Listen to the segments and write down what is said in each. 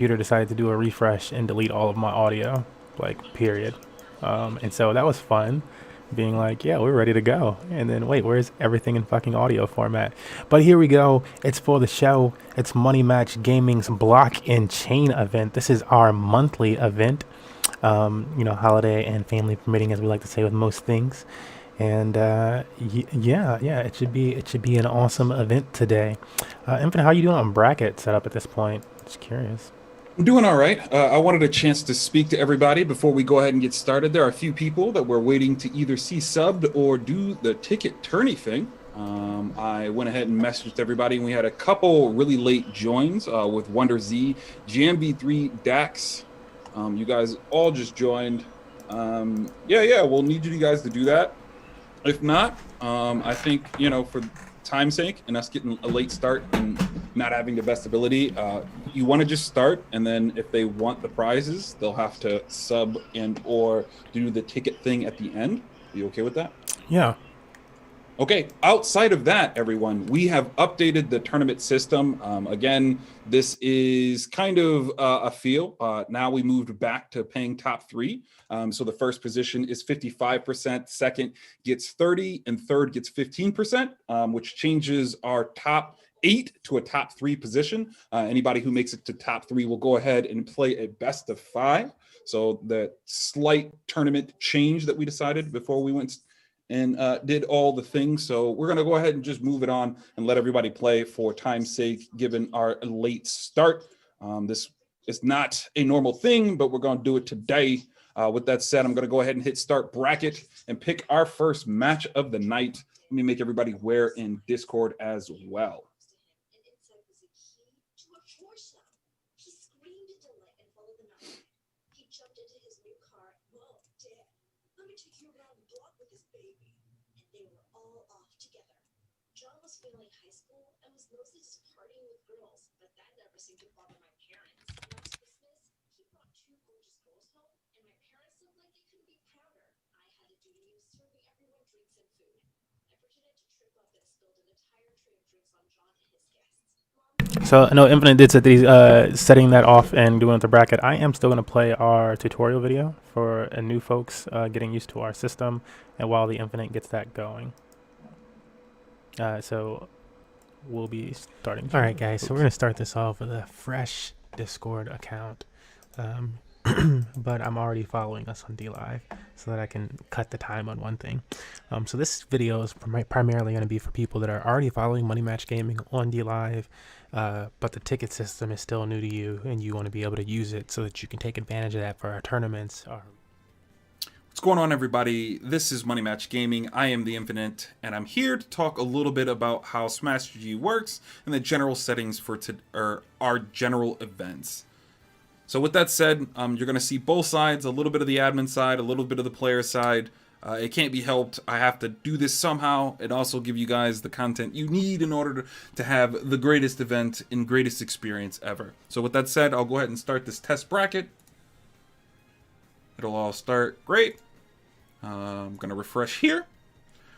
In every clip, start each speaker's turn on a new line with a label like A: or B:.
A: computer decided to do a refresh and delete all of my audio, like period. And so that was fun, being like, yeah, we're ready to go. And then wait, where's everything in fucking audio format? But here we go. It's for the show. It's Money Match Gaming's Block and Chain event. This is our monthly event. You know, holiday and family permitting, as we like to say with most things. And yeah, it should be an awesome event today. Infinite, how you doing on bracket setup at this point? Just curious.
B: I'm doing all right. I wanted a chance to speak to everybody before we go ahead and get started. There are a few people that we're waiting to either see subbed or do the ticket tourney thing. I went ahead and messaged everybody, and we had a couple really late joins with Wonder Z, GMB3, Dax. You guys all just joined. Yeah, we'll need you guys to do that. If not, I think, for time's sake and us getting a late start and not having the best ability, you want to just start, and then if they want the prizes, they'll have to sub and or do the ticket thing at the end. Are you okay with that?
A: Yeah.
B: Okay, outside of that, everyone, we have updated the tournament system. Again, this is kind of a feel. Now we moved back to paying top three. So the first position is 55%, second gets 30, and third gets 15%, which changes our top 8 to a top 3 position. Anybody who makes it to top 3 will go ahead and play a best of 5. So the slight tournament change that we decided before we went and did all the things. So we're going to go ahead and just move it on and let everybody play for time's sake, given our late start. This is not a normal thing, but we're going to do it today. With that said, I'm going to go ahead and hit start bracket and pick our first match of the night. Let me make everybody aware in Discord as well.
A: So I know Infinite did set these, setting that off and doing the bracket. I am still going to play our tutorial video for new folks getting used to our system, and while the Infinite gets that going. So we'll be starting. All right, guys. So we're gonna start this off with a fresh Discord account, but I'm already following us on DLive so that I can cut the time on one thing. So this video is primarily going to be for people that are already following Money Match Gaming on DLive, but the ticket system is still new to you, and you want to be able to use it so that you can take advantage of that for our tournaments.
B: What's going on, everybody? This is Money Match Gaming. I am the Infinite, and I'm here to talk a little bit about how Smash GG works and the general settings for our general events. So with that said, you're going to see both sides, a little bit of the admin side, a little bit of the player side. It can't be helped. I have to do this somehow and also give you guys the content you need in order to have the greatest event and greatest experience ever. So with that said, I'll go ahead and start this test bracket. It'll all start great. I'm going to refresh here.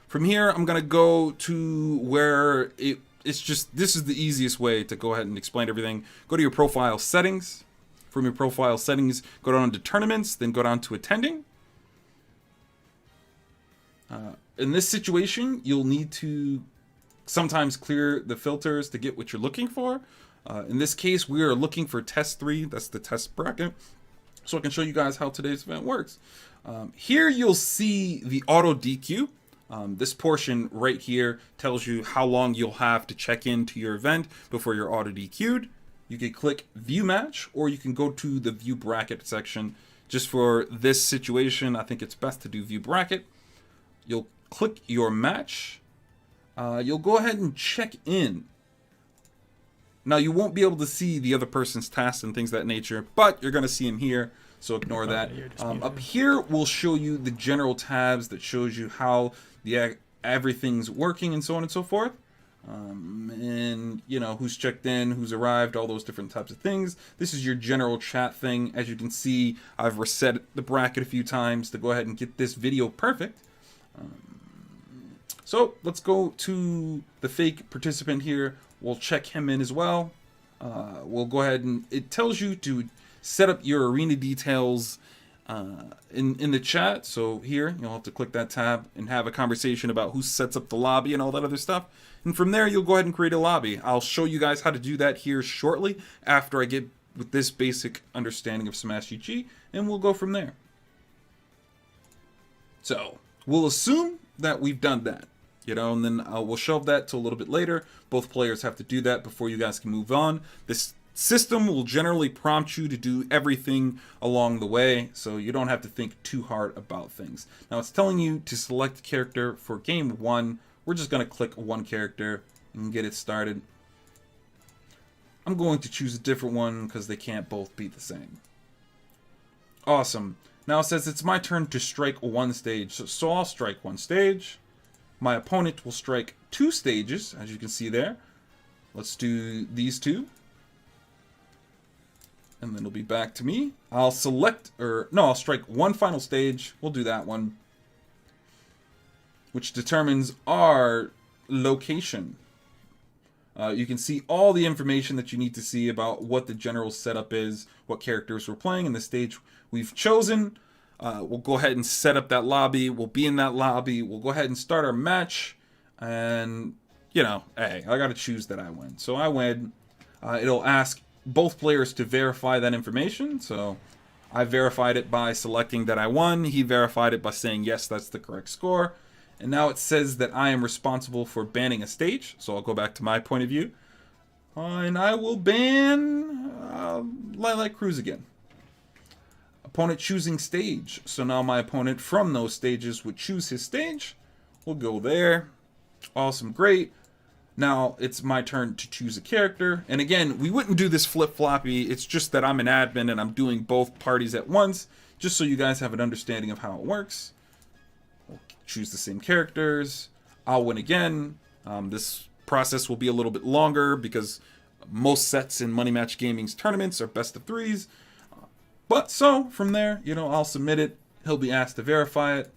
B: From here, I'm going to go to where it's just, this is the easiest way to go ahead and explain everything. Go to your profile settings. From your profile settings, go down to tournaments, then go down to attending. In this situation, you'll need to sometimes clear the filters to get what you're looking for. In this case, we are looking for test 3. That's the test bracket. So I can show you guys how today's event works. Here you'll see the auto DQ. This portion right here tells you how long you'll have to check into your event before you're auto DQ'd. You can click view match, or you can go to the view bracket section. Just for this situation, I think it's best to do view bracket. You'll click your match. You'll go ahead and check in. Now, you won't be able to see the other person's tasks and things of that nature, but you're going to see them here, so ignore that. Up here, we'll show you the general tabs that shows you how everything's working and so on and so forth. And, you know, who's checked in, who's arrived, all those different types of things. This is your general chat thing. As you can see, I've reset the bracket a few times to go ahead and get this video perfect. So let's go to the fake participant here. We'll check him in as well. we'll go ahead and it tells you to set up your arena details in the chat. So here you'll have to click that tab and have a conversation about who sets up the lobby and all that other stuff. And from there you'll go ahead and create a lobby. I'll show you guys how to do that here shortly after I get with this basic understanding of Smash GG, and we'll go from there. So we'll assume that we've done that, you know, and then we'll shelve that to a little bit later. Both players have to do that before you guys can move on. This system will generally prompt you to do everything along the way, so you don't have to think too hard about things. Now it's telling you to select a character for game 1. We're just going to click one character and get it started. I'm going to choose a different one because they can't both be the same. Awesome. Now it says it's my turn to strike one stage. So I'll strike one stage. My opponent will strike 2 stages, as you can see there. Let's do these 2. And then it'll be back to me. I'll I'll strike one final stage. We'll do that one, which determines our location. You can see all the information that you need to see about what the general setup is, what characters we're playing, and the stage we've chosen. We'll go ahead and set up that lobby. We'll be in that lobby. We'll go ahead and start our match. And, you know, hey, I got to choose that I win. So I win. It'll ask both players to verify that information. So I verified it by selecting that I won. He verified it by saying, yes, that's the correct score. And now it says that I am responsible for banning a stage. So I'll go back to my point of view. And I will ban Lilac Cruise again. Opponent choosing stage. So now my opponent from those stages would choose his stage. We'll go there. Awesome, great. Now it's my turn to choose a character. And again, we wouldn't do this flip-floppy. It's just that I'm an admin and I'm doing both parties at once, just so you guys have an understanding of how it works. We'll choose the same characters. I'll win again. This process will be a little bit longer because most sets in Money Match Gaming's tournaments are best of 3s. But so from there, you know, I'll submit it. He'll be asked to verify it.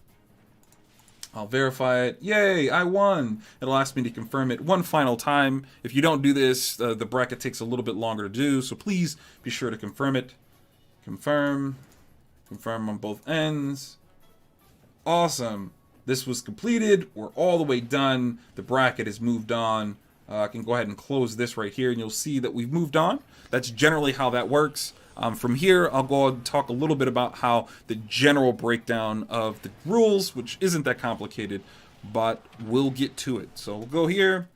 B: I'll verify it. Yay, I won. It'll ask me to confirm it one final time. If you don't do this, the bracket takes a little bit longer to do, so please be sure to confirm it. Confirm. Confirm on both ends. Awesome. This was completed. We're all the way done. The bracket has moved on. I can go ahead and close this right here, and you'll see that we've moved on. That's generally how that works. From here, I'll go and talk a little bit about how the general breakdown of the rules, which isn't that complicated, but we'll get to it. So we'll go here.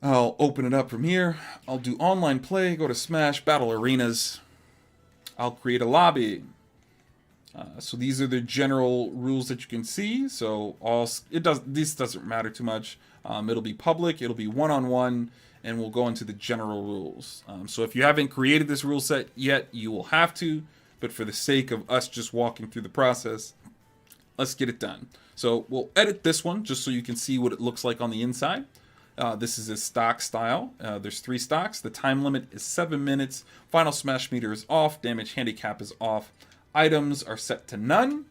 B: I'll open it up from here. I'll do online play, go to Smash, Battle Arenas. I'll create a lobby. So these are the general rules that you can see. So this doesn't matter too much. It'll be public, it'll be one-on-one, and we'll go into the general rules. So if you haven't created this rule set yet, you will have to, but for the sake of us just walking through the process, let's get it done. So we'll edit this one just so you can see what it looks like on the inside. This is a stock style. There's 3 stocks. The time limit is 7 minutes. Final smash meter is off. Damage handicap is off. Items are set to none.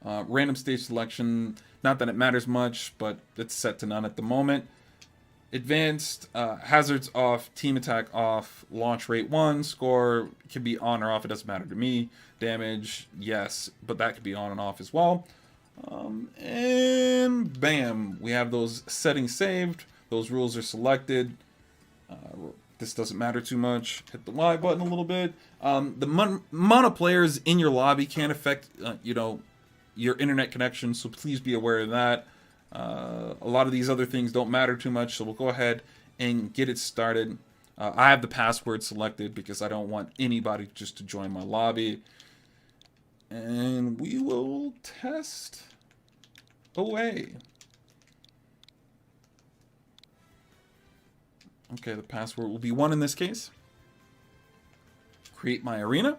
B: Random stage selection, not that it matters much, but it's set to none at the moment. Advanced, hazards off, team attack off, launch rate 1, score can be on or off, it doesn't matter to me. Damage, yes, but that could be on and off as well. And bam, we have those settings saved. Those rules are selected. This doesn't matter too much. Hit the Y button a little bit. The amount of players in your lobby can affect, your internet connection, so please be aware of that. A lot of these other things don't matter too much, so we'll go ahead and get it started. I have the password selected because I don't want anybody just to join my lobby. And we will test away. Okay, the password will be 1 in this case. Create my arena.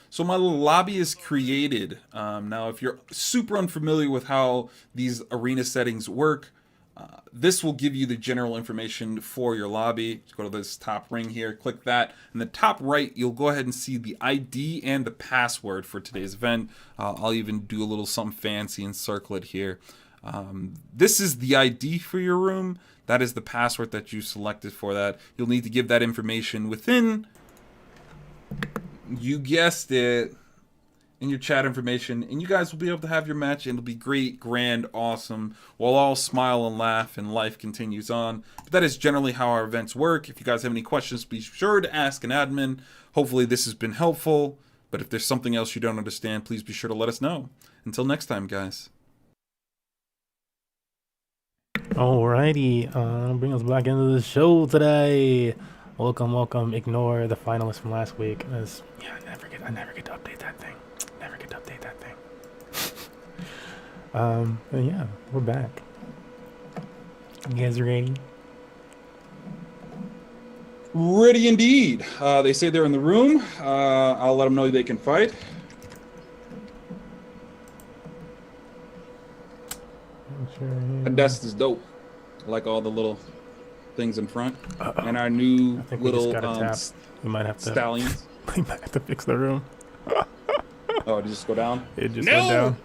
B: So my little lobby is created. Now, if you're super unfamiliar with how these arena settings work, this will give you the general information for your lobby. Just go to this top ring here, click that. In the top right, you'll go ahead and see the ID and the password for today's event. I'll even do a little something fancy and circle it here. This is the ID for your room. That is the password that you selected for that. You'll need to give that information within, you guessed it, in your chat information, and you guys will be able to have your match, and it'll be great, grand, awesome. We'll all smile and laugh, and life continues on. But that is generally how our events work. If you guys have any questions, be sure to ask an admin. Hopefully this has been helpful, but if there's something else you don't understand, please be sure to let us know. Until next time, guys.
A: Alrighty, bring us back into the show today. Welcome. Ignore the finalists from last week. Yeah, I never get to update that thing. And yeah, we're back. You guys ready?
B: Ready indeed. They say they're in the room. I'll let them know they can fight. That desk is dope. I like all the little things in front. And our new little
A: we might have to
B: stallions.
A: We might have to fix the room.
B: Oh, did it just go down?
A: It just went down.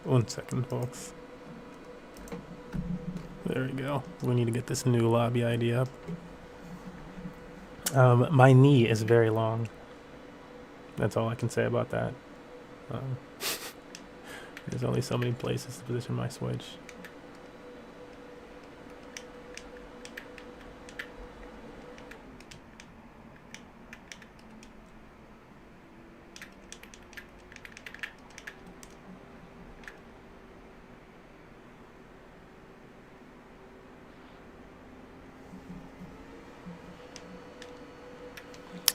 A: One second, folks. There we go. We need to get this new lobby ID up. My knee is very long. That's all I can say about that. There's only so many places to position my Switch.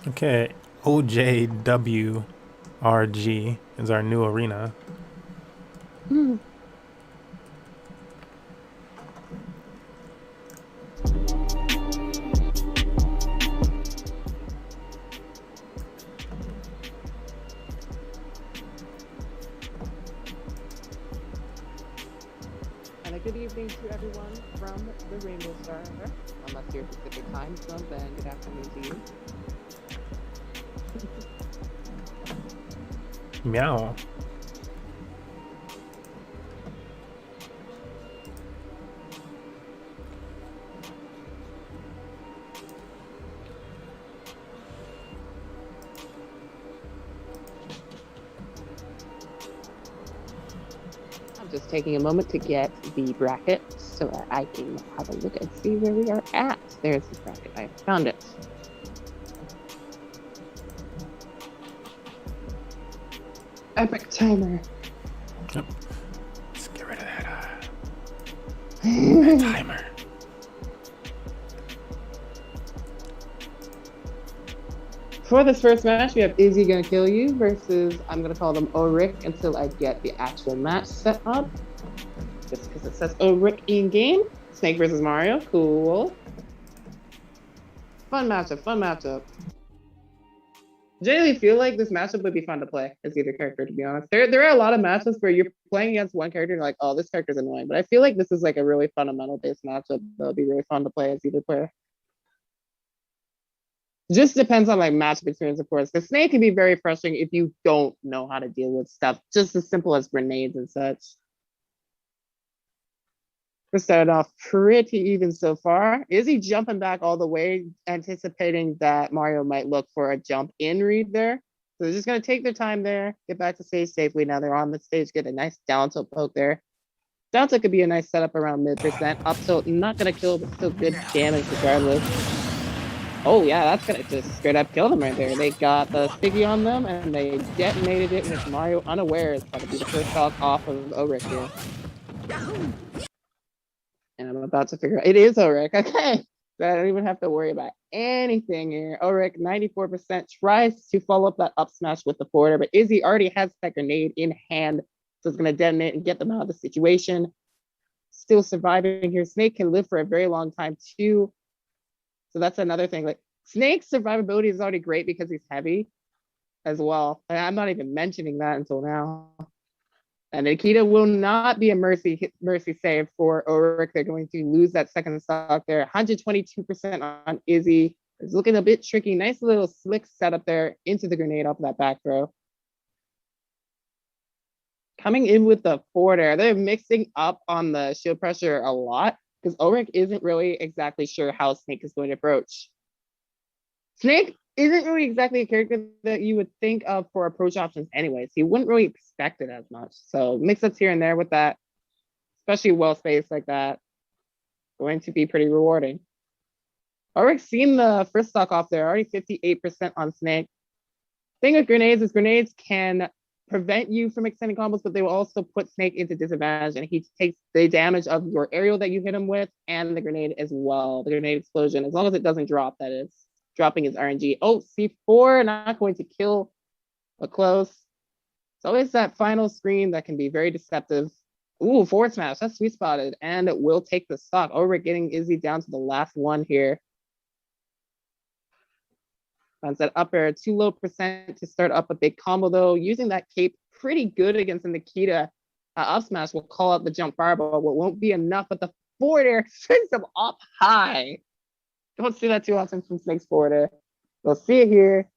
A: Okay, OJWRG is our new arena.
C: And a good evening to everyone from the Rainbow Star. Unless you're Pacific time zone, then good afternoon to you.
A: Meow.
C: I'm just taking a moment to get the bracket so that I can have a look and see where we are at. There's the bracket. I found it. Epic timer.
A: Yep. Let's get rid of that timer.
C: For this first match, we have Is He Gonna Kill You versus, I'm gonna call them Oric until I get the actual match set up. Just because it says Oric in game. Snake versus Mario, cool. Fun matchup. Generally feel like this matchup would be fun to play as either character, to be honest. There are a lot of matchups where you're playing against one character and you're like, oh, this character's annoying. But I feel like this is like a really fundamental based matchup that would be really fun to play as either player. Just depends on like matchup experience, of course. Because Snake can be very frustrating if you don't know how to deal with stuff, just as simple as grenades and such. We started off pretty even so far. Is he jumping back all the way, anticipating that Mario might look for a jump in read there? So they're just going to take their time there, get back to stage safely. Now they're on the stage, get a nice down tilt poke there. Down tilt could be a nice setup around mid%. Up tilt, not going to kill, but still good damage regardless. Oh yeah, that's going to just straight up kill them right there. They got the sticky on them, and they detonated it with Mario unaware. It's going to be the first shot off of Oric here. And I'm about to figure out, it is Oric, okay. So I don't even have to worry about anything here. Ulrich, 94%, tries to follow up that up smash with the forwarder, but Izzy already has that grenade in hand. So it's going to detonate and get them out of the situation. Still surviving here. Snake can live for a very long time too. So that's another thing. Like Snake's survivability is already great because he's heavy as well. And I'm not even mentioning that until now. And Nikita will not be a mercy save for Ulrich. They're going to lose that second stock there. 122% on Izzy. It's looking a bit tricky. Nice little slick setup there into the grenade off of that back throw. Coming in with the forwarder, they're mixing up on the shield pressure a lot because Ulrich isn't really exactly sure how Snake is going to approach. Snake isn't really exactly a character that you would think of for approach options anyways. You wouldn't really expect it as much. So mix-ups here and there with that, especially well-spaced like that, going to be pretty rewarding. Ulrich seen the first stock off there, already 58% on Snake. Thing with grenades is grenades can prevent you from extending combos, but they will also put Snake into disadvantage, and he takes the damage of your aerial that you hit him with and the grenade as well, the grenade explosion, as long as it doesn't drop, that is. Dropping his RNG. Oh, C4, not going to kill, but close. It's always that final screen that can be very deceptive. Ooh, forward smash, that's sweet spotted, and it will take the stock. Ulrich getting Izzy down to the last one here. Finds that up air, too low percent to start up a big combo though. Using that cape pretty good against the Nikita. Up smash will call out the jump fireball. What won't be enough, but the forward air sends him up high. Don't see that too often from Snake's forwarder. We'll see it here.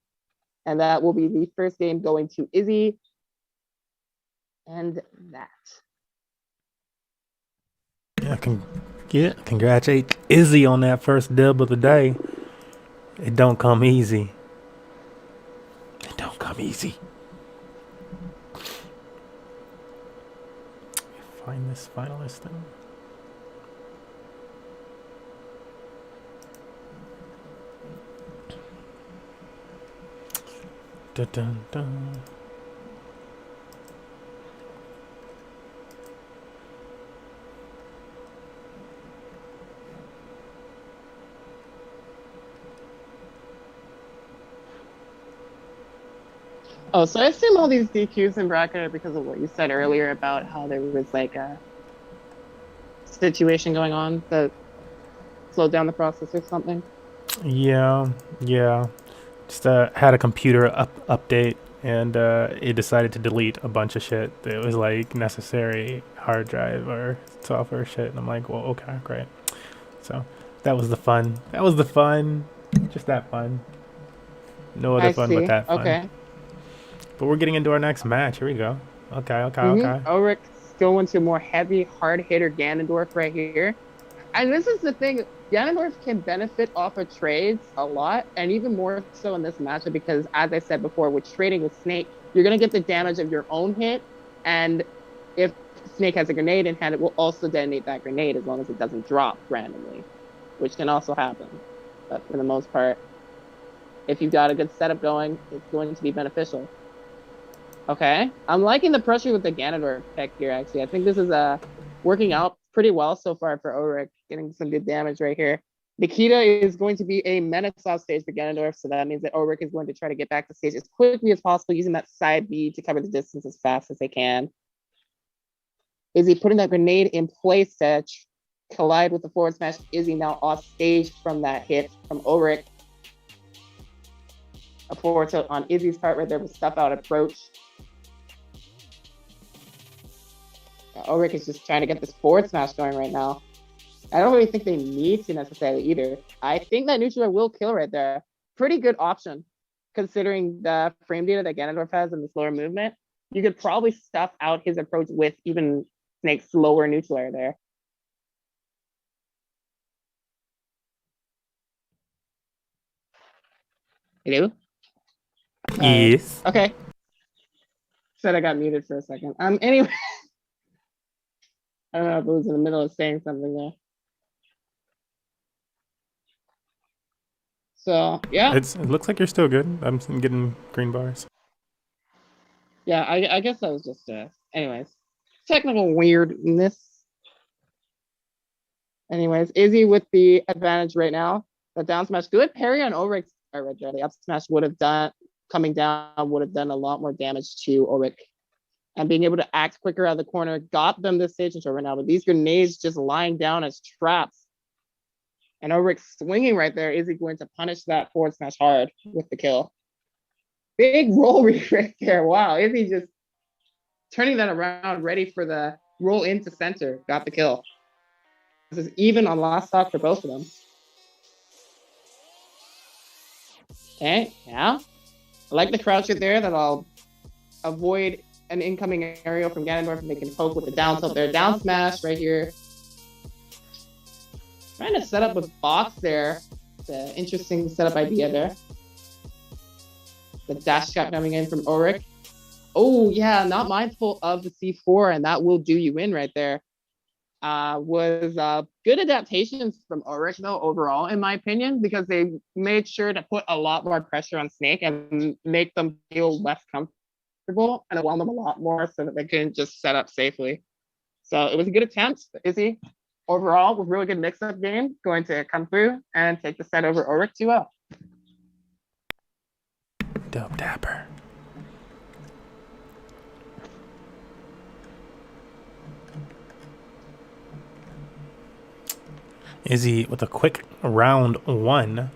C: And that will be the first game going to Izzy. And that.
A: Yeah, congratulate Izzy on that first dub of the day. It don't come easy. It don't come easy. Find this finalist thing. Dun, dun, dun.
C: Oh, so I assume all these DQs in bracket are because of what you said earlier about how there was like a situation going on that slowed down the process or something.
A: Yeah. Just had a computer update, and it decided to delete a bunch of shit. It was like necessary hard drive or software shit, and I'm like, well, okay, great. So that was the fun. Just that fun. No other
C: I
A: fun
C: see.
A: but that fun.
C: Okay.
A: But we're getting into our next match. Here we go. Okay.
C: Ulrich going to more heavy, hard hitter Ganondorf right here. And this is the thing, Ganondorf can benefit off of trades a lot, and even more so in this matchup because, as I said before, with trading with Snake, you're going to get the damage of your own hit, and if Snake has a grenade in hand, it will also detonate that grenade as long as it doesn't drop randomly, which can also happen. But for the most part, if you've got a good setup going, it's going to be beneficial. Okay, I'm liking the pressure with the Ganondorf pick here, actually. I think this is working out pretty well so far for Ulrich, getting some good damage right here. Nikita is going to be a menace off stage for Ganondorf, so that means that Ulrich is going to try to get back to stage as quickly as possible, using that side B to cover the distance as fast as they can. Izzy putting that grenade in place to collide with the forward smash. Izzy now off stage from that hit from Ulrich. A forward tilt on Izzy's part right there with stuff out approach. Ulrich is just trying to get this forward smash going right now. I don't really think they need to necessarily either. I think that neutral will kill right there. Pretty good option, considering the frame data that Ganondorf has and the slower movement. You could probably stuff out his approach with even Snake's slower neutral air there. Hello?
A: Yes.
C: Okay. Said I got muted for a second. Anyway. I don't know if it was in the middle of saying something there. So yeah,
A: It looks like you're still good. I'm getting green bars.
C: Yeah, I guess that was just anyways, technical weirdness. Anyways, Izzy with the advantage right now. The down smash, good parry on Ulrich. Right there. The up smash would have done, coming down would have done a lot more damage to Ulrich. And being able to act quicker out of the corner got them this stage control right now. But these grenades just lying down as traps. And Ulrich swinging right there. Is he going to punish that forward smash hard with the kill? Big roll read right there. Wow. Is he just turning that around, ready for the roll into center? Got the kill. This is even on last stock for both of them. Okay, yeah. I like the crouch right there. That'll avoid an incoming aerial from Ganondorf, and they can poke with the down tilt there. Down smash right here. Trying to set up with box there. It's an interesting setup idea there. The dash trap coming in from Ulrich. Oh, yeah, not mindful of the C4, and that will do you in right there. Was good adaptations from Ulrich, though, overall, in my opinion, because they made sure to put a lot more pressure on Snake and make them feel less comfortable and allow them a lot more so that they can just set up safely. So it was a good attempt. Izzy, overall, with really good mix-up game, going to come through and take the set over Ulrich 2-0.
A: Dub Dapper. Izzy with a quick round one.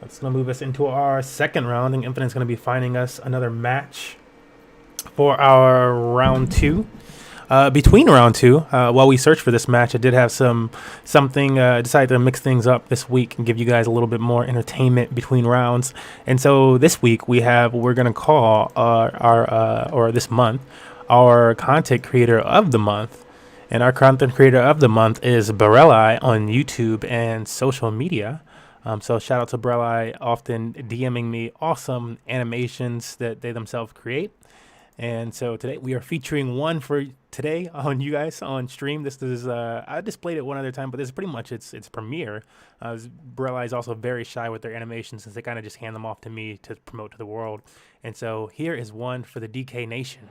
A: That's going to move us into our second round. I think Infinite's going to be finding us another match for our round two. Between round two, while we search for this match, I did have decided to mix things up this week and give you guys a little bit more entertainment between rounds. And so this week we're going to call or this month, our content creator of the month. And our content creator of the month is Borelli on YouTube and social media. So shout out to Borelli, often DMing me awesome animations that they themselves create. And so today we are featuring one for today on you guys on stream. This is I displayed it one other time, but this is pretty much its premiere. Borelli is also very shy with their animations since they kind of just hand them off to me to promote to the world. And so here is one for the DK Nation.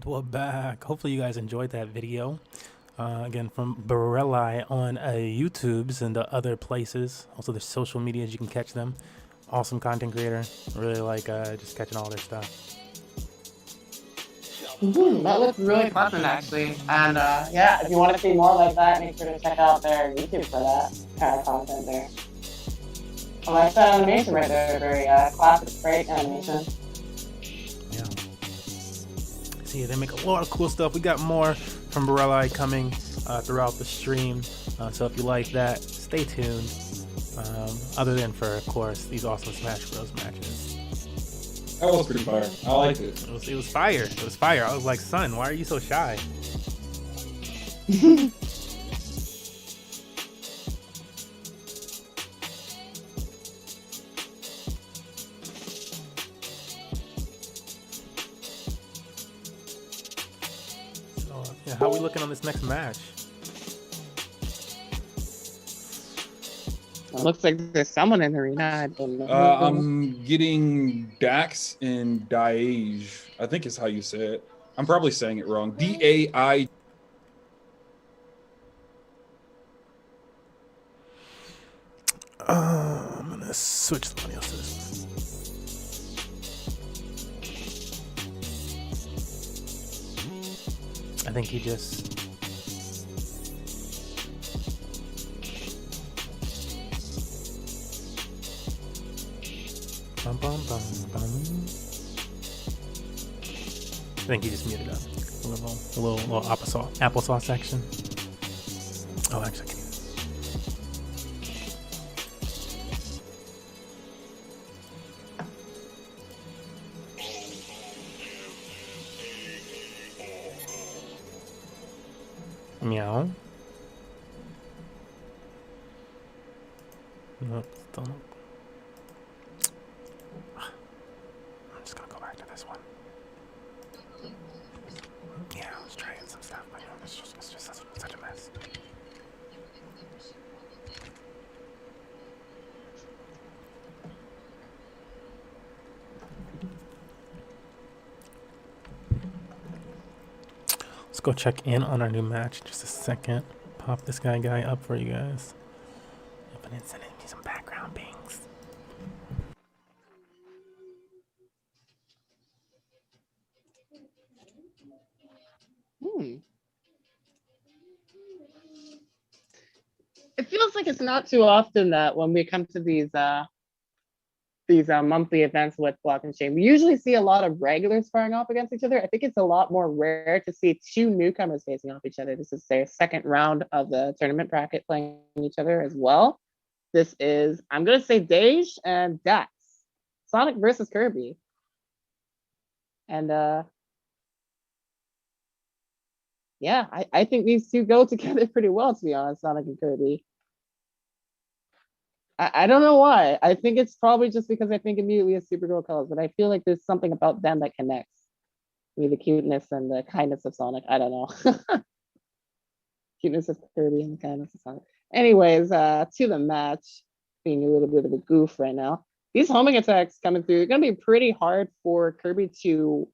A: We're back. Hopefully you guys enjoyed that video. Again, from Borelli on YouTubes and other places. Also, there's social medias you can catch them. Awesome content creator. Really like just catching all their stuff.
C: That looks really pleasant, actually. And yeah, if you want to see more like that, make sure to check out their YouTube for that kind of content there. I like that animation right there. Very classic, great animation.
A: Yeah. See, they make a lot of cool stuff. We got more from Borelli coming throughout the stream. So if you like that, stay tuned. Other than for, of course, these awesome Smash Bros. Matches.
B: That was pretty fire. I liked it.
A: It was fire. It was fire. I was like, son, why are you so shy? how we looking on this next match?
C: It looks like there's someone in the arena. I don't know.
B: I'm getting Dax and Daige. I think is how you say it. I'm probably saying it wrong. DAI.
A: I'm gonna switch somebody else to this one. I think he just. Bum, bum, bum, bum. I think he just muted up a little applesauce section. Oh, actually, I can. Meow. Nope, still not. I'm just gonna go back to this one. Yeah, I was trying some stuff, but it's just such a mess. Let's go check in on our new match in just a second. Pop this guy up for you guys. But it's sending me some background pings.
C: It feels like it's not too often that when we come to these monthly events with Block and Chain, we usually see a lot of regulars sparring off against each other. I think it's a lot more rare to see two newcomers facing off each other. This is their second round of the tournament bracket playing each other as well. This is, I'm gonna say Dej and Dax. Sonic versus Kirby. And yeah, I think these two go together pretty well, to be honest, Sonic and Kirby. I don't know why. I think it's probably just because I think immediately of Supergirl colors, but I feel like there's something about them that connects me, the cuteness and the kindness of Sonic. I don't know. Cuteness of Kirby and the kindness of Sonic. Anyways, to the match, being a little bit of a goof right now. These homing attacks coming through, it's gonna be pretty hard for Kirby to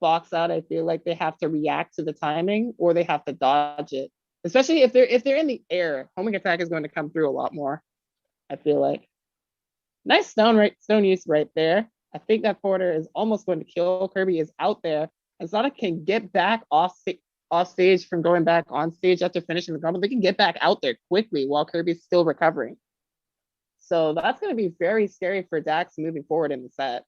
C: box out. I feel like they have to react to the timing or they have to dodge it. Especially if they're in the air, homing attack is going to come through a lot more. I feel like. Nice stone use right there. I think that Porter is almost going to kill. Kirby is out there. And Sonic can get back off stage from going back on stage after finishing the combo. They can get back out there quickly while Kirby's still recovering. So that's going to be very scary for Dax moving forward in the set.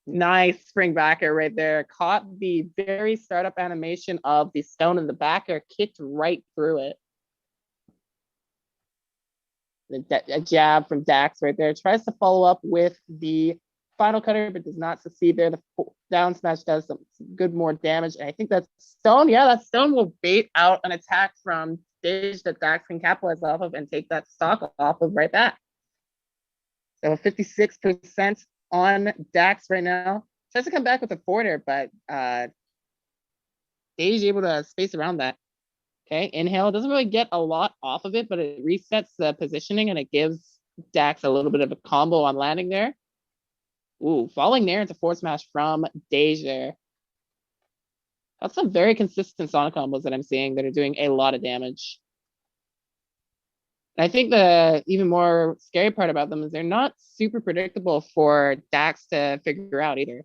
C: Nice spring backer right there. Caught the very startup animation of the stone in the backer, kicked right through it. A jab from Dax right there. Tries to follow up with the final cutter, but does not succeed there. The down smash does some good more damage. And I think that stone, yeah, that stone will bait out an attack from stage that Dax can capitalize off of and take that stock off of right back. So 56% on Dax right now. Tries to come back with a forwarder, but Dage able to space around that. Okay, inhale doesn't really get a lot off of it, but it resets the positioning and it gives Dax a little bit of a combo on landing there. Ooh, falling there into forward smash from Dage there. That's some very consistent Sonic combos that I'm seeing that are doing a lot of damage. And I think the even more scary part about them is they're not super predictable for Dax to figure out either.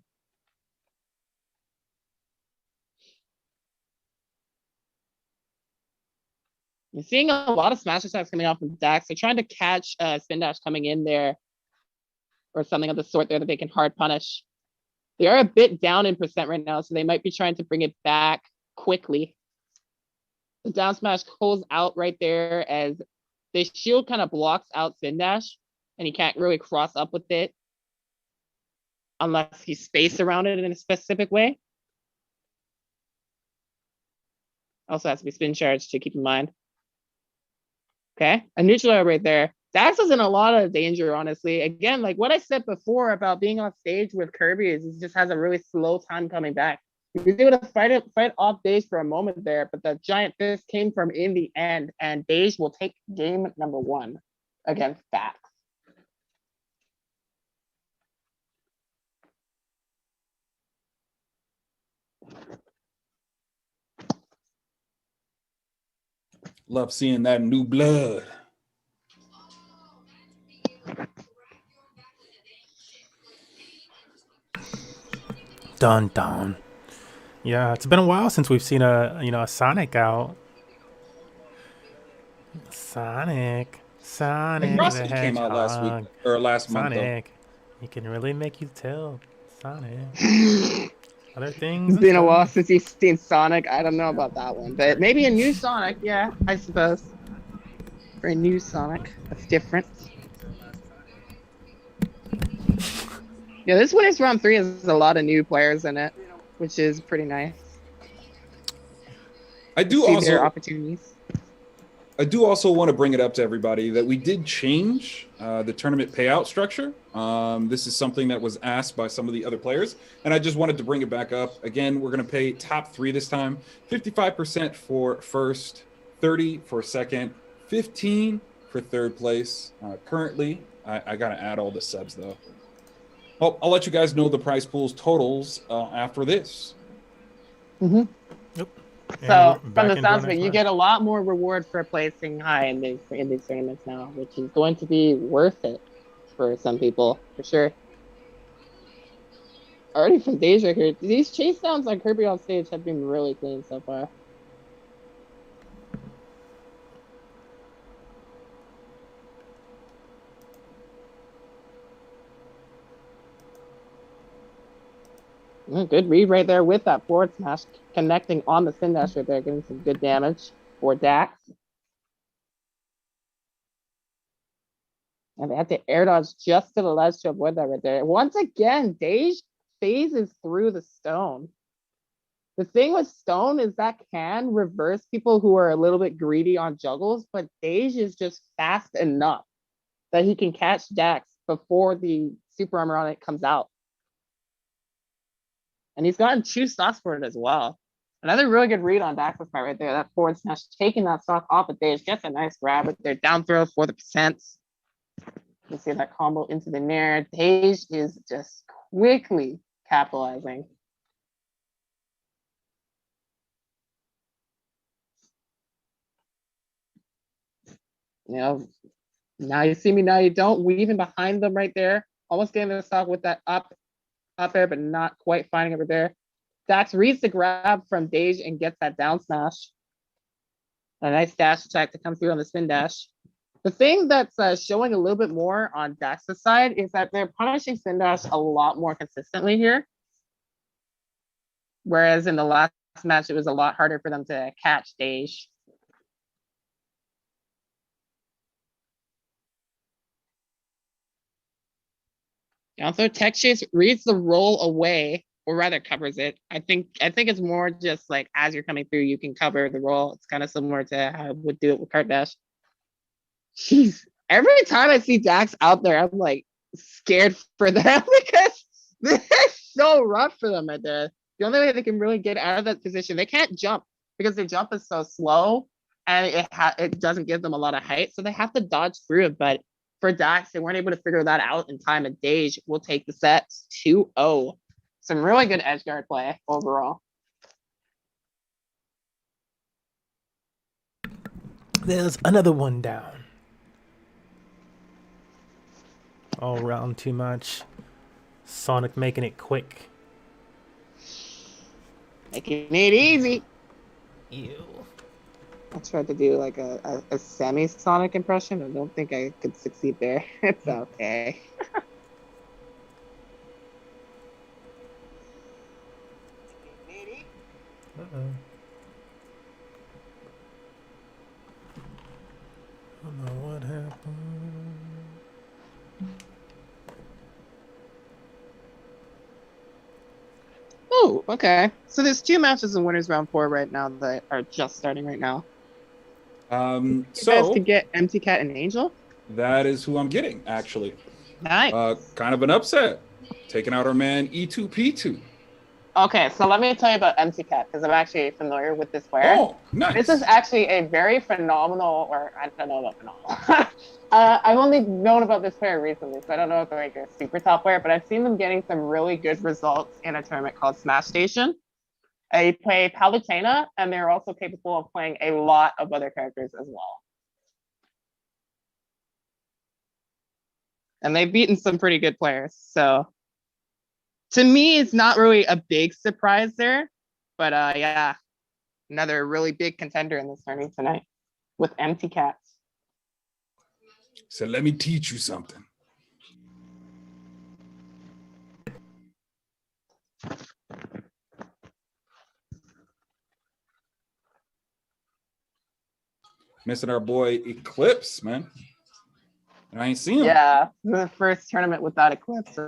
C: You're seeing a lot of smash attacks coming off from Dax. They're trying to catch spin dash coming in there or something of the sort there that they can hard punish. They are a bit down in percent right now, so they might be trying to bring it back quickly. The down smash pulls out right there as the shield kind of blocks out spin dash and he can't really cross up with it unless he's spaced around it in a specific way. Also has to be spin charge to keep in mind. Okay, a neutral air right there. Dax is in a lot of danger, honestly. Again, like what I said before about being on stage with Kirby is he just has a really slow time coming back. He was able to fight off Dej for a moment there, but the giant fist came from in the end, and Dej will take game number 1 against Dax.
B: Love seeing that new blood.
A: Dun dun. Yeah, it's been a while since we've seen a Sonic out. Sonic
B: And
A: the
B: Frosty came out last week
A: Hedgehog.
B: or last month though.
A: Sonic, he can really make you tell. Sonic.
C: It's
A: Other things and
C: been a while
A: stuff.
C: since you've seen Sonic. I don't know about that one, but maybe a new Sonic. Yeah, I suppose. For a new Sonic, that's different. Yeah, this Winners Round 3 has a lot of new players in it, which is pretty nice.
B: I do
C: See their
B: also
C: opportunities.
B: want to bring it up to everybody that we did change the tournament payout structure. This is something that was asked by some of the other players, and I just wanted to bring it back up. Again, we're going to pay top 3 this time, 55% for first, 30 for second, 15 for third place. Currently, I got to add all the subs though. Well, I'll let you guys know the prize pool's totals after this.
C: Mm-hmm.
A: Yep.
C: So from the sounds of it, you get a lot more reward for placing high in these tournaments now, which is going to be worth it for some people, for sure. Already from Day's record, these chase downs on Kirby on stage have been really clean so far. Good read right there with that forward smash, connecting on the spin dash right there, getting some good damage for Dax. And they had to air dodge just to the ledge to avoid that right there. Once again, Dej phases through the stone. The thing with stone is that can reverse people who are a little bit greedy on juggles, but Dej is just fast enough that he can catch Dax before the super armor on it comes out. And he's gotten 2 stocks for it as well. Another really good read on Dax's part right there. That forward smash, taking that stock off of Dej. Gets a nice grab with their down throw for the percents. You see that combo into the nair. Dej is just quickly capitalizing. You know, now you see me, now you don't. Weaving behind them right there. Almost getting the stock with that up air, but not quite finding it right there. Dax reads the grab from Dej and gets that down smash. A nice dash attack to come through on the spin dash. The thing that's showing a little bit more on Dax's side is that they're punishing spin dash a lot more consistently here. Whereas in the last match, it was a lot harder for them to catch Dej. Also, Tech Chase reads the roll away, or rather covers it. I think it's more just like as you're coming through, you can cover the roll. It's kind of similar to how I would do it with Cart Dash. Jeez, every time I see Dax out there, I'm like scared for them because this is so rough for them right there. The only way they can really get out of that position, they can't jump because their jump is so slow and it doesn't give them a lot of height, so they have to dodge through it. But for Dax, they weren't able to figure that out in time, and Dej will take the sets 2-0. Some really good edge guard play overall.
A: There's another one down. All around too much. Sonic making it quick.
C: Making it easy.
A: Ew.
C: I tried to do like a semi-Sonic impression. I don't think I could succeed there. It's okay.
A: Uh-oh. I don't know what happened.
C: Oh, okay. So there's 2 matches in Winners Round 4 right now that are just starting right now. You guys
B: So
C: could get Empty Cat and Angel.
B: That is who I'm getting, actually.
C: Nice.
B: Kind of an upset. Taking out our man E2P2.
C: Okay, so let me tell you about MC Cat because I'm actually familiar with this player.
B: Oh,
C: This is
B: nice.
C: actually a very phenomenal, or I don't know about phenomenal. I've only known about this player recently, so I don't know if they're like a super top player, but I've seen them getting some really good results in a tournament called Smash Station. They play Palutena, and they're also capable of playing a lot of other characters as well. And they've beaten some pretty good players. So to me, it's not really a big surprise there. But yeah, another really big contender in this tournament tonight with Empty Cats.
B: So let me teach you something. Missing our boy Eclipse, man. I ain't seen him.
C: Yeah, the first tournament without Eclipse.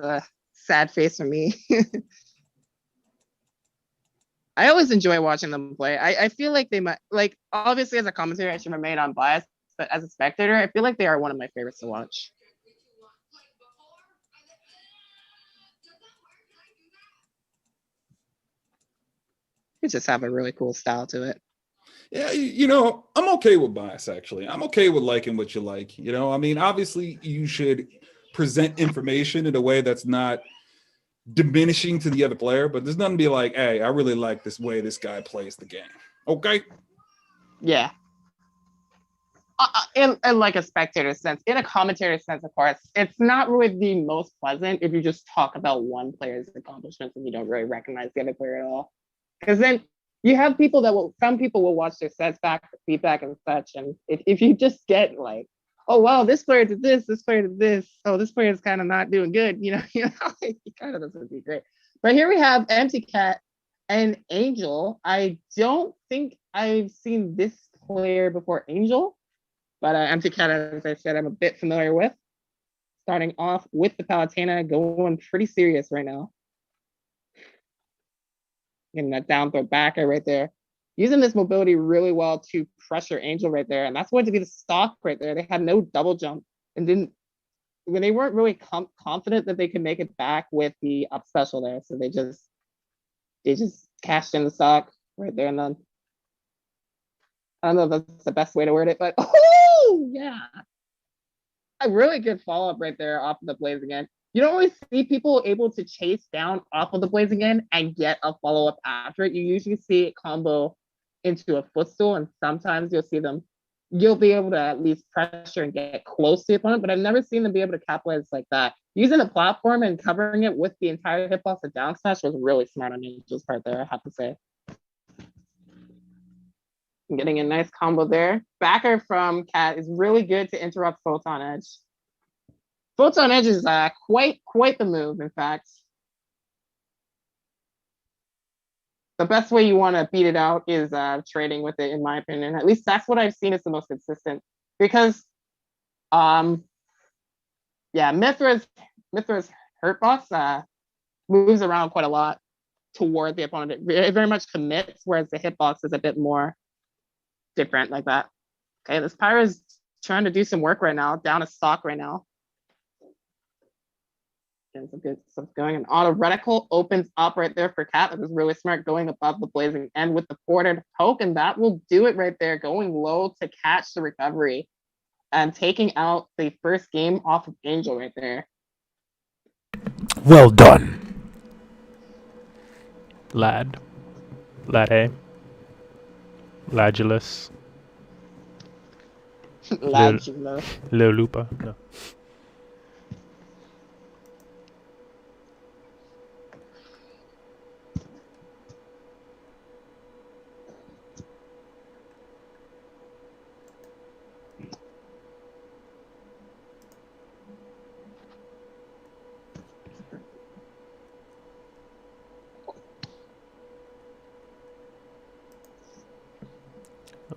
C: Sad face for me. I always enjoy watching them play. I feel like they might, like, obviously as a commentator, I should remain unbiased, but as a spectator, I feel like they are one of my favorites to watch. They just have a really cool style to it.
B: Yeah, you know, I'm okay with bias, actually. I'm okay with liking what you like. You know, I mean, obviously, you should present information in a way that's not diminishing to the other player, but there's nothing to be like, hey, I really like this way this guy plays the game. Okay?
C: Yeah. In like a spectator sense, in a commentator sense, of course, it's not really the most pleasant if you just talk about one player's accomplishments and you don't really recognize the other player at all. Because then you have people that will, some people will watch their sets back for feedback and such. And if you just get like, oh, wow, this player did this player did this. Oh, this player is kind of not doing good. It kind of doesn't do great. But here we have Empty Cat and Angel. I don't think I've seen this player before Angel. But Empty Cat, as I said, I'm a bit familiar with. Starting off with the Palutena, going pretty serious right now. Getting that down throw backer right there. Using this mobility really well to pressure Angel right there. And that's going to be the stock right there. They had no double jump and when they weren't really confident that they could make it back with the up special there. So they just cashed in the stock right there. And then I don't know if that's the best way to word it, but oh yeah. A really good follow-up right there off of the blaze again. You don't always see people able to chase down off of the blaze again and get a follow-up after it. You usually see it combo into a footstool, and sometimes you'll be able to at least pressure and get close to the opponent, but I've never seen them be able to capitalize like that. Using a platform and covering it with the entire hitbox of down smash was really smart on Angel's part there, I have to say. Getting a nice combo there. Backer from Cat is really good to interrupt Photon Edge. Photon Edge is quite the move, in fact. The best way you want to beat it out is trading with it, in my opinion. At least that's what I've seen is the most consistent. Because, yeah, Mithra's Hurtbox moves around quite a lot toward the opponent. It very much commits, whereas the hitbox is a bit more different like that. Okay, this Pyro is trying to do some work right now, down a stock right now. Getting some good stuff going. And auto reticle opens up right there for Cat. That was really smart, going above the blazing end with the forwarded poke, and that will do it right there, going low to catch the recovery and taking out the first game off of Angel right there.
A: Well done, lad. Lad, Ladulus. Lupa. No.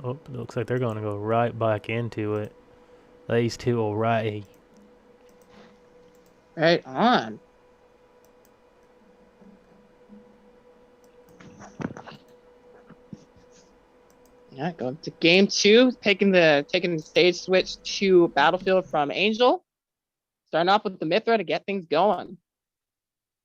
A: Oh, it looks like they're going to go right back into it. These two alrighty.
C: Right on. Yeah, going to game 2, taking the stage switch to Battlefield from Angel. Starting off with the Mithra to get things going.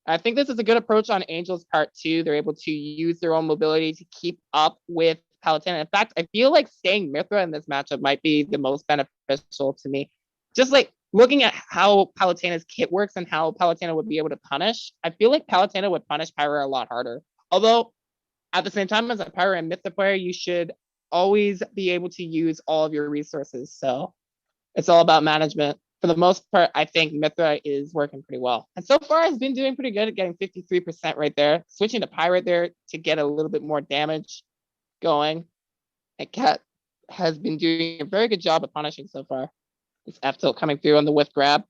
C: I think this is a good approach on Angel's part too. They're able to use their own mobility to keep up with Palutena. In fact, I feel like staying Mithra in this matchup might be the most beneficial to me. Just like looking at how Palutena's kit works and how Palutena would be able to punish, I feel like Palutena would punish Pyra a lot harder. Although, at the same time, as a Pyra and Mithra player, you should always be able to use all of your resources. So it's all about management. For the most part, I think Mithra is working pretty well. And so far, has been doing pretty good at getting 53% right there. Switching to Pirate there to get a little bit more damage going. And Cat has been doing a very good job of punishing so far. This F tilt coming through on the whiff grab.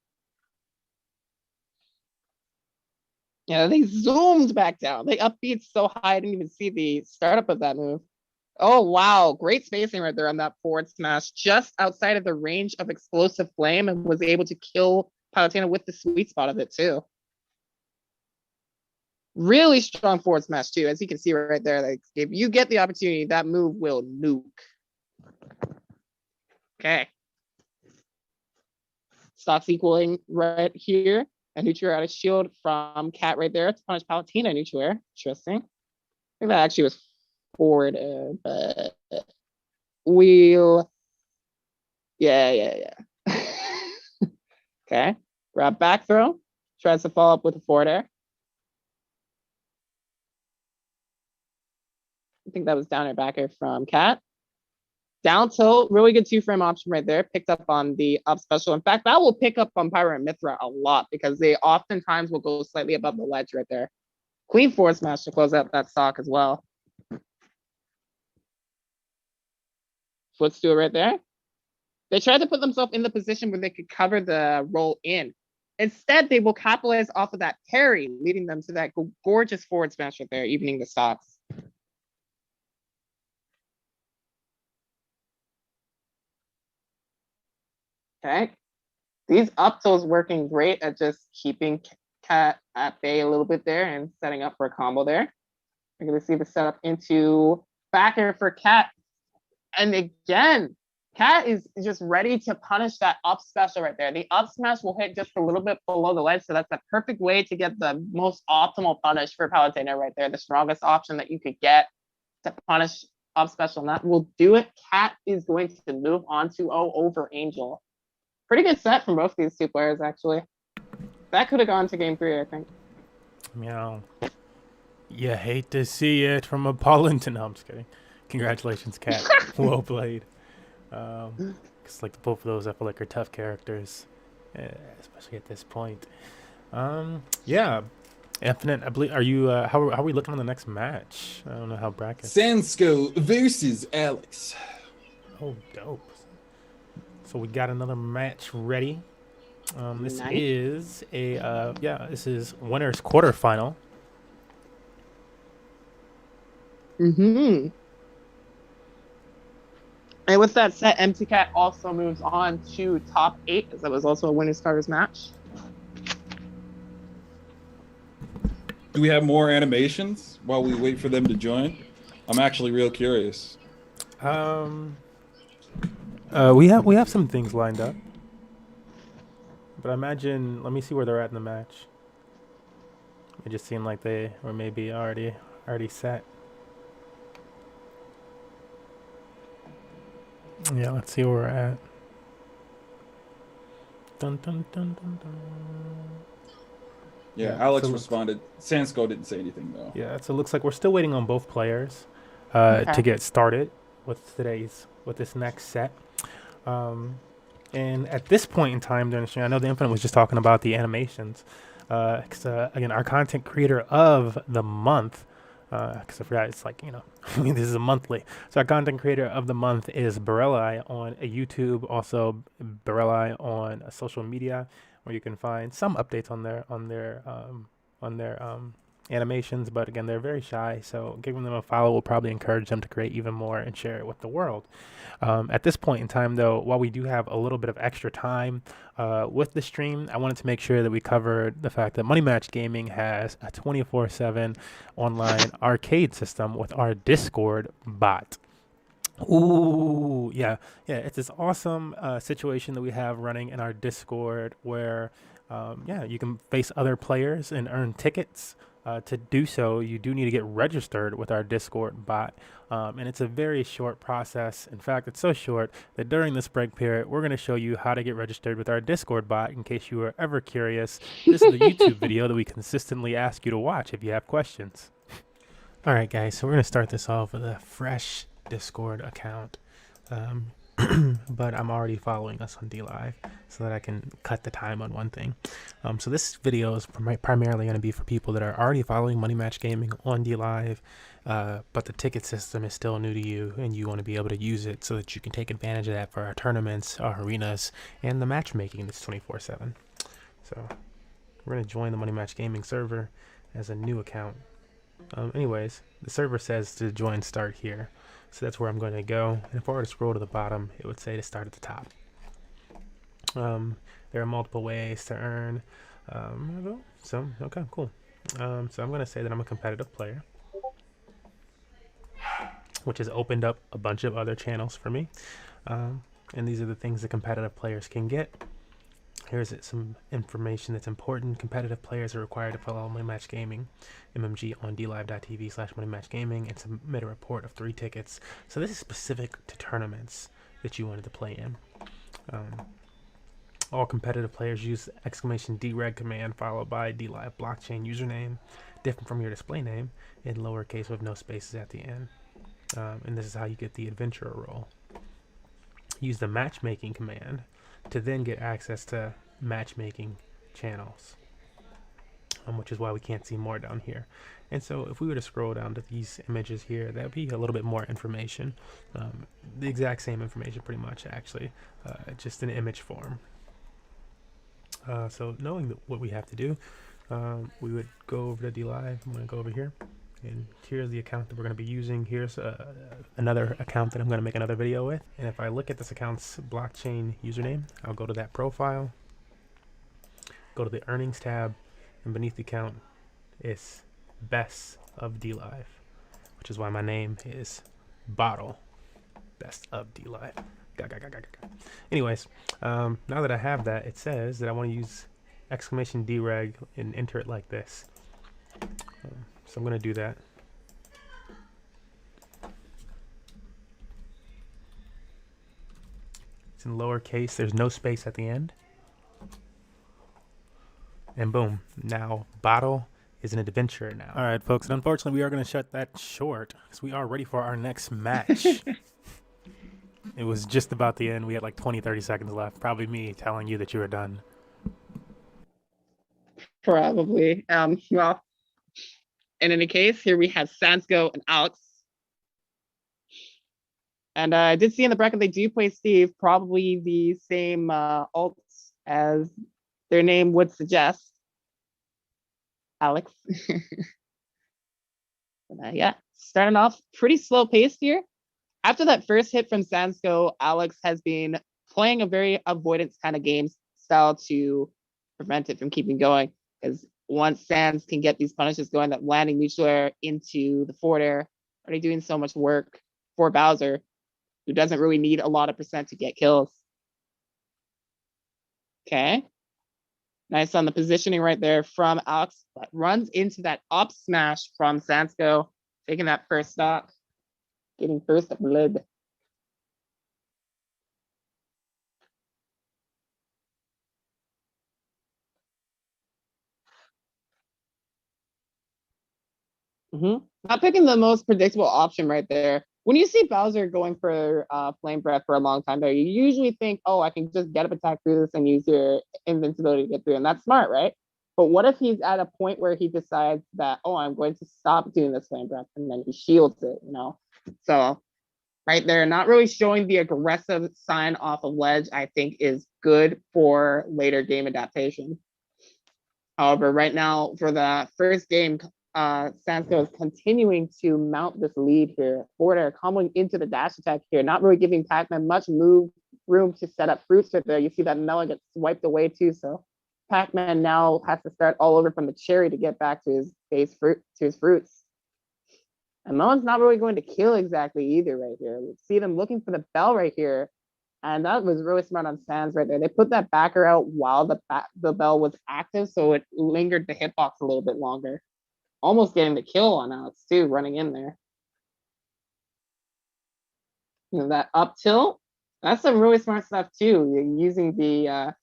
C: Yeah, they zoomed back down. They upbeat so high, I didn't even see the startup of that move. Oh, wow. Great spacing right there on that forward smash, just outside of the range of explosive flame, and was able to kill Palutena with the sweet spot of it too. Really strong forward smash too, as you can see right there. Like, if you get the opportunity, that move will nuke. Okay. Stocks equaling right here. A neutral out of shield from Cat right there to punish Palutena neutral air. Interesting. I think that actually was forward, but we'll. Yeah. Okay. Grab back throw. Tries to follow up with a forward air. I think that was down air back air from Cat. Down tilt, really good 2-frame option right there. Picked up on the up special. In fact, that will pick up on Pyra and Mithra a lot because they oftentimes will go slightly above the ledge right there. Clean forward smash to close out that stock as well. Footstool right there. They tried to put themselves in the position where they could cover the roll in. Instead, they will capitalize off of that parry, leading them to that gorgeous forward smash right there, evening the stocks. Okay. These up tilts working great at just keeping Cat at bay a little bit there and setting up for a combo there. You're going to see the setup into back air for Cat. And again, Cat is just ready to punish that up special right there. The up smash will hit just a little bit below the ledge, so that's a perfect way to get the most optimal punish for Palutena right there. The strongest option that you could get to punish up special, and that will do it. Cat is going to move on to 0 over Angel. Pretty good set from both these two players, actually. That could have gone to game 3, I think.
A: Meow. You hate to see it from a Paulington. No, I'm just kidding. Congratulations, Cat. Well played. Cause like both of those, I feel like are tough characters, especially at this point. Yeah. Infinite, I believe. Are you? How are we looking on the next match? I don't know how brackets.
B: Sansko versus Alex.
A: Oh, dope. So we got another match ready. This
C: Nice.
A: is a this is winners quarterfinal.
C: Mm-hmm. And with that set, MT Cat also moves on to top 8, as that was also a winning starters match.
B: Do we have more animations while we wait for them to join? I'm actually real curious.
A: We have some things lined up, but I imagine. Let me see where they're at in the match. It just seemed like they were maybe already set. Yeah, let's see where we're at. Dun dun dun dun dun.
B: Yeah,
A: Yeah,
B: Alex
A: so-
B: responded. Sansko didn't say anything though.
A: Yeah, so it looks like we're still waiting on both players
C: Okay.
A: to get started with this next set. And at this point in time during the stream, I know the Infinite was just talking about the animations. Again, our content creator of the month, because I forgot it's like, this is a monthly. So our content creator of the month is Borelli on YouTube, also Borelli on social media, where you can find some updates on their animations. But again, they're very shy, so giving them a follow will probably encourage them to create even more and share it with the world. At this point in time, though, while we do have a little bit of extra time with the stream, I wanted to make sure that we covered the fact that Money Match Gaming has a 24/7 online arcade system with our Discord bot. Ooh, yeah, yeah. It's this awesome situation that we have running in our Discord where, yeah, you can face other players and earn tickets. To do so, you do need to get registered with our Discord bot, and it's a very short process. In fact, it's so short that during this break period, we're going to show you how to get registered with our Discord bot. In case you were ever curious, this is the YouTube video that we consistently ask you to watch if you have questions. All right, guys, so we're going to start this off with a fresh Discord account. Um, but I'm already following us on DLive so that I can cut the time on one thing. So this video is primarily going to be for people that are already following Money Match Gaming on DLive, but the ticket system is still new to you and you want to be able to use it so that you can take advantage of that for our tournaments, our arenas, and the matchmaking that's 24/7. So we're going to join the Money Match Gaming server as a new account. Anyways, the server says to join start here. So that's where I'm going to go. And if I were to scroll to the bottom, it would say to start at the top. There are multiple ways to earn. Okay, cool. So I'm going to say that I'm a competitive player, which has opened up a bunch of other channels for me. And these are the things that competitive players can get. Here's some information that's important. Competitive players are required to follow Money Match Gaming, MMG, on dlive.tv/moneymatchgaming and submit a report of 3 tickets. So this is specific to tournaments that you wanted to play in. All competitive players use !DREG command followed by DLive blockchain username, different from your display name, in lowercase with no spaces at the end. And this is how you get the adventurer role. Use the matchmaking command to then get access to matchmaking channels, which is why we can't see more down here. And so if we were to scroll down to these images here, that would be a little bit more information. The exact same information pretty much, actually, just in image form. So knowing what we have to do, we would go over to DLive. I'm going to go over here. And here's the account that we're going to be using. Here's another account that I'm going to make another video with. And if I look at this account's blockchain username, I'll go to that profile, go to the earnings tab, and beneath the account is Best of DLive, which is why my name is Bottle Best of DLive. Anyways, now that I have that, it says that I want to use !DREG and enter it like this. So I'm going to do that. It's in lowercase. There's no space at the end. And boom. Now Bottle is an adventurer now. All right, folks. And unfortunately, we are going to shut that short because we are ready for our next match. It was just about the end. We had like 30 seconds left. Probably me telling you that you were done.
C: Probably. Well, in any case, here we have Sansgo and Alex. And I did see in the bracket they do play Steve, probably the same alts as their name would suggest. Alex. But, yeah, starting off pretty slow paced here. After that first hit from Sansgo, Alex has been playing a very avoidance kind of game style to prevent it from keeping going. Because once Sans can get these punishes going, that landing neutral air into the forward air, already doing so much work for Bowser, who doesn't really need a lot of percent to get kills. Okay. Nice on the positioning right there from Alex, but runs into that up smash from Sansgo, taking that first stock, getting first blood. Not picking the most predictable option right there. When you see Bowser going for Flame Breath for a long time, though, you usually think, oh, I can just get up attack through this and use your invincibility to get through. And that's smart, right? But what if he's at a point where he decides that, oh, I'm going to stop doing this Flame Breath, and then he shields it, you know? So right there, not really showing the aggressive sign off of ledge, I think is good for later game adaptation. However, right now, for the first game, Sansgo is continuing to mount this lead here. Forward air comboing into the dash attack here, not really giving Pac-Man much room to set up fruits right there. You see that Nella gets swiped away too, so Pac-Man now has to start all over from the cherry to get back to his base fruit, to his fruits. And Melon's not really going to kill exactly either right here. We see them looking for the bell right here. And that was really smart on Sands right there. They put that backer out while the bell was active, so it lingered the hitbox a little bit longer. Almost getting the kill on Alex too, running in there. That up tilt, that's some really smart stuff too. You're using the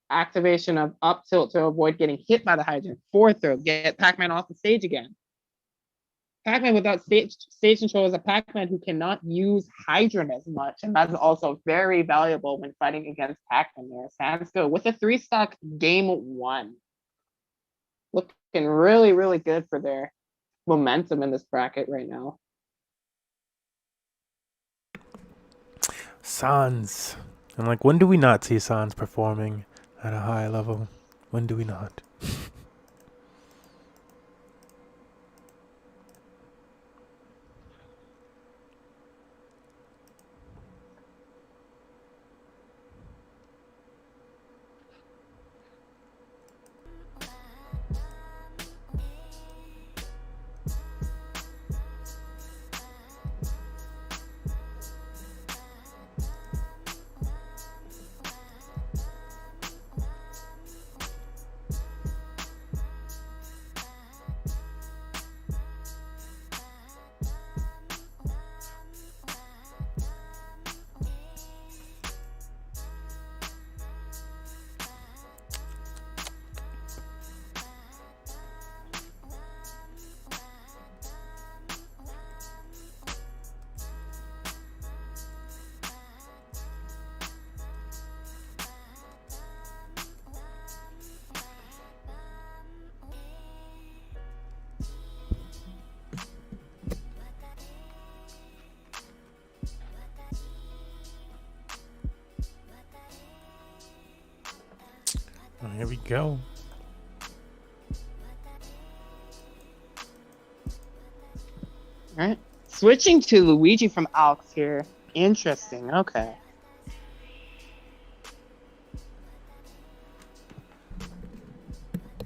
C: activation of up tilt to avoid getting hit by the hydrant. Fourth throw, get Pac-Man off the stage again. Pac-Man without stage control is a Pac-Man who cannot use hydrant as much, and that's also very valuable when fighting against Pac-Man there. Sandsco with a 3-stock game 1. Looking really, really good for their momentum in this bracket right now.
A: Sans. I'm like, when do we not see Sans performing at a high level? When do we not? Here we go.
C: All right. Switching to Luigi from Alex here. Interesting. Okay.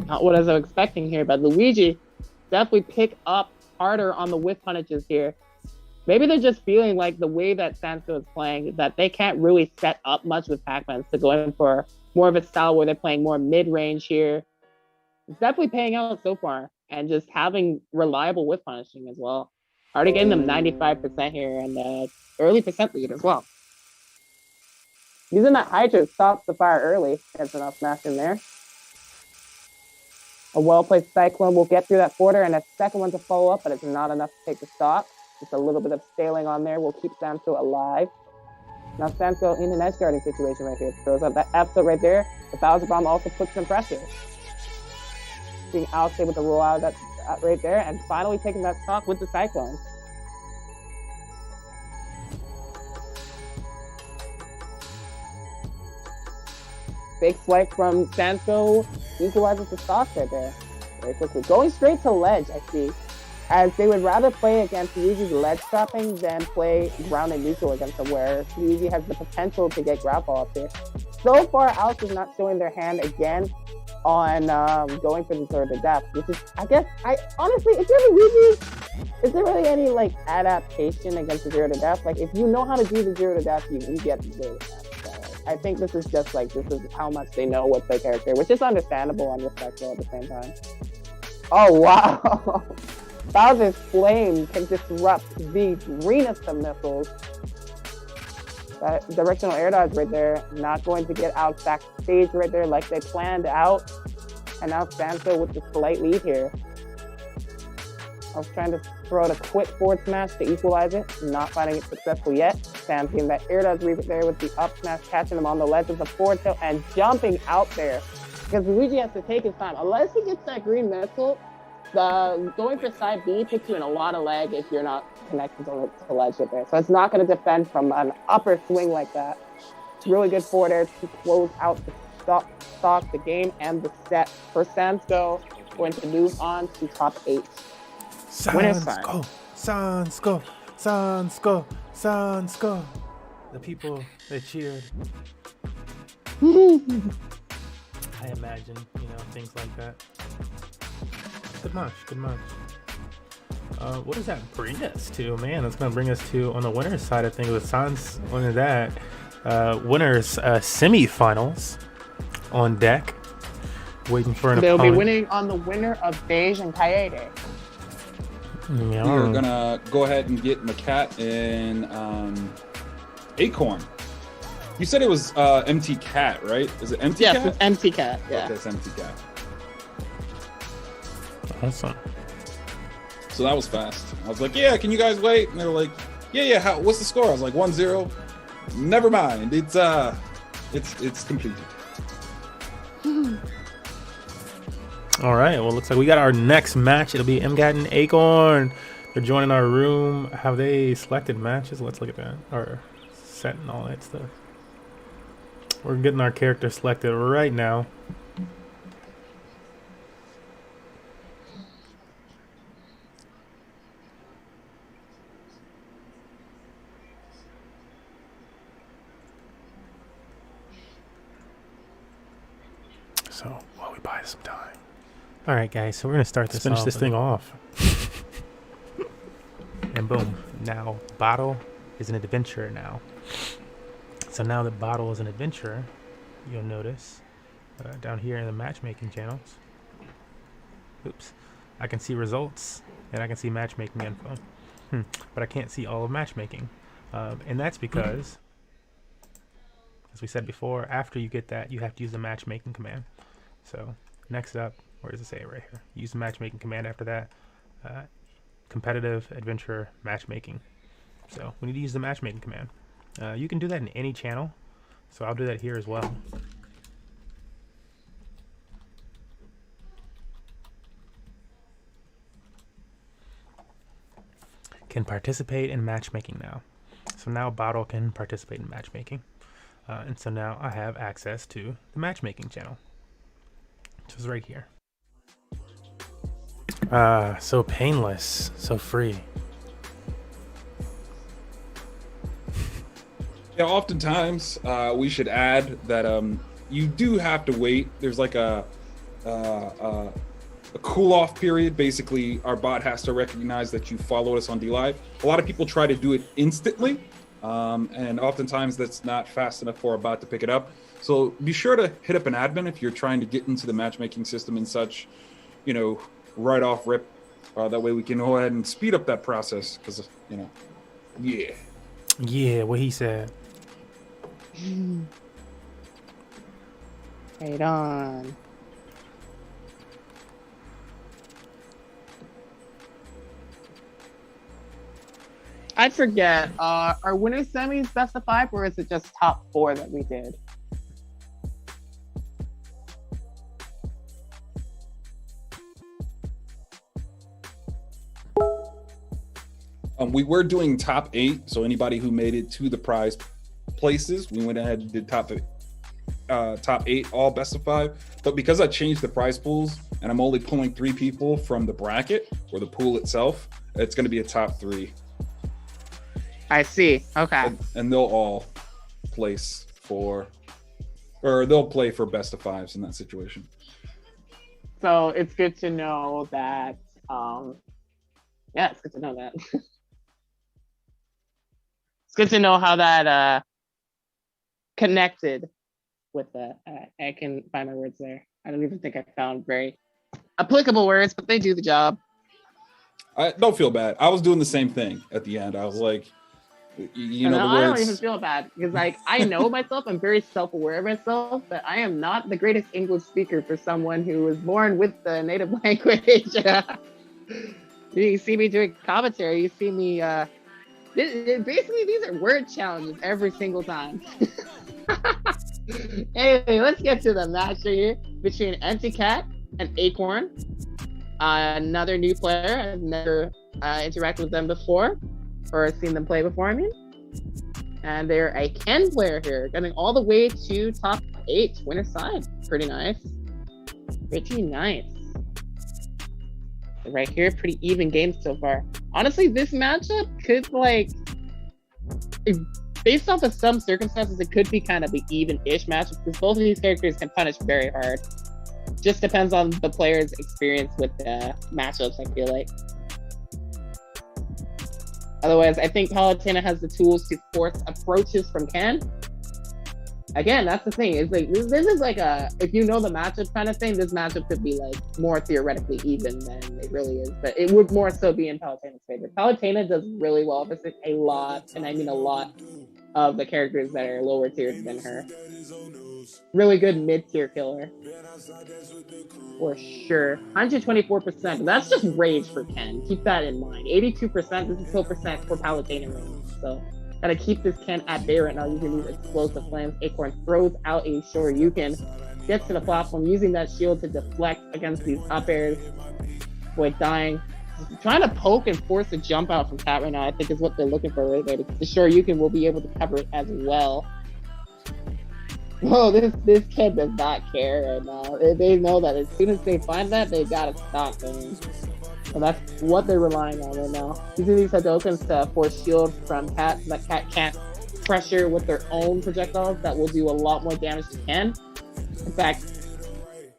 C: Not what I was expecting here, but Luigi definitely pick up harder on the whiff punishes here. Maybe they're just feeling like the way that Sandsco is playing, that they can't really set up much with Pac-Man, so going for more of a style where they're playing more mid-range here. It's definitely paying out so far, and just having reliable whiff punishing as well. Already getting them 95% here, and early percent lead as well. Using that Hydra stops the fire early. Gets enough smash in there. A well-placed Cyclone will get through that quarter, and a second one to follow up, but it's not enough to take the stock. Just a little bit of staling on there will keep Sandsco alive. Now Sandsco in an edge guarding situation right here. Throws up that F right there. The Bowser Bomb also puts some pressure. Seeing Alex able to roll out of that right there, and finally taking that stock with the Cyclone. Big swipe from Sandsco equalizes the stock right there. Very quickly. Going straight to ledge, I see. As they would rather play against Luigi's ledge trapping than play ground and neutral against them, where Luigi has the potential to get grab ball up here. So far, Alex is not showing their hand again on going for the Zero to Death, which is, I guess, honestly, if you're Luigi, is there really any like adaptation against the Zero to Death? Like, if you know how to do the Zero to Death, you get the Zero to Death. So I think this is just like, this is how much they know what's their character, which is understandable and respectful at the same time. Oh, wow. Bowser's Flame can disrupt the greenest of missiles. That directional air dodge right there, not going to get out backstage right there like they planned out. And now Sandsco with the slight lead here. I was trying to throw out a quick forward smash to equalize it, not finding it successful yet. Sans getting that air dodge right there with the up smash, catching him on the ledge of the forward tilt and jumping out there. Because Luigi has to take his time. Unless he gets that green missile, going for side B puts you in a lot of lag if you're not connected to the ledge right there. So it's not going to defend from an upper swing like that. It's really good forward air to close out the stock, the game, and the set. For Sandsco, going to move on to top 8.
A: Sandsco, Sandsco, Sandsco, Sandsco. The people that cheered. I imagine, things like that. Good match, good match. What does that bring us to, man? That's gonna bring us to, on the winners side of things, with Sans winning that, winners semifinals on deck, waiting for an
C: They'll
A: opponent.
C: be winning on the winner of Beige and Kaede.
A: Yeah.
B: We are gonna go ahead and get Macat and Acorn. You said it was MT Cat, right? Is it MT Cat?
C: Yes, it's MT Cat. Yeah.
B: Okay, it's MT Cat.
A: Awesome.
B: So that was fast. I was like, yeah, can you guys wait? And they were like, yeah, what's the score? I was like, 1-0. Never mind. It's completed.
A: All right. Well, looks like we got our next match. It'll be MGAT and Acorn. They're joining our room. Have they selected matches? Let's look at that. Or set and all that stuff. We're getting our character selected right now. So while we buy some time. All right, guys. So we're gonna start this. Finish this thing off. And boom! Now Bottle is an adventurer now. So now that Bottle is an adventurer, you'll notice down here in the matchmaking channels. Oops! I can see results and I can see matchmaking info, but I can't see all of matchmaking, and that's because, as we said before, after you get that, you have to use the matchmaking command. So next up, where does it say right here? Use the matchmaking command after that. Competitive, adventurer, matchmaking. So we need to use the matchmaking command. You can do that in any channel, so I'll do that here as well. Can participate in matchmaking now. So now Bottle can participate in matchmaking. And so now I have access to the matchmaking channel, which is right here. So painless, so free.
B: Yeah, oftentimes we should add that you do have to wait. There's like a cool off period. Basically, our bot has to recognize that you followed us on DLive. A lot of people try to do it instantly, and oftentimes that's not fast enough for our bot to pick it up. So be sure to hit up an admin if you're trying to get into the matchmaking system and such, you know, right off rip. That way we can go ahead and speed up that process because, you know, yeah.
A: Yeah, what he said.
C: Right on. I forget. Are winner semis best of 5, or is it just top 4 that we did?
B: We were doing top 8, so anybody who made it to the prize places, we went ahead and did top 8, all best of 5. But because I changed the prize pools and I'm only pulling 3 people from the bracket or the pool itself, it's going to be a top 3.
C: I see. Okay.
B: And they'll all place for, or they'll play for best of 5s in that situation.
C: So it's good to know that. Yeah, it's good to know that. It's good to know how that connected with the. I can find my words there. I don't even think I found very applicable words, but they do the job.
B: I don't feel bad. I was doing the same thing at the end. I was like, you know, the
C: I don't
B: words.
C: even feel bad because, like, I know myself. I'm very self-aware of myself, but I am not the greatest English speaker for someone who was born with the native language. You see me doing commentary. You see me. Basically, these are word challenges every single time. Anyway, let's get to the match here between Anticat and Acorn. Another new player. I've never interacted with them before or seen them play before, I mean. And they're a Ken player here, getting all the way to top 8, winner side. Pretty nice. Pretty nice. Right here, pretty even game so far. Honestly, this matchup could, like, based off of some circumstances, it could be kind of an even-ish matchup because both of these characters can punish very hard. Just depends on the player's experience with the matchups, I feel like. Otherwise, I think Palutena has the tools to force approaches from Ken. Again, that's the thing. It's like this is like a, if you know the matchup kind of thing, this matchup could be like more theoretically even than it really is. But it would more so be in Palutena's favor. Palutena does really well versus a lot, and I mean a lot, of the characters that are lower tiered than her. Really good mid-tier killer. For sure. 124%. That's just rage for Ken. Keep that in mind. 82%. This is still percent for Palutena range. So gotta keep this Ken at bay right now using these explosive flames. Acorn throws out a Shoryuken. Gets to the platform using that shield to deflect against these up airs. Boy, dying. Trying to poke and force a jump out from Cat right now, I think is what they're looking for right there. The Shoryuken will be able to cover it as well. Whoa, this kid does not care right now. They know that as soon as they find that, they gotta stop them. So that's what they're relying on right now. Using these Hadokens to force shield from Cat so that Cat can't pressure with their own projectiles that will do a lot more damage to Ken. In fact,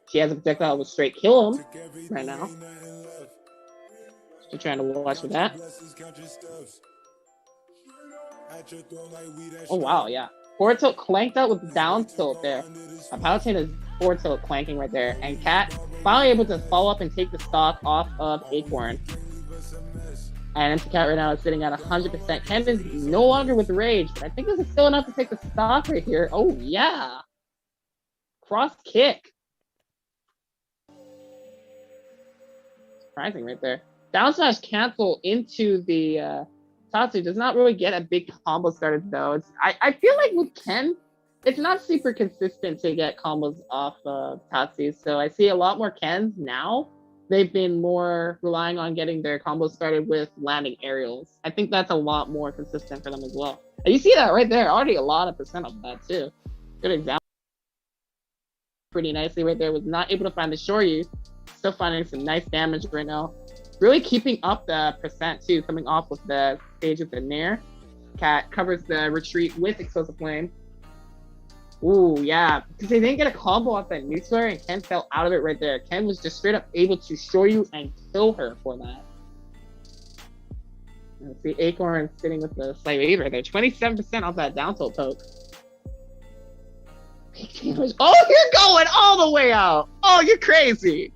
C: she has a projectile that will straight kill him right now. You're trying to watch for that. Oh wow, yeah. Forward tilt clanked out with down tilt there. Palutena is forward tilt clanking right there. And Cat finally able to follow up and take the stock off of Acorn. And Empty Cat right now is sitting at 100%. Ken is no longer with rage, but I think this is still enough to take the stock right here. Oh yeah. Cross kick. Surprising right there. Down smash cancel into the Tatsu does not really get a big combo started though. I feel like with Ken, it's not super consistent to get combos off of Tatsu. So I see a lot more Kens now. They've been more relying on getting their combos started with landing aerials. I think that's a lot more consistent for them as well. And you see that right there, already a lot of percent of that too. Good example. Pretty nicely right there. Was not able to find the Shoryu. Still finding some nice damage right now. Really keeping up the percent too, coming off with the stage of the Nair. Cat covers the retreat with Explosive Flame. Ooh, yeah. Because they didn't get a combo off that nuclear and Ken fell out of it right there. Ken was just straight up able to Shoryu and kill her for that. Let's see, Acorn sitting with the slight wave right there. 27% off that down tilt poke. Oh, you're going all the way out. Oh, you're crazy.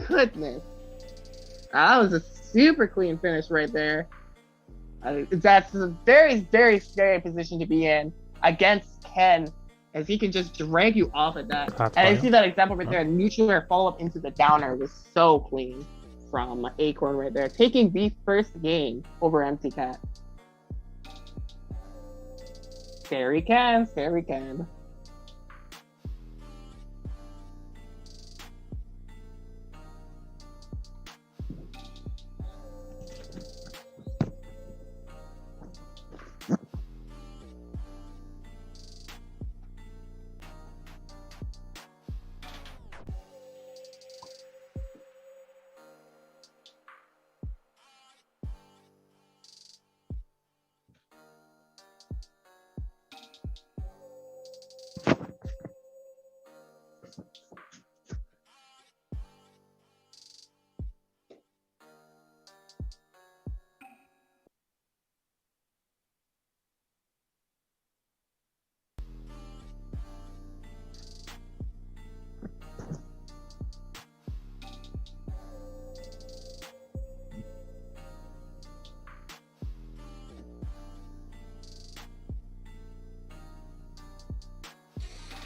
C: Goodness. That was a super clean finish right there. That's a very, very scary position to be in against Ken, as he can just drag you off at that.
A: That's
C: and
A: fine.
C: I see that example right there. Neutral air follow up into the downer was so clean from Acorn right there, taking the first game over Empty Cat. Scary Ken, scary Ken.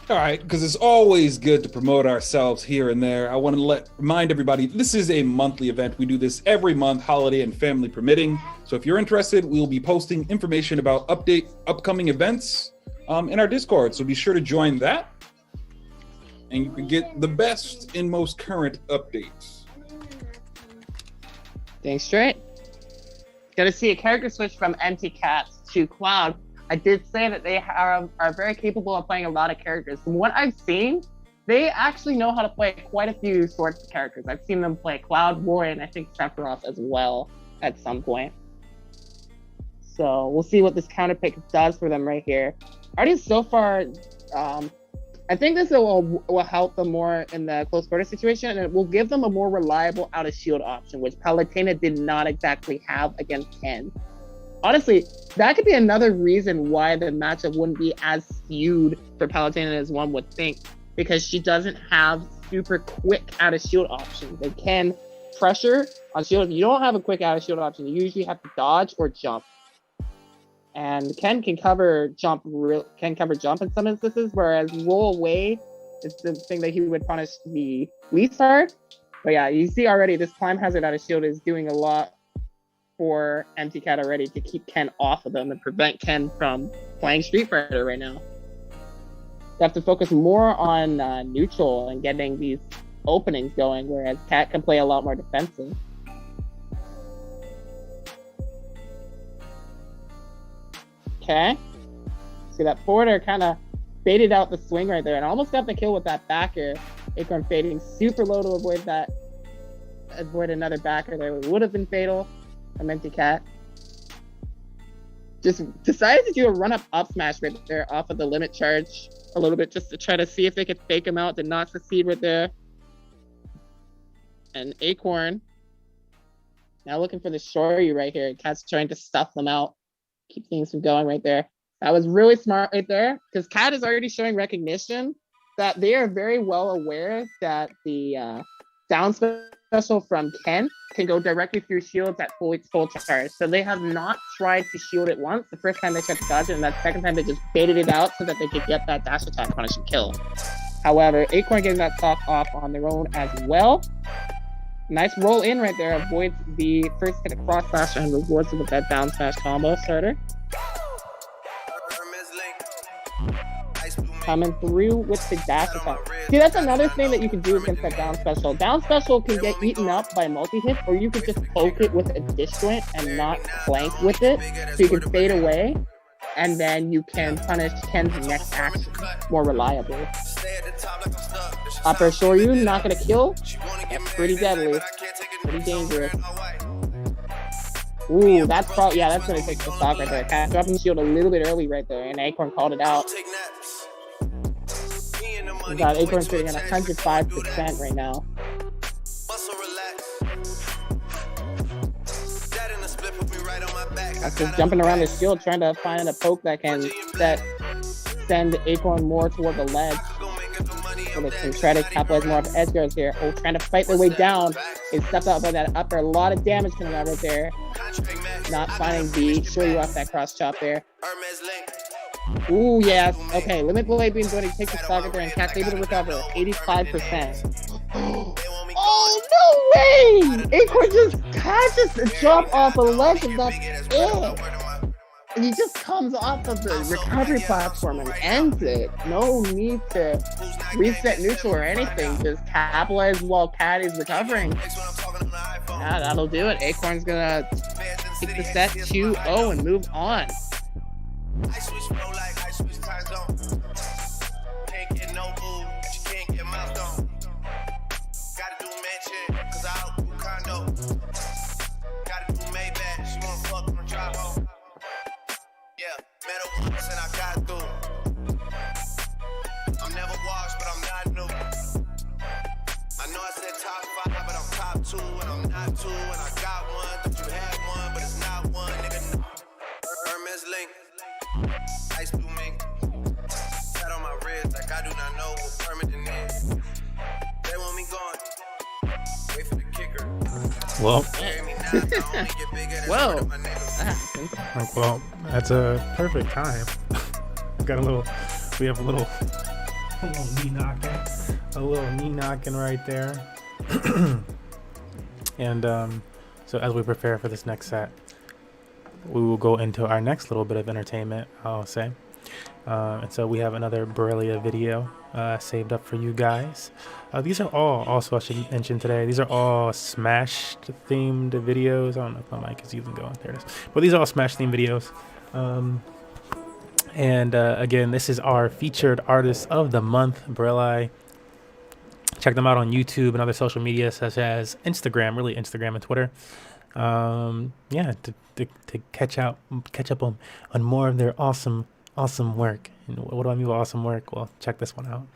B: All right, because it's always good to promote ourselves here and there. I want to remind everybody, this is a monthly event. We do this every month, holiday and family permitting. So if you're interested, we'll be posting information about upcoming events in our Discord. So be sure to join that, and you can get the best and most current updates.
C: Dang straight. Gotta see a character switch from Empty Cat to Cloud. I did say that they are very capable of playing a lot of characters. From what I've seen, they actually know how to play quite a few sorts of characters. I've seen them play Cloud, Roy, and I think Sephiroth as well at some point. So we'll see what this counter pick does for them right here. Already so far, I think this will help them more in the close quarter situation, and it will give them a more reliable out of shield option, which Palutena did not exactly have against Ken. Honestly, that could be another reason why the matchup wouldn't be as skewed for Palutena as one would think, because she doesn't have super quick out of shield options. They can pressure on shield. If you don't have a quick out of shield option, you usually have to dodge or jump. And Ken can cover jump in some instances, whereas roll away is the thing that he would punish the least hard. But yeah, you see already this climb hazard out of shield is doing a lot for Empty Cat already to keep Ken off of them and prevent Ken from playing Street Fighter right now. You have to focus more on neutral and getting these openings going, whereas Cat can play a lot more defensive. Okay. See that forwarder kind of baited out the swing right there and almost got the kill with that backer. Acorn fading super low to avoid another backer there. It would have been fatal from Empty Cat. Just decided to do a run-up smash right there off of the limit charge a little bit just to try to see if they could fake him out. Did not succeed right there. And Acorn now looking for the Shoryu right here. Cat's trying to stuff them out. Keep things from going right there. That was really smart right there, because Cat is already showing recognition that they are very well aware that the down special from Ken can go directly through shields at full charge. So they have not tried to shield it once. The first time they tried to dodge it, and that second time they just baited it out so that they could get that dash attack punish and kill. However, Acorn getting that stock off on their own as well. Nice roll in right there, avoids the first hit of cross slash and rewards it with that down smash combo starter. Coming through with the dash attack. See, that's another thing that you can do against that down special. Down special can get eaten up by multi-hits, or you could just poke it with a disjoint and not flank with it, so you can fade away, and then you can punish Ken's next action more reliably. Upper Shoryu, not gonna kill. That's pretty deadly. Pretty dangerous. Ooh, that's probably, yeah, that's gonna take the stock right there. Cat dropping the shield a little bit early right there, and Acorn called it out. We got Acorn sitting at 105% right now. That's just jumping around the shield, trying to find a poke that can send Acorn more toward the ledge. So they can try to capitalize more of edge guards here. Oh, trying to fight their way down. They stepped out by that upper. A lot of damage coming out right there. Not finding the Shoryu off that cross chop there. Ooh, yes. Okay, Limit Blade being good. He takes the stock there and Cat's able to recover. 85%. Oh, no way! Acorn just catches the jump off a ledge and that's it. And he just comes off of the recovery platform and ends it. No need to reset neutral or anything. Just capitalize while Cat is recovering. Yeah, that'll do it. Acorn's gonna take the set 2-0 and move on. I switch flow like I switch time zone. Can't get no move, you can't get milestone. Gotta do mansion, cause I outdo condo. Gotta do Maybach, she wanna fuck on the drive home. Yeah, met her once and I got through. I'm never washed, but I'm not new. I know I said top 5, but I'm top 2, and I'm not 2, and I got one. Thought you had one, but it's not one, nigga. No. Hermes link. Ice blue mink. Sat on my wrist like I do not know what permanent is. They want me gone. Wait for the kicker.
A: Well,
C: Whoa.
A: that's a perfect time. We have a little knee knocking right there. And so as we prepare for this next set, we will go into our next little bit of entertainment, I'll say. And so we have another Borrelia video saved up for you guys. These are all, also I should mention today, these are all Smash themed videos. I don't know if my mic is even going. There it is. But these are all Smash themed videos. And again, this is our featured artist of the month, Borrelia. Check them out on YouTube and other social media such as Instagram, really Instagram and Twitter. Yeah, to catch up on more of their awesome Awesome work. And what do I mean by awesome work? Well, check this one out.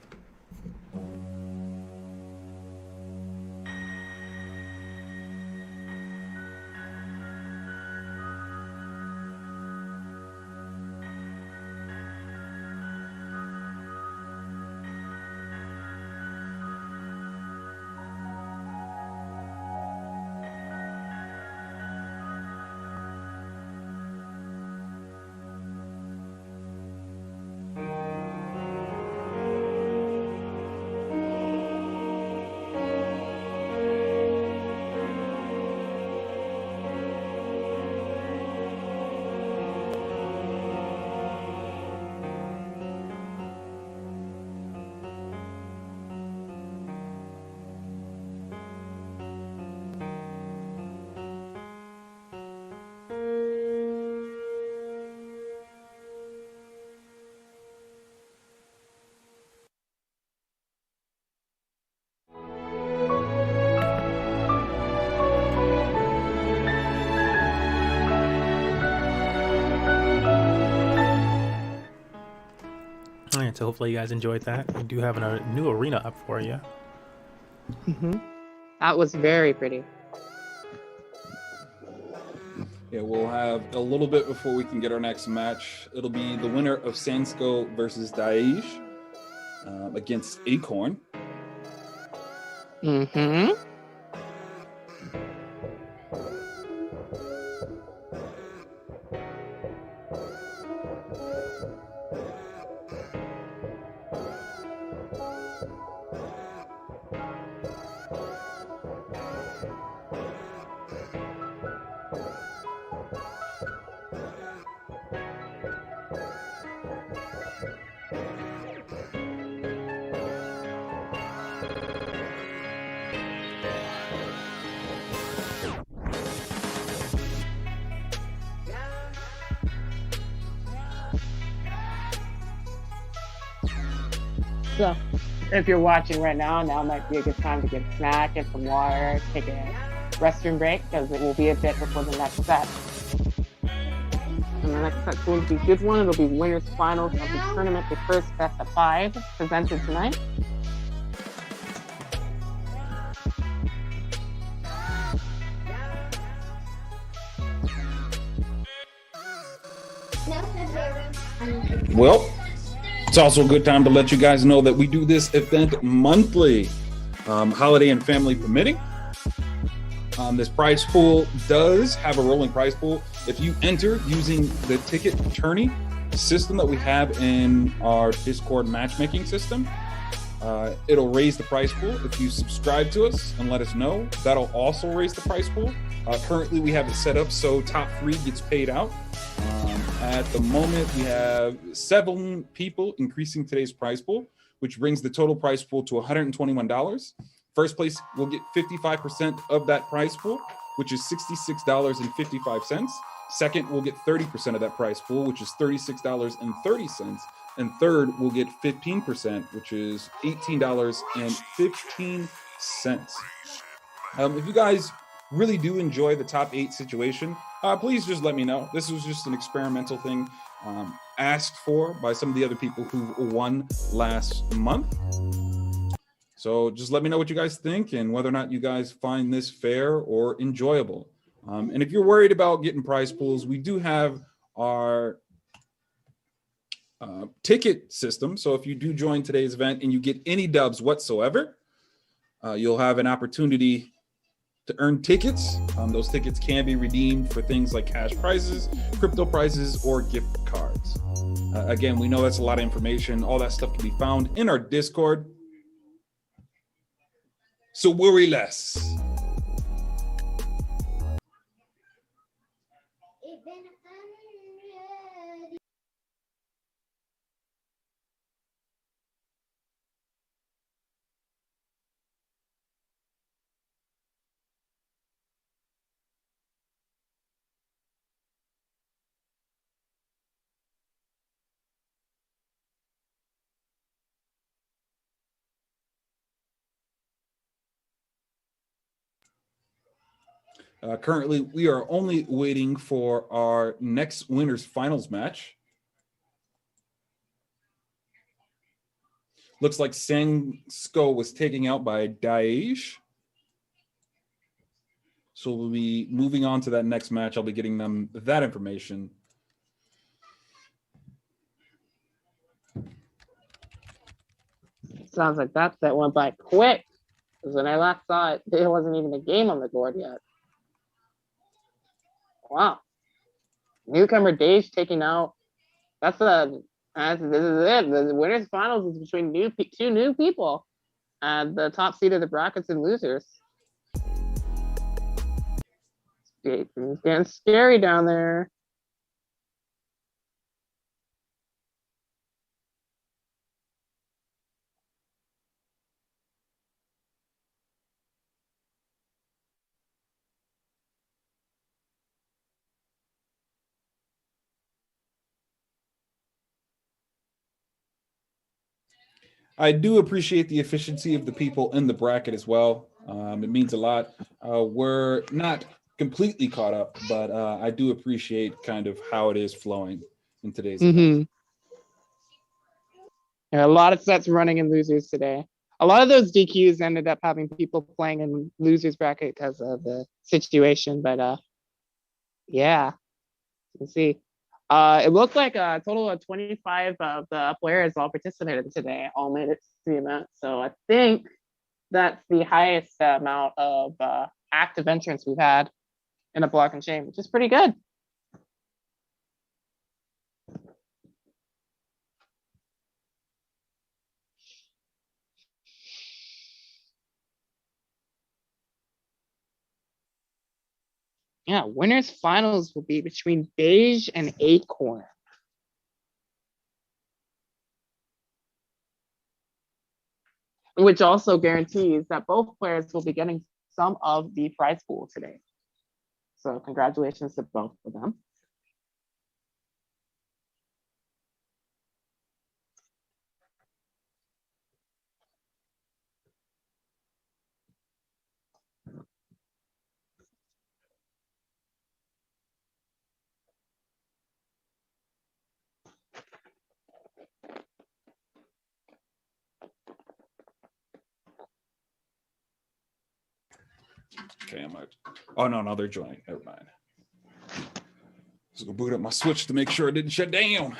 A: All right, so hopefully you guys enjoyed that. We do have a new arena up for you.
C: That was very pretty.
B: Yeah, we'll have a little bit before we can get our next match. It'll be the winner of Sansko versus Daesh against Acorn.
C: Mm-hmm. So, if you're watching right now might be a good time to get a snack and some water, take a restroom break, because it will be a bit before the next set. And the next set's going to be a good one. It'll be winners finals of the tournament, the first best of 5 presented tonight.
B: Well, it's also a good time to let you guys know that we do this event monthly, holiday and family permitting. This prize pool does have a rolling prize pool. If you enter using the ticket tourney system that we have in our Discord matchmaking system, it'll raise the prize pool. If you subscribe to us and let us know, that'll also raise the prize pool. Currently, we have it set up so top 3 gets paid out. At the moment, we have 7 people increasing today's prize pool, which brings the total prize pool to $121. First place will get 55% of that prize pool, which is $66.55. Second will get 30% of that prize pool, which is $36.30. And third will get 15%, which is $18.15. If you guys really do enjoy the top 8 situation, please just let me know. This was just an experimental thing asked for by some of the other people who won last month. So just let me know what you guys think and whether or not you guys find this fair or enjoyable. And if you're worried about getting prize pools, we do have our ticket system. So if you do join today's event and you get any dubs whatsoever, you'll have an opportunity to earn tickets. Those tickets can be redeemed for things like cash prizes, crypto prizes, or gift cards. Again, we know that's a lot of information. All that stuff can be found in our Discord. So worry less. Currently, we are only waiting for our next winners finals match. Looks like Sansko was taken out by Daesh. So we'll be moving on to that next match. I'll be getting them that information.
C: Sounds like that went by quick. Because when I last saw it, there wasn't even a game on the board yet. Wow. Newcomer Dage taking out. This is it. The winners finals is between two new people. And the top seed of the brackets and losers. It's getting scary down there.
B: I do appreciate the efficiency of the people in the bracket as well. It means a lot. We're not completely caught up, but I do appreciate kind of how it is flowing in today's event.
C: There are a lot of sets running in losers today. A lot of those DQs ended up having people playing in losers bracket because of the situation, but yeah, you can see. It looked like a total of 25 of the players all participated today, all made it to the event. So I think that's the highest amount of active entrants we've had in a block and chain, which is pretty good. Yeah, winners finals will be between Beige and Acorn. Which also guarantees that both players will be getting some of the prize pool today. So congratulations to both of them.
B: Okay, I might. Oh no, they're joining. Never mind. Just gonna boot up my Switch to make sure it didn't shut down.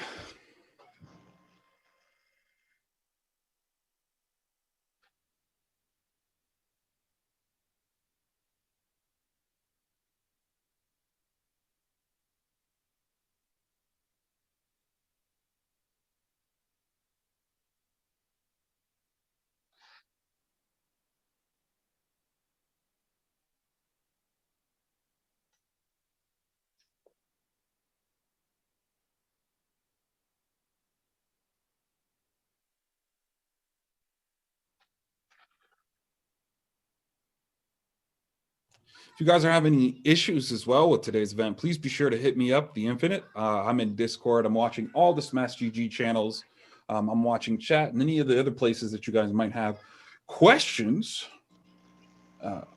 B: If you guys are having any issues as well with today's event, please be sure to hit me up, The Infinite. I'm in Discord. I'm watching all the Smash GG channels. I'm watching chat and any of the other places that you guys might have questions.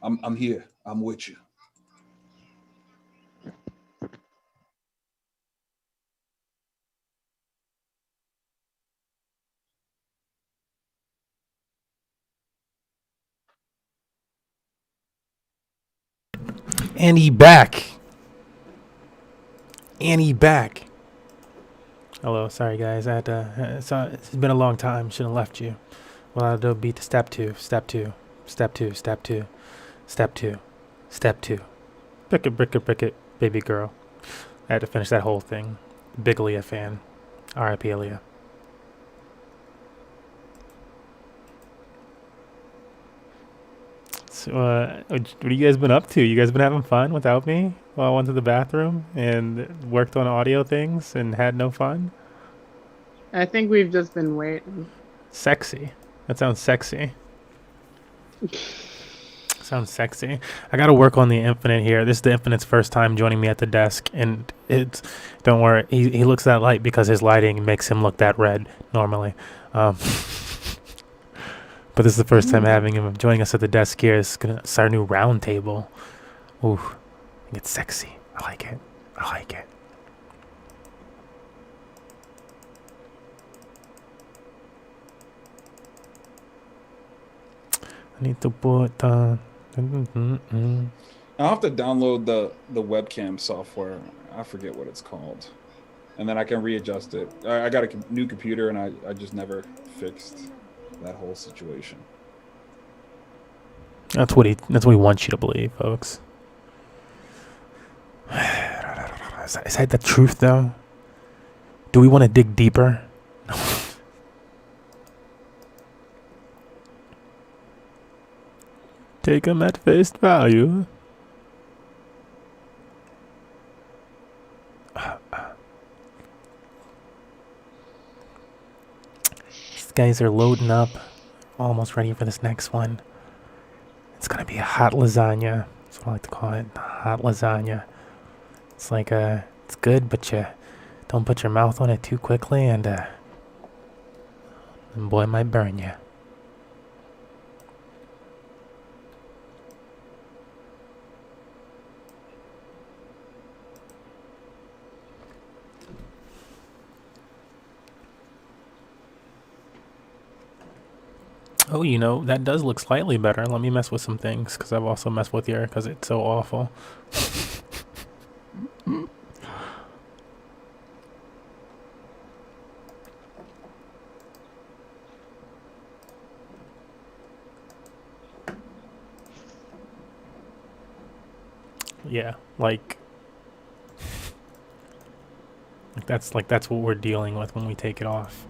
B: I'm here. I'm with you.
A: And he back. And he back. Hello, sorry guys. I had to. It's been a long time. Shouldn't have left you. Well, I had to beat the step two, step two, step two, step two, step two, step two. Brick it, baby girl. I had to finish that whole thing. Big Aaliyah fan. R.I.P. Aaliyah. So, what have you guys been up to? You guys been having fun without me while I went to the bathroom and worked on audio things and had no fun?
C: I think we've just been waiting.
A: Sexy. That sounds sexy. Sounds sexy. I gotta work on the Infinite here. This is the Infinite's first time joining me at the desk, and it's, don't worry, he looks that light because his lighting makes him look that red normally. But this is the first time having him joining us at the desk here. It's gonna start a new round table. Ooh, it's sexy. I like it. I like it. Need to put
B: I'll have to download the webcam software. I forget what it's called, and then I can readjust it. I got a new computer, and I just never fixed that whole situation.
A: That's what he wants you to believe, folks. Is that the truth, though? Do we want to dig deeper? Take him at face value. These guys are loading up. Almost ready for this next one. It's gonna be a hot lasagna. That's what I like to call it. Hot lasagna. It's like it's good, but you don't put your mouth on it too quickly, and boy, it might burn you. Oh, you know, that does look slightly better. Let me mess with some things, because I've also messed with your, because it's so awful. Yeah, that's what we're dealing with when we take it off.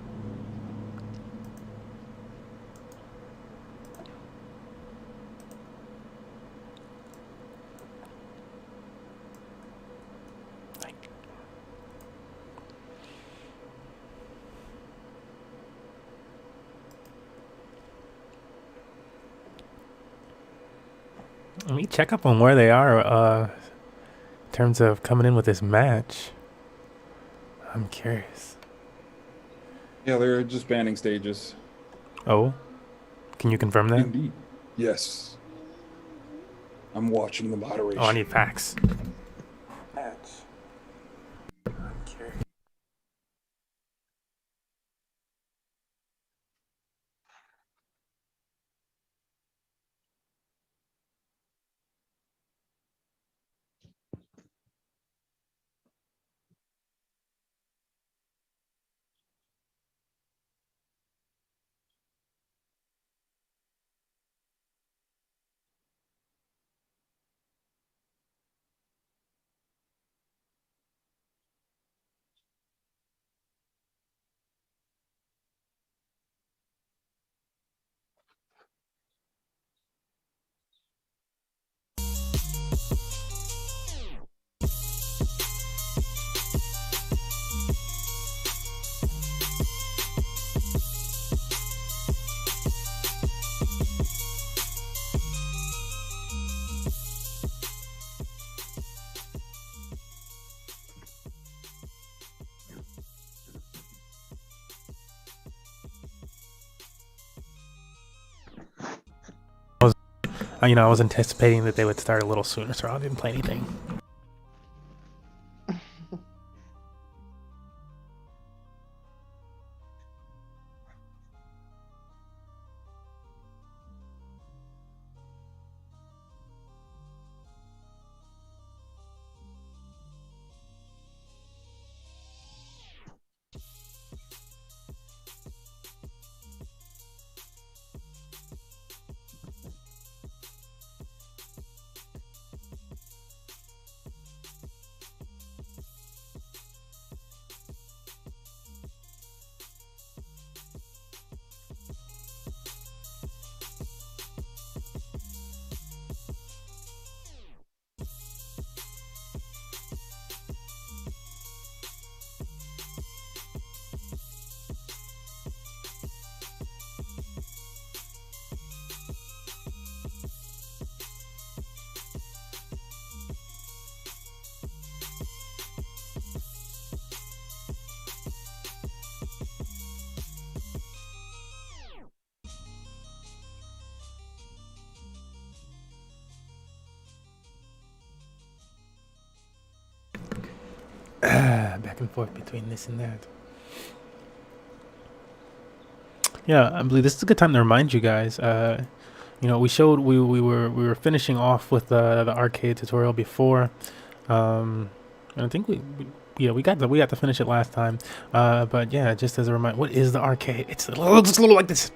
A: Let me check up on where they are in terms of coming in with this match. I'm curious.
B: Yeah, they're just banning stages.
A: Oh, can you confirm that?
B: Indeed. Yes. I'm watching the moderation.
A: Oh, I need facts. I was anticipating that they would start a little sooner, so I didn't play anything. Back and forth between this and that. Yeah, I believe this is a good time to remind you guys. You know, we were finishing off with the arcade tutorial before, and I think we got to finish it last time. But yeah, just as a reminder, what is the arcade? It looks a little like this.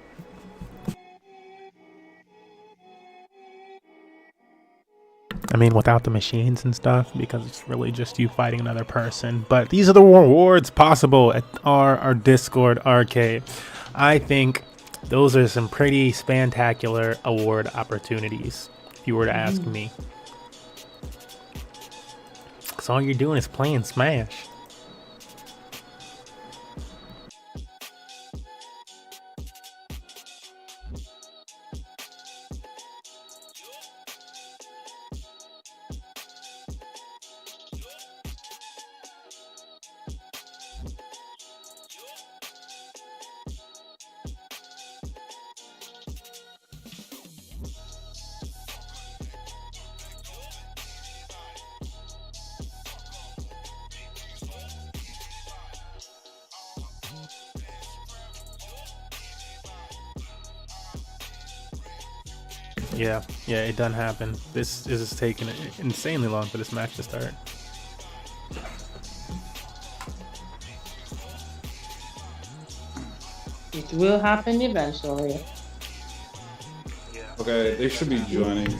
A: I mean, without the machines and stuff, because it's really just you fighting another person. But these are the rewards possible at our Discord arcade. I think those are some pretty spectacular award opportunities, if you were to ask me. Because all you're doing is playing Smash. Yeah, it done happen. This is taking insanely long for this match to start.
C: It will happen eventually.
B: Okay, they should be joining.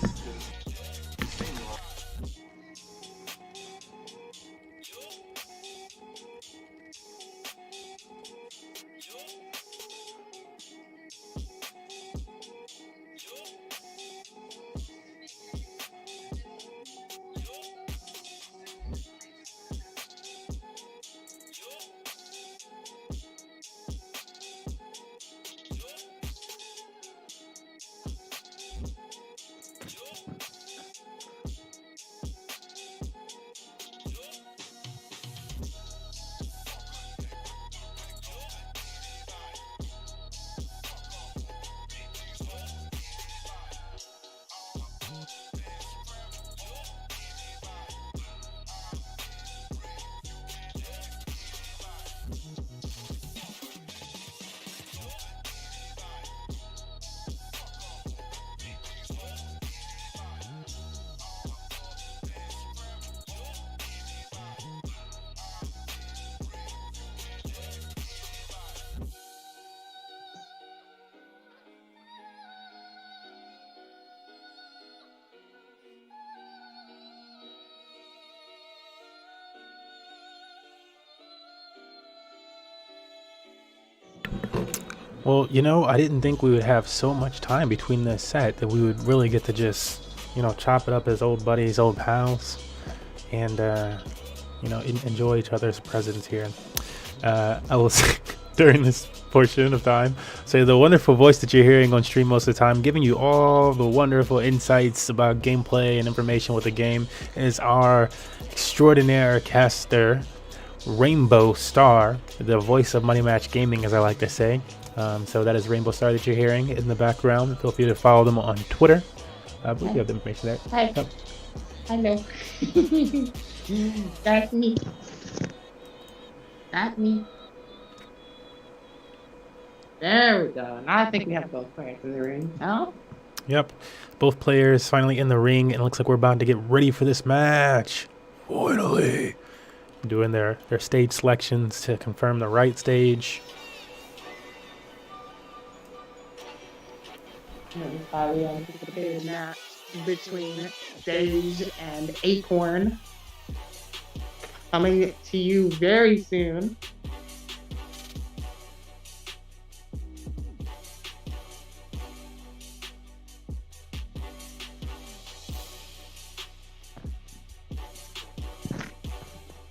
A: Well, you know, I didn't think we would have so much time between this set that we would really get to just, you know, chop it up as old buddies, old pals, and, you know, enjoy each other's presence here. I will say, during this portion of time, say the wonderful voice that you're hearing on stream most of the time, giving you all the wonderful insights about gameplay and information with the game, is our extraordinaire caster, Rainbow Star, the voice of Money Match Gaming, as I like to say. So that is Rainbow Star that you're hearing in the background. Feel free to follow them on Twitter. I believe you have the information there.
C: Hi.
A: Yep.
C: Hello. That's me. That's me. There we go. Now I think we have both players in the ring. Oh?
A: Yep. Both players finally in the ring, and it looks like we're about to get ready for this match. Finally. Doing their stage selections to confirm the right stage.
C: Another highly anticipated match between Sage and Acorn. Coming to you very soon.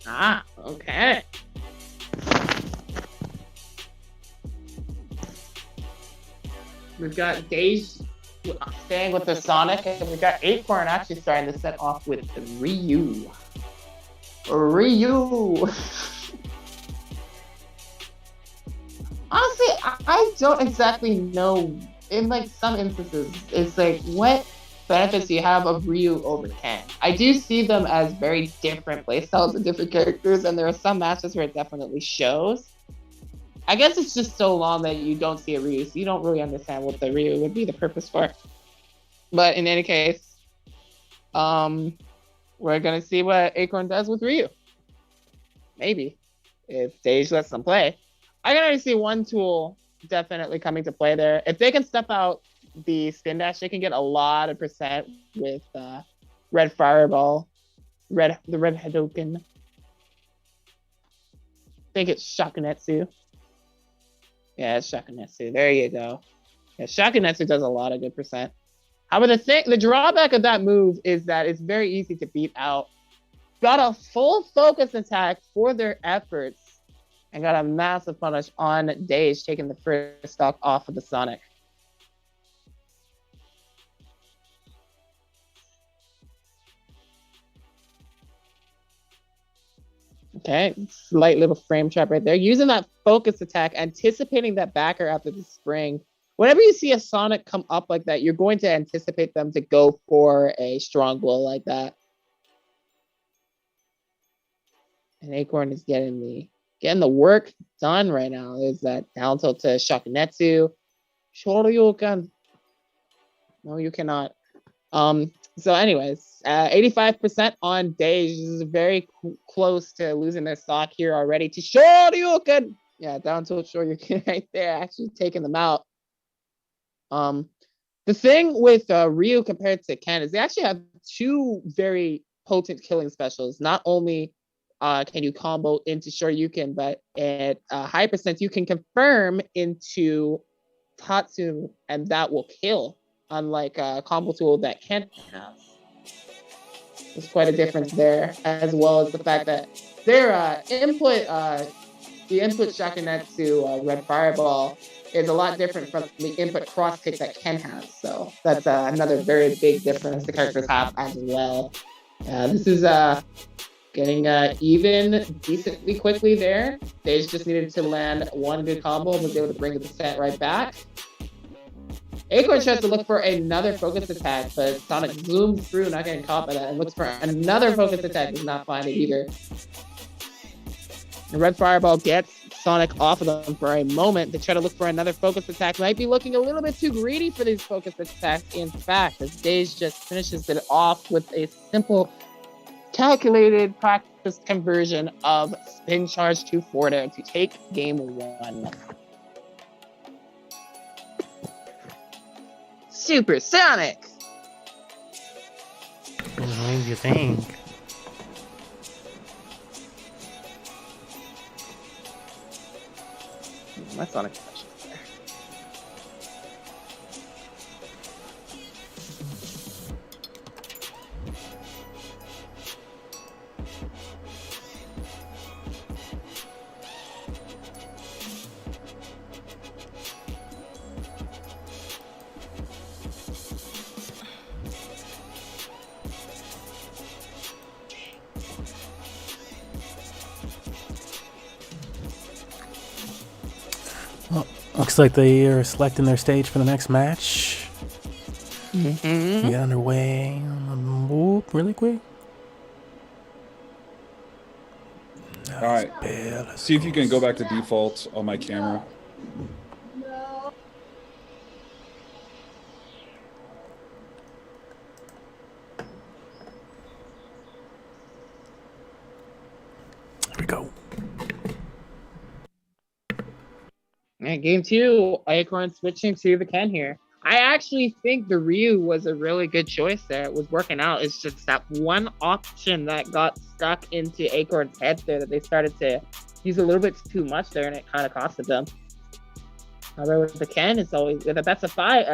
C: Ah, okay. We've got Days staying with the Sonic, and we've got Acorn actually starting to set off with the Ryu. Honestly, I don't exactly know. In like some instances, it's like what benefits do you have of Ryu over Ken? I do see them as very different playstyles and different characters, and there are some matches where it definitely shows. I guess it's just so long that you don't see a Ryu, so you don't really understand what the Ryu would be the purpose for. But in any case, we're gonna see what Acorn does with Ryu. Maybe if Sage lets them play. I can already see one tool definitely coming to play there. If they can step out the spin dash, they can get a lot of percent with red fireball, the red Hadoken. I think it's Shakunetsu. Yeah, it's Shakunetsu. There you go. Yeah, Shakunetsu does a lot of good percent. However, the drawback of that move is that it's very easy to beat out. Got a full focus attack for their efforts and got a massive punish on Dage, taking the first stock off of the Sonic. Okay, slight little frame trap right there. Using that focus attack, anticipating that backer after the spring. Whenever you see a Sonic come up like that, you're going to anticipate them to go for a strong blow like that. And Acorn is getting the work done right now. There's that down tilt to Shakunetsu. Shoryuken. No, you cannot. So anyways, 85% on Dage. This is very close to losing their stock here already to Shoryuken. Yeah, down tilt Shoryuken right there, actually taking them out. The thing with Ryu compared to Ken is they actually have two very potent killing specials. Not only can you combo into Shoryuken, but at high percent you can confirm into Tatsu, and that will kill. Unlike a combo tool that Ken has. There's quite a difference there, as well as the fact that their input, the input Shakunetsu Red Fireball is a lot different from the input cross kick that Ken has. So that's another very big difference the characters have as well. This is getting even decently quickly there. They just needed to land one good combo and was able to bring the percent right back. Acorn tries to look for another focus attack, but Sonic zooms through, not getting caught by that, and looks for another focus attack, does not find it either. The Red Fireball gets Sonic off of them for a moment. They try to look for another focus attack. Might be looking a little bit too greedy for these focus attacks, in fact, as Dage just finishes it off with a simple, calculated, practiced conversion of Spin Charge to forward air to take game one. Supersonic!
A: What do you think?
C: My Sonic special there.
A: Well, looks like they are selecting their stage for the next match.
C: Mm-hmm.
A: Get underway. Whoop, really quick.
B: All right. See if you can go back to default on my camera.
A: Here we go.
C: And game two, Acorn switching to the Ken here. I actually think the Ryu was a really good choice there. It was working out. It's just that one option that got stuck into Acorn's head there that they started to use a little bit too much there, and it kind of costed them. However, with the Ken, it's always, with a best of five,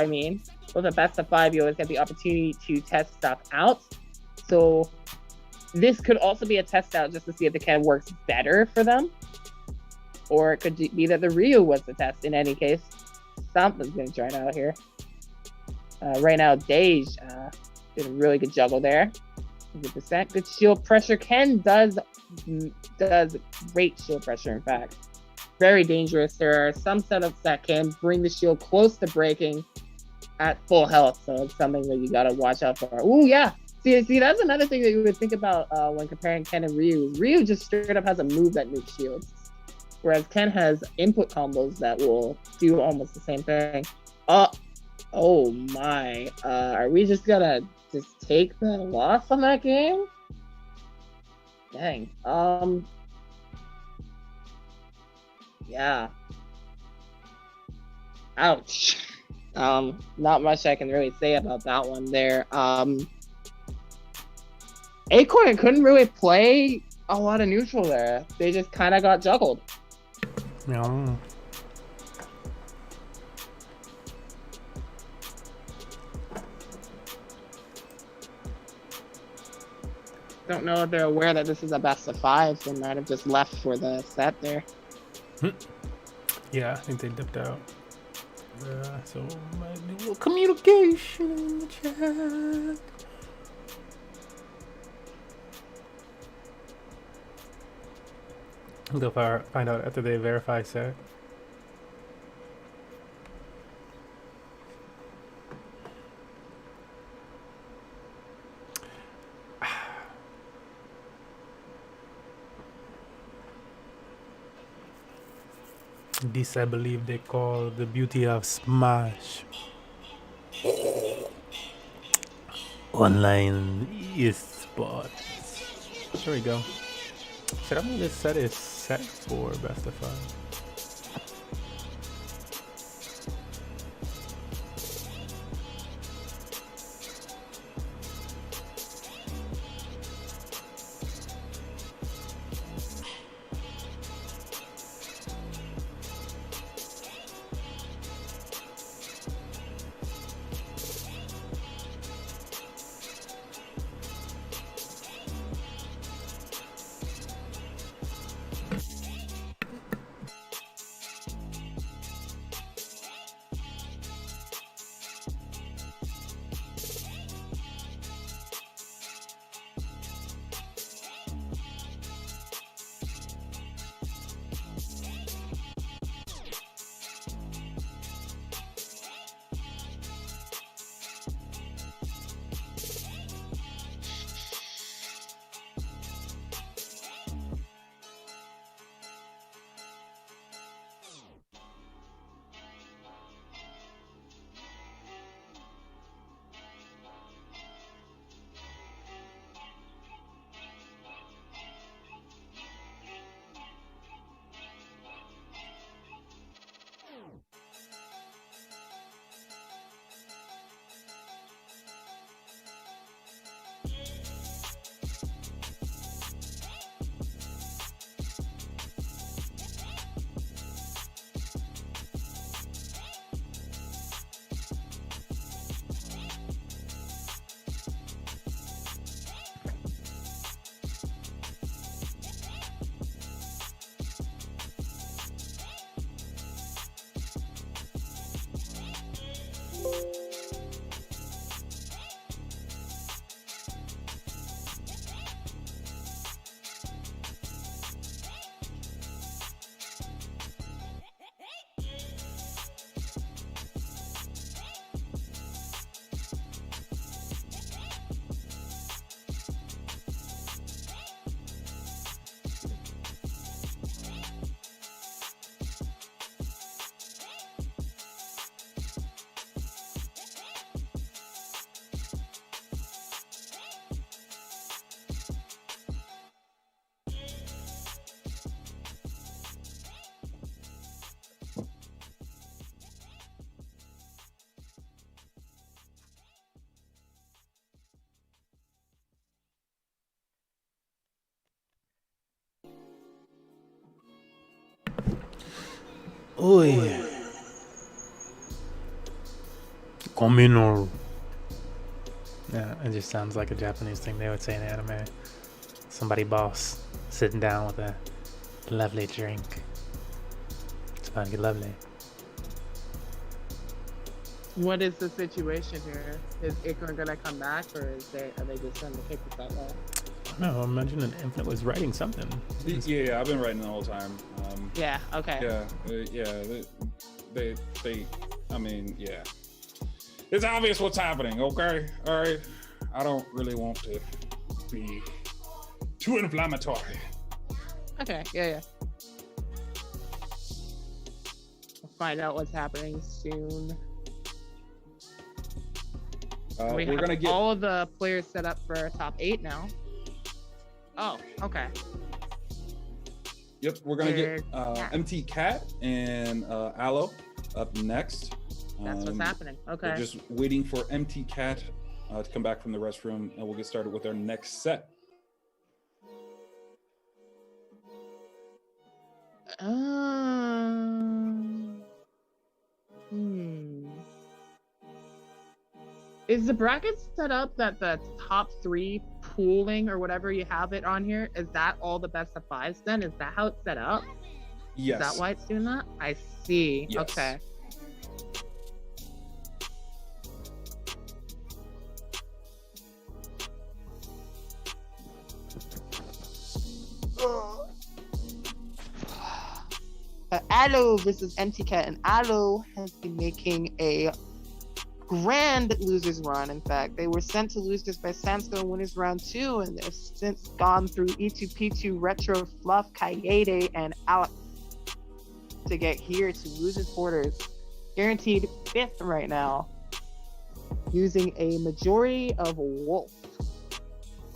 C: with a best of five, you always get the opportunity to test stuff out. So this could also be a test out just to see if the Ken works better for them. Or it could be that the Ryu was the test. In any case, something's going to turn out here. Right now, Dage did a really good juggle there. 100%. Good shield pressure. Ken does great shield pressure, in fact. Very dangerous. There are some setups that can bring the shield close to breaking at full health. So it's something that you got to watch out for. Ooh, yeah. See, that's another thing that you would think about when comparing Ken and Ryu. Ryu just straight up has a move that nukes shields, whereas Ken has input combos that will do almost the same thing. Oh my. Are we just gonna just take the loss on that game? Dang. Yeah. Ouch. Not much I can really say about that one there. Acorn couldn't really play a lot of neutral there. They just kind of got juggled.
A: Yeah.
C: Don't know if they're aware that this is a best of 5. They might have just left for the set there.
A: Yeah, I think they dipped out. So might do a little communication in the chat. They'll find out after they verify set. This I believe they call the beauty of Smash. Online esports. There we go. Should I move this set is set for best of 5? Oi. Communal. Yeah, it just sounds like a Japanese thing they would say in anime. Somebody boss sitting down with a lovely drink. It's fun to get lovely.
C: What is the situation here? Is Acorn gonna come back, or are they just trying to kick this out loud?
A: No, imagine an Infinite was writing something.
B: Yeah, I've been writing the whole time.
C: Yeah. Okay.
B: They. I mean, yeah. It's obvious what's happening. Okay, all right. I don't really want to be too inflammatory.
C: Okay. Yeah. We'll find out what's happening soon. We
B: We're
C: have
B: gonna get.
C: all of the players set up for top 8 now. Oh, okay.
B: Yep, we're gonna get
C: Yeah.
B: MT Cat and Aloe up next.
C: That's what's happening.
B: We're
C: Okay.
B: just waiting for MT Cat to come back from the restroom, and we'll get started with our next set.
C: Is the bracket set up that the top 3 pooling or whatever you have it on here, is that all the best of 5s then? Is that how it's set up?
B: Yes.
C: Is that why it's doing that? I see.
B: Yes.
C: Okay. Aloe versus MT Cat, and Aloe has been making a grand losers run. In fact, they were sent to losers by Sansko in winners round 2, and they've since gone through E2P2, Retro, Fluff, Kayede, and Alex to get here to losers quarters. Guaranteed 5th right now, using a majority of Wolf.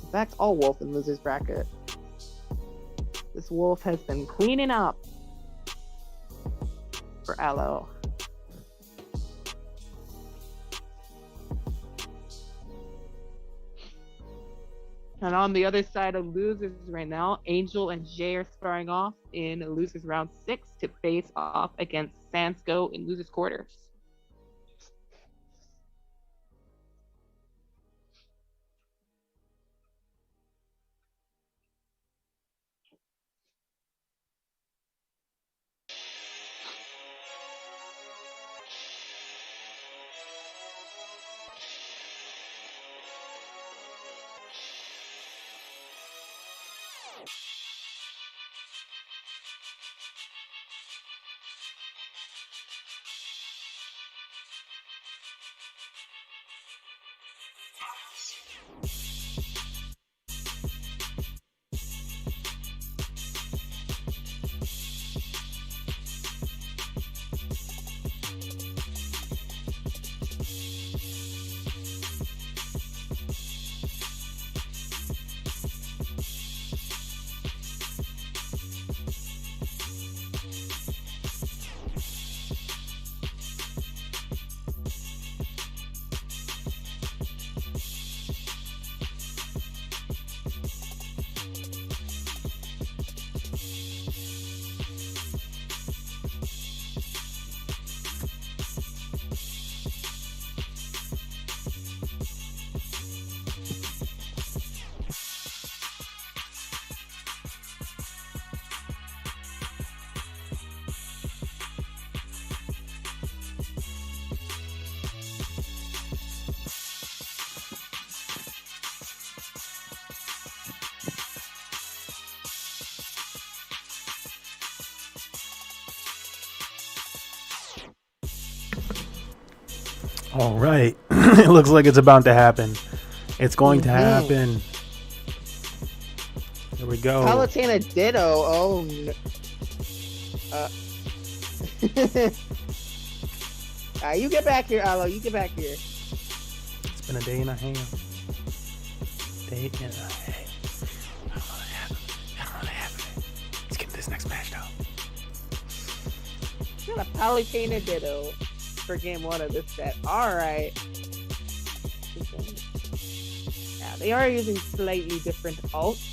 C: In fact, all Wolf in losers bracket. This Wolf has been cleaning up for Aloe. And on the other side of losers right now, Angel and Jay are starting off in losers round 6 to face off against Sansko in losers quarters.
A: All right. It looks like it's about to happen. It's going to happen. Here we go.
C: Palutena Ditto. Oh, no. You get back here, Aloe. You get back here.
A: It's been a day and a half. Day and a half. I don't know what happened. Let's get to this next match, though.
C: Got a Palutena Ditto for game 1 of this set. Alright. Yeah, they are using slightly different alts.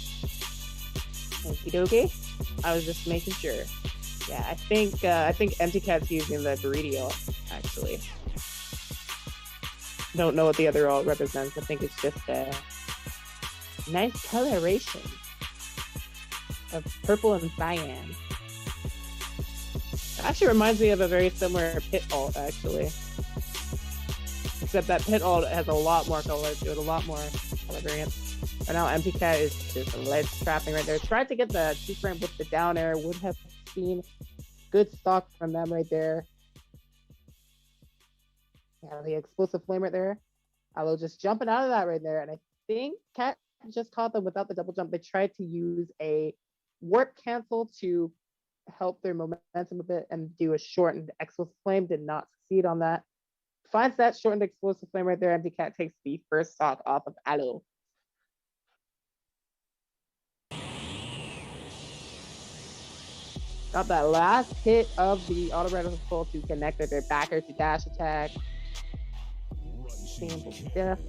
C: Okie dokie. I was just making sure. Yeah, I think Empty Cat's using the Greedy alt, actually. Don't know what the other alt represents. I think it's just a nice coloration of purple and cyan. It actually reminds me of a very similar Pit alt, actually. Except that Pit alt has a lot more color to it, a lot more color variants. Right now, Empty Cat is just ledge trapping right there. Tried to get the 2-frame with the down air, would have seen good stock from them right there. Yeah, the explosive flame right there. Aloe just jumping out of that right there. And I think Cat just caught them without the double jump. They tried to use a warp cancel to help their momentum a bit and do a shortened explosive flame. Did not succeed on that. finds that shortened explosive flame right there. Empty Cat takes the first stock off of Aloe. Got that last hit of the auto reticle to connect with their backer to dash attack. Death.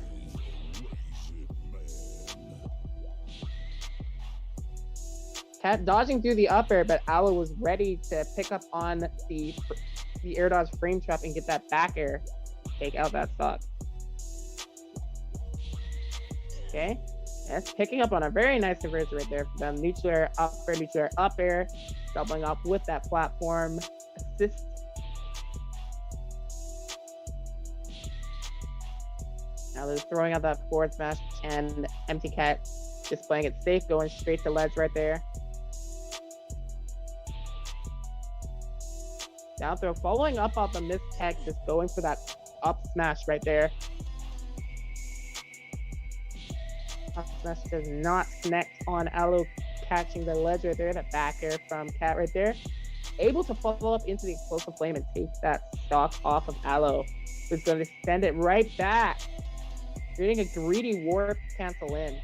C: Cat dodging through the up air, but Aloe was ready to pick up on the air dodge frame trap and get that back air. Take out that stock. Okay. That's picking up on a very nice reversal right there for them. Neutral air, up air, doubling up with that platform assist. Now they're throwing out that forward smash, and Empty Cat just playing it safe, going straight to ledge right there. Down throw, following up off the missed tech, just going for that up smash right there. Up smash does not connect on Aloe catching the ledge right there. That back air from Cat right there. Able to follow up into the explosive flame and take that stock off of Aloe, who's going to send it right back. Creating a greedy warp cancel in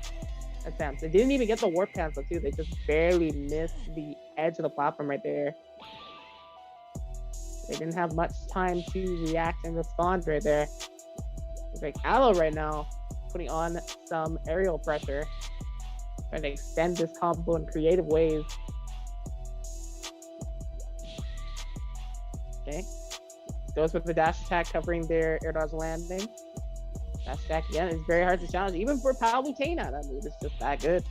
C: attempt. They didn't even get the warp cancel too. They just barely missed the edge of the platform right there. They didn't have much time to react and respond right there. It's like Aloe right now putting on some aerial pressure, trying to extend this combo in creative ways. Okay. Goes with the dash attack covering their air dodge landing. Dash attack again is very hard to challenge, even for Palutena. That move is just that good.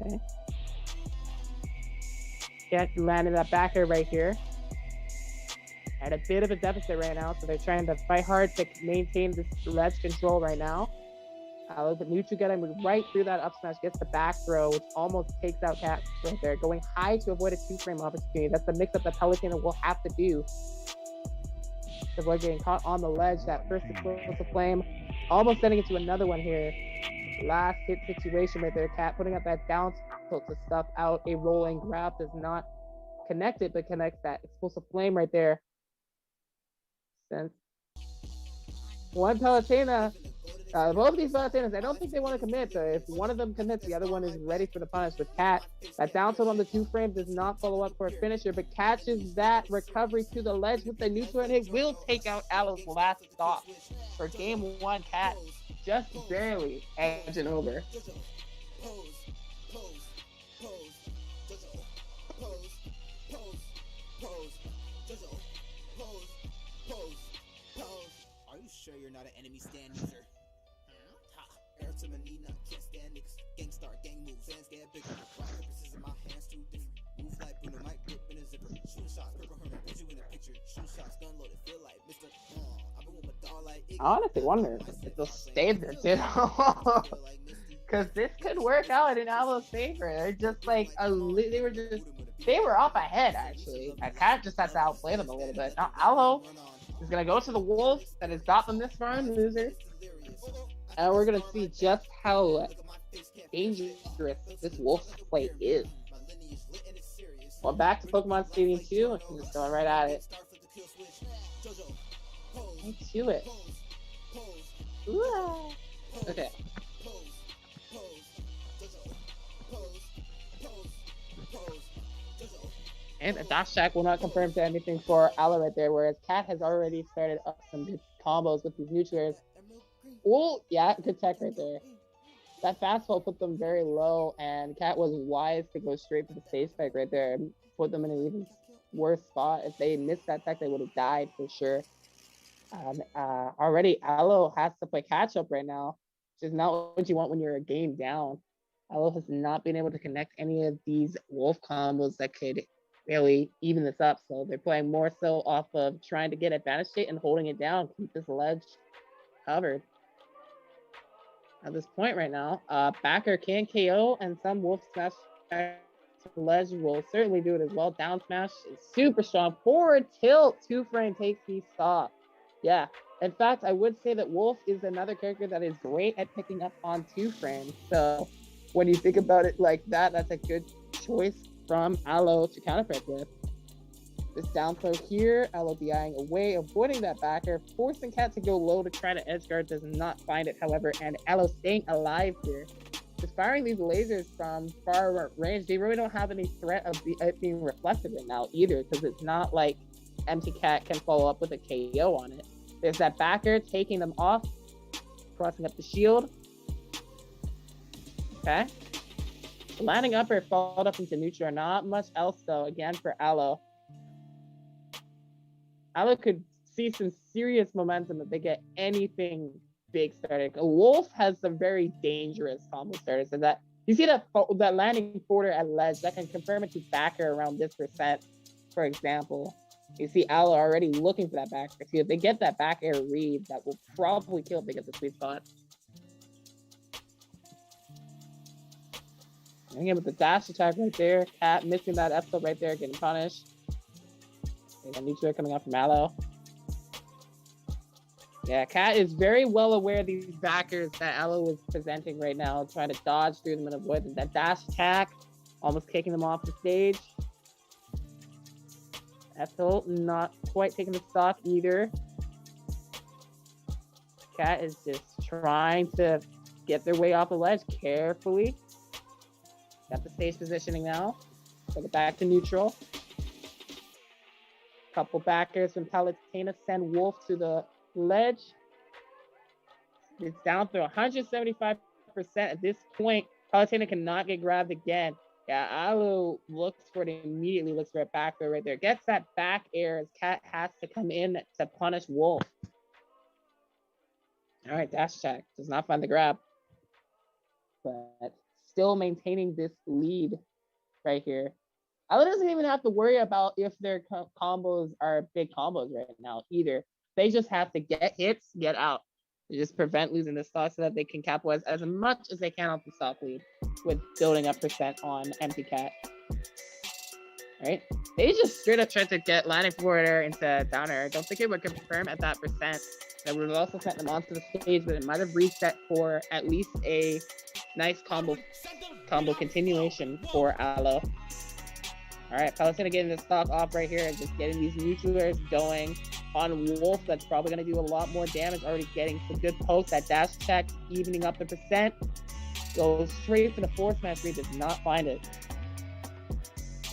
C: Okay. Cat landed that backer right here. At a bit of a deficit right now, so they're trying to fight hard to maintain this ledge control right now. But neutral getting right through that up smash, gets the back throw, which almost takes out Cat right there. Going high to avoid a 2-frame opportunity. That's the mix-up that Palutena will have to do to avoid getting caught on the ledge. That first explosive flame, almost sending it to another one here. Last hit situation right there. Cat putting up that down tilt to stuff out a rolling grab. Does not connect it, but connects that explosive flame right there. Since one Palutena, both of these Palutenas, I don't think they want to commit, but if one of them commits, the other one is ready for the punish. With Cat, that down tilt on the 2-frame does not follow up for a finisher, but catches that recovery to the ledge with the neutral, and it will take out Aloe's last stop for game 1. Cat just barely edging over.
D: Are you sure you're not an enemy stand user? Air to Manina, can't stand niggas. Gangstar, gang moves, hands get bigger. Rock, paper, scissors in my hands, too different. Move like Bruno, mic grip in a zipper. Shooting shots, purple hermit, put you in a picture. Shoot shots, gun loaded, feel like Mr. I've been with my dog like Iggy.
C: I honestly wonder if they'll stay there too. Because this could work out in Aloe's favor. They're just like, they were up ahead actually. Cat just had to outplay them a little bit. Now Aloe is going to go to the wolf that has got them this far in losers. And we're going to see just how dangerous this wolf play is. Well, back to Pokemon Stadium 2. I'm just going right at it. Right to it. Ooh. Okay. And a dash attack will not confirm to anything for Aloe right there, whereas Cat has already started up some good combos with these neutrals. Oh, yeah, good tech right there. That fastball put them very low, and Cat was wise to go straight for the safe spike right there and put them in an even worse spot. If they missed that tech, they would have died for sure. Already, Aloe has to play catch up right now, which is not what you want when you're a game down. Aloe has not been able to connect any of these wolf combos that could really even this up. So they're playing more so off of trying to get advantage state and holding it down, keep this ledge covered. At this point right now, backer can KO, and some wolf smash ledge will certainly do it as well. Down smash is super strong. Forward tilt 2-frame takes the stop. Yeah, In fact, I would say that Wolf is another character that is great at picking up on 2 frames. So when you think about it like that, that's a good choice from Aloe to counterpick with. This down throw here, Aloe DIing away, avoiding that backer, forcing Cat to go low to try to edge guard, does not find it, however, and Aloe staying alive here. Just firing these lasers from far range, they really don't have any threat of it being reflected right now either, because it's not like Empty Cat can follow up with a KO on it. There's that backer taking them off, crossing up the shield. Okay. Landing upper, followed up into neutral. Not much else though, again for Aloe. Aloe could see some serious momentum if they get anything big started. Wolf has some very dangerous combo starters. So that you see that landing forwarder at ledge that can confirm it to backer around this percent, for example. You see Aloe already looking for that back air. See if they get that back air read, that will probably kill if they get the sweet spot. And again with the dash attack right there, Cat missing that F tilt right there, getting punished. And neutral coming out from Aloe. Yeah, Cat is very well aware of these backers that Aloe is presenting right now, trying to dodge through them and avoid that dash attack, almost kicking them off the stage. Ethel not quite taking the stock either. Cat is just trying to get their way off the ledge carefully. Got the stage positioning now. Take it back to neutral. Couple backers from Palutena send Wolf to the ledge. It's down to 175% at this point. Palutena cannot get grabbed again. Yeah, Aloe looks for it immediately, looks for a back air right there. Gets that back air as Cat has to come in to punish Wolf. All right, dash check. Does not find the grab. But still maintaining this lead right here. Aloe doesn't even have to worry about if their combos are big combos right now either. They just have to get hits, get out. They just prevent losing the stock so that they can capitalize as much as they can off the stock lead with building up percent on Empty Cat. Right? They just straight up tried to get landing forward air into down air. Don't think it would confirm at that percent. That would have also sent them onto the stage, but it might have reset for at least a nice combo continuation for Aloe. All right, Palutena getting the stock off right here and just getting these neutralers going on Wolf. That's probably going to do a lot more damage. Already getting some good posts. That dash check, evening up the percent. Goes straight for the force smash read, does not find it.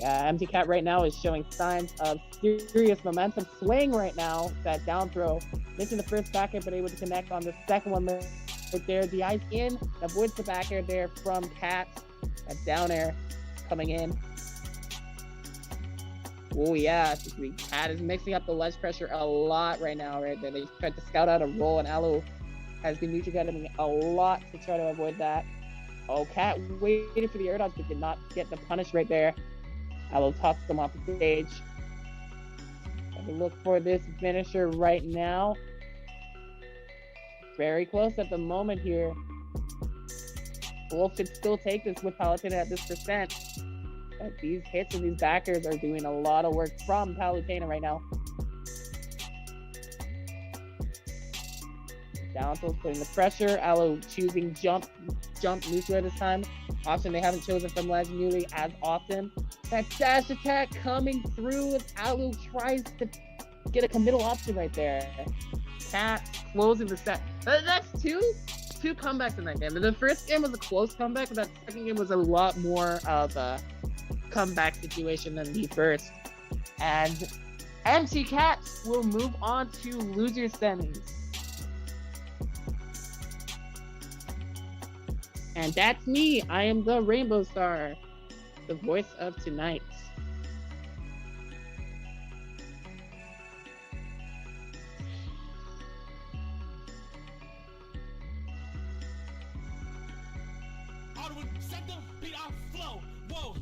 C: Empty Cat right now is showing signs of serious momentum. Swing right now, that down throw. Missing the first back air, but able to connect on the second one right there. The eyes in, avoids the back air there from Cat. That down air coming in. Oh yeah, Cat is mixing up the ledge pressure a lot right now, right there. They tried to scout out a roll, and Aloe has been neutral getting a lot to try to avoid that. Oh, Cat waited for the air dodge, but did not get the punish right there. Aloe tosses them off the stage. Let me look for this finisher right now. Very close at the moment here. Wolf could still take this with Palutena at this percent. But these hits and these backers are doing a lot of work from Palutena right now. Down tilt, putting the pressure. Aloe choosing jump neutral this time. Option they haven't chosen from Legendary as often. That dash attack coming through as Aloe tries to get a committal option right there. Cat closing the set. That's two comebacks in that game. The first game was a close comeback, but that second game was a lot more of a comeback situation than the first. And Empty Cat will move on to loser semis. And that's me. I am the Rainbow Star, the voice of tonight.
D: Onward, set the beat off flow. Whoa.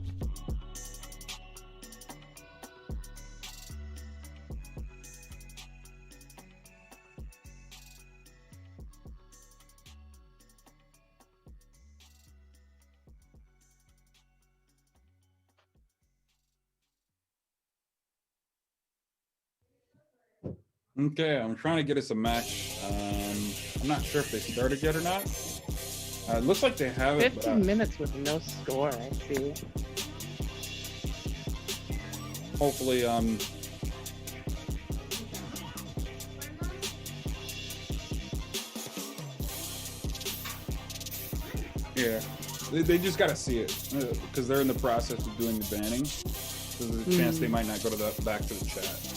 B: Okay, I'm trying to get us a match. I'm not sure if they started yet or not. It looks like they haven't.
C: 15 minutes with no score, I see.
B: Hopefully, yeah, they just gotta see it because they're in the process of doing the banning. So there's a chance they might not go to the back to the chat.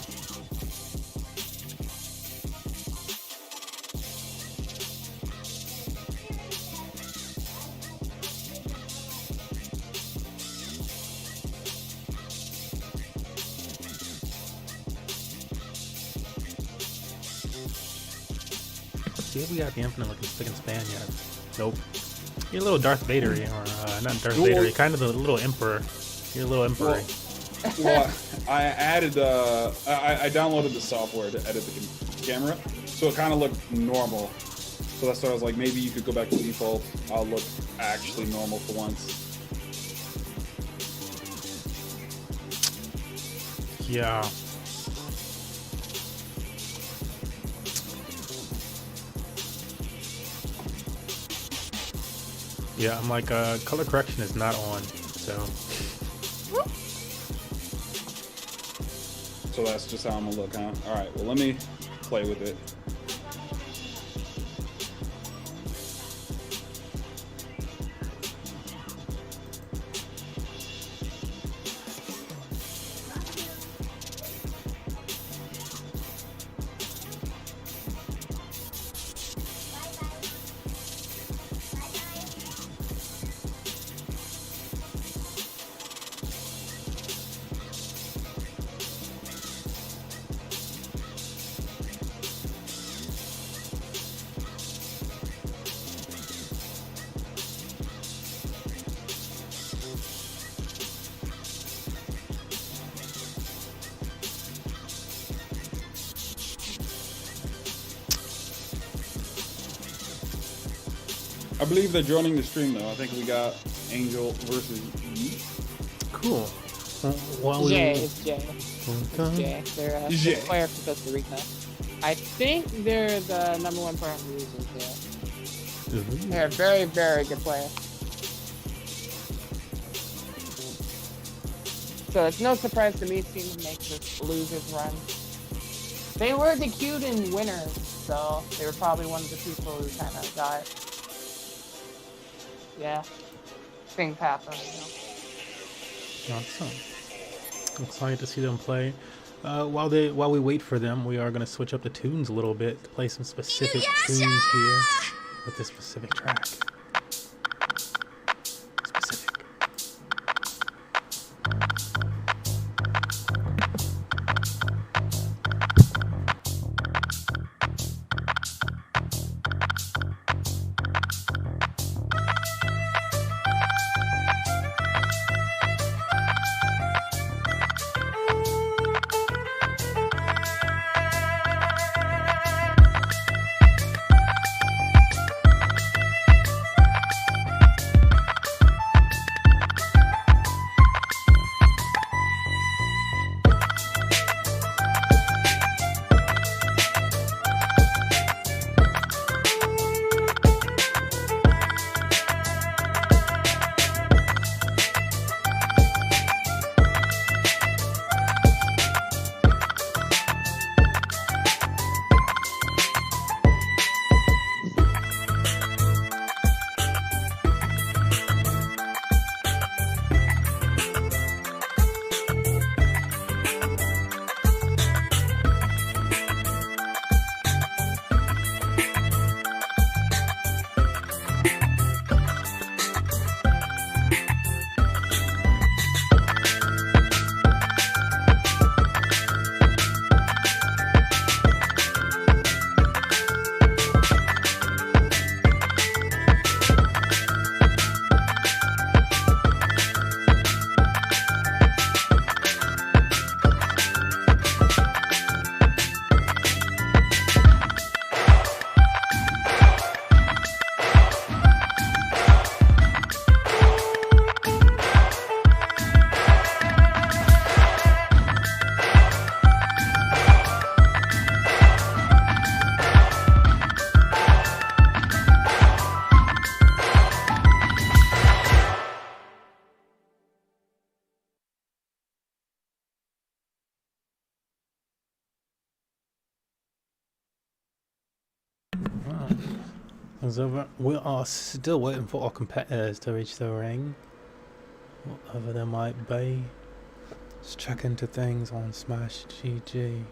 A: See if we got the infinite looking spick and span yet. Nope. You're a little Darth Vader, or not Darth Vader, kind of the little Emperor. You're a little Emperor.
B: Well, I added, I downloaded the software to edit the camera, so it kind of looked normal. So that's why I was like, maybe you could go back to default. I'll look actually normal for once.
A: Yeah. Yeah, I'm like, color correction is not on, so.
B: So that's just how I'm gonna look, huh? All right, well, let me play with it. I believe they're joining the stream though. I think we got Angel versus Yeet.
A: Cool. Well,
C: Jay, it's Jay. It's Jay. They're
B: Jay.
C: a player from Costa Rica. I think they're the #1 player in the region here. They're a very, very good player. So it's no surprise to me seeing them make this losers run. They were the Cuban winners, so they were probably one of the people who kind of got, yeah, things happen, you know.
A: Awesome. Excited to see them play. While we wait for them, we are going to switch up the tunes a little bit to play some specific tunes here with this specific track. Specific. So we are still waiting for our competitors to reach the ring, whatever they might be. Just check into things on Smash GG.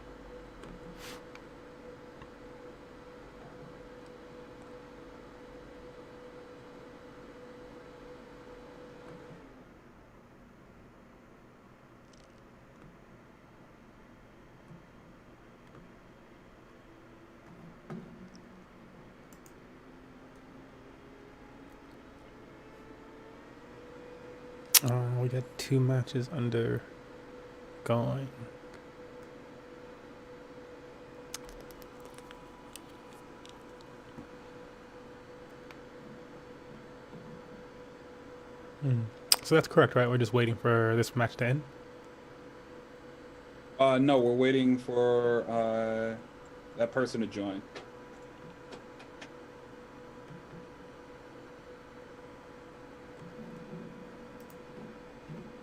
A: We got 2 matches undergoing. So that's correct, right? We're just waiting for this match to end.
B: No, we're waiting for that person to join.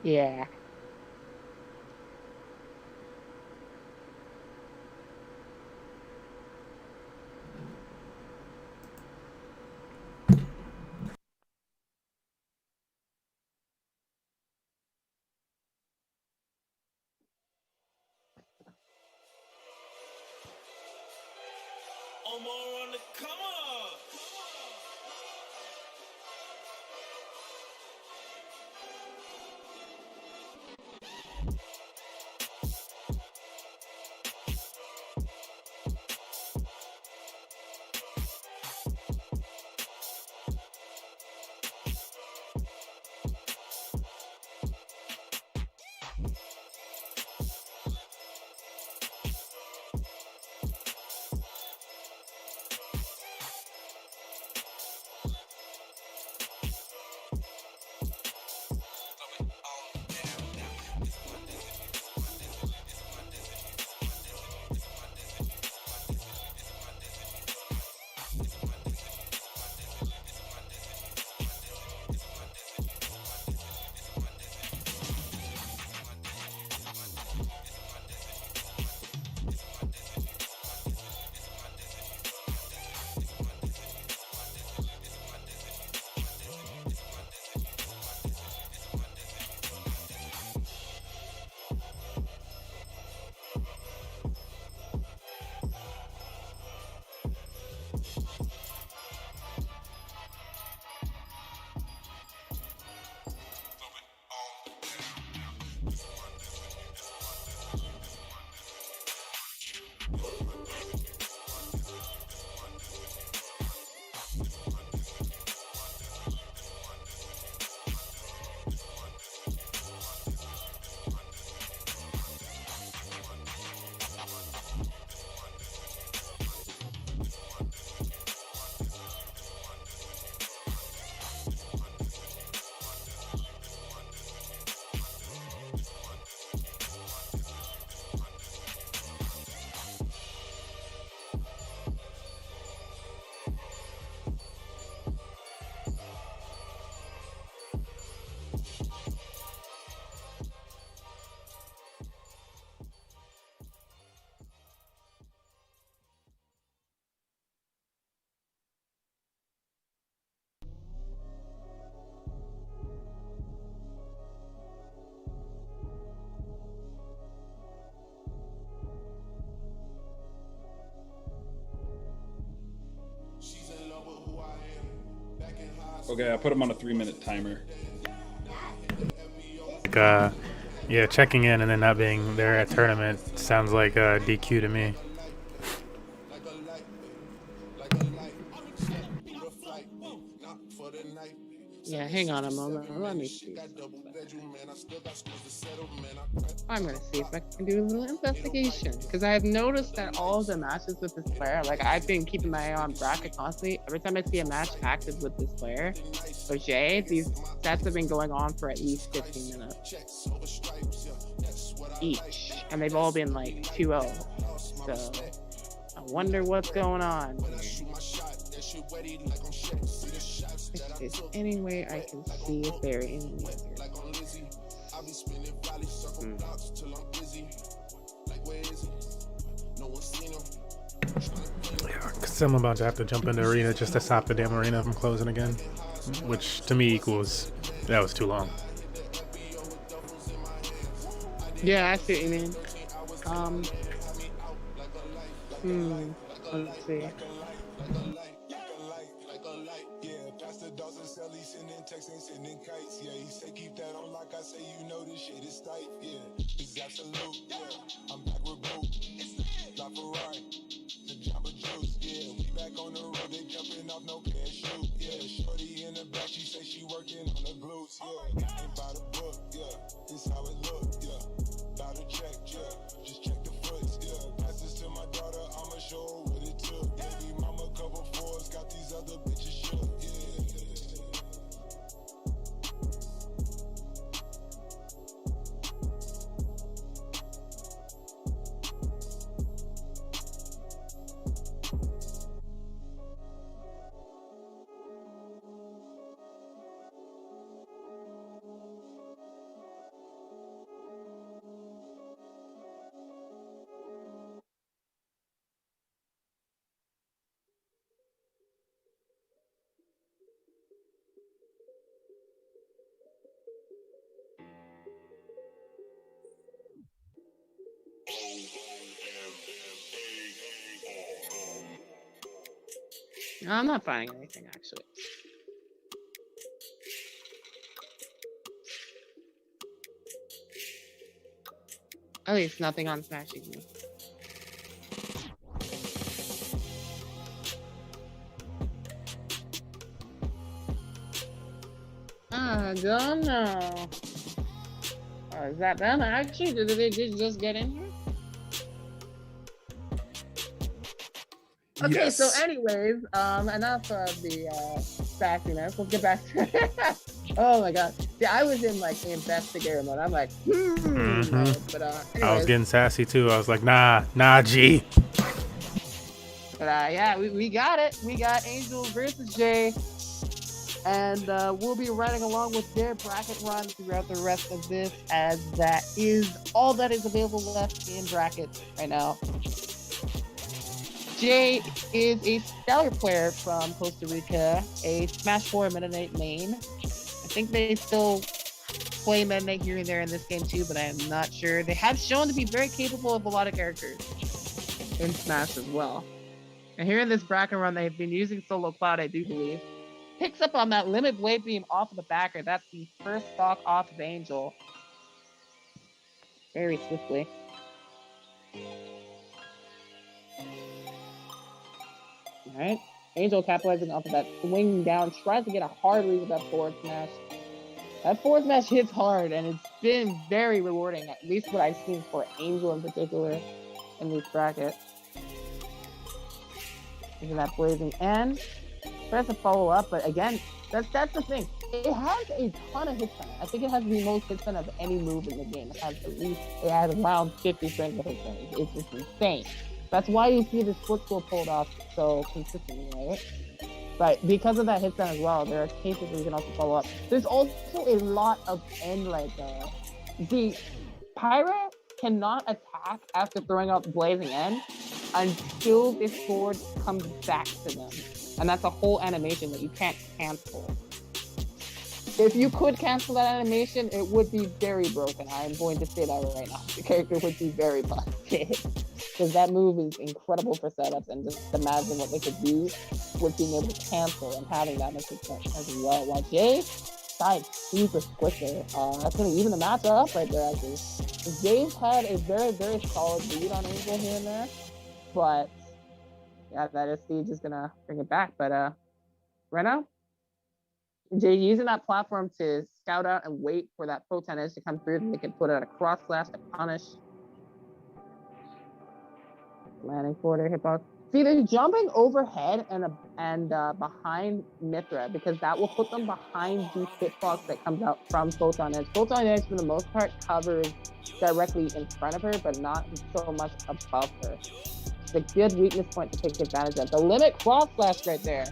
C: Yeah.
D: Omar on the come up.
B: Okay, I put him on a 3-minute timer.
A: Like, yeah, checking in and then not being there at tournament sounds like DQ to me.
C: Yeah, hang on a moment. Let me see. I'm gonna see if I can do a little investigation because I've noticed that all the matches with this player, like I've been keeping my eye on bracket constantly. Every time I see a match active with this player, so Jay, these sets have been going on for at least 15 minutes each, and they've all been like 2-0. So I wonder what's going on here. If there's any way I can see if they're in here.
A: Yeah, because So I'm about to have to jump into arena just to stop the damn arena from closing again, which to me equals that was too long.
C: Yeah, I see what you mean. Um, let's see.
E: Yeah, Pastor Dawson Sally sending texts and sending kites. Yeah, he say keep that on like I say, you know this shit is tight. Yeah, it's absolute. Yeah, I'm back with Boo. La Ferrari, the Jamba Juice. Yeah, we back on the road, they jumping off no parachute. Yeah, shorty in the back, she say she working on the glutes. Yeah, ain't by the book. Yeah, this how it look. Yeah, by the check. Yeah, just check the foots. Yeah, pass this to my daughter, I'ma show her what it took. Baby mama cover fours, got these other bitches shook. Yeah.
C: No, I'm not finding anything actually. At least nothing on Smashing Me. I don't know. Oh, is that them? Actually, did they just get in here? Okay,
A: Yes.
C: so anyways, enough of the sassiness. Let's get back to oh my god. Yeah, I was in like the investigator mode. I'm like, no, but
A: I was
C: anyways,
A: getting sassy too. I was like, nah, G.
C: but yeah, we got it. We got Angel versus Jay. And we'll be riding along with their bracket run throughout the rest of this, as that is all that is available left in brackets right now. Jay is a stellar player from Costa Rica, a Smash 4 Meta Knight main. I think they still play Meta Knight here and there in this game too, but I am not sure. They have shown to be very capable of a lot of characters in Smash as well. And here in this bracket run, they've been using Solo Cloud, I do believe. Picks up on that limit blade beam off of the backer. That's the first stock off of Angel. Very swiftly. Alright. Angel capitalizing off of that swing down. Tries to get a hard read with that forward smash. That forward smash hits hard, and it's been very rewarding, at least what I've seen for Angel in particular in this bracket. Look at that blazing end. Tries to follow up, but again, that's the thing. It has a ton of hit stun. I think it has the most hit stun of any move in the game. It has around 50 strength of hit stun. It's just insane. That's why you see this footstool pulled off so consistently, right? But because of that hit stun as well, there are cases where you can also follow up. There's also a lot of end the Pyra cannot attack after throwing out blazing end until this sword comes back to them. And that's a whole animation that you can't cancel. If you could cancel that animation, it would be very broken. I'm going to say that right now. The character would be very busted. Because that move is incredible for setups, and just imagine what they could do with being able to cancel and having that much success as well. While Jay died super quick there. That's going to even the match up right there, actually. Jay's had a very, very solid lead on Angel here and there. But yeah, that SC is gonna bring it back. But right now, Jay using that platform to scout out and wait for that pro tennis to come through, and they can put out a cross slash to punish. Landing forward air hitbox. See, they're jumping overhead and behind Mithra, because that will put them behind the hitbox that comes out from Photon Edge. Photon Edge, for the most part, covers directly in front of her, but not so much above her. It's a good weakness point to take advantage of. The limit cross slash right there,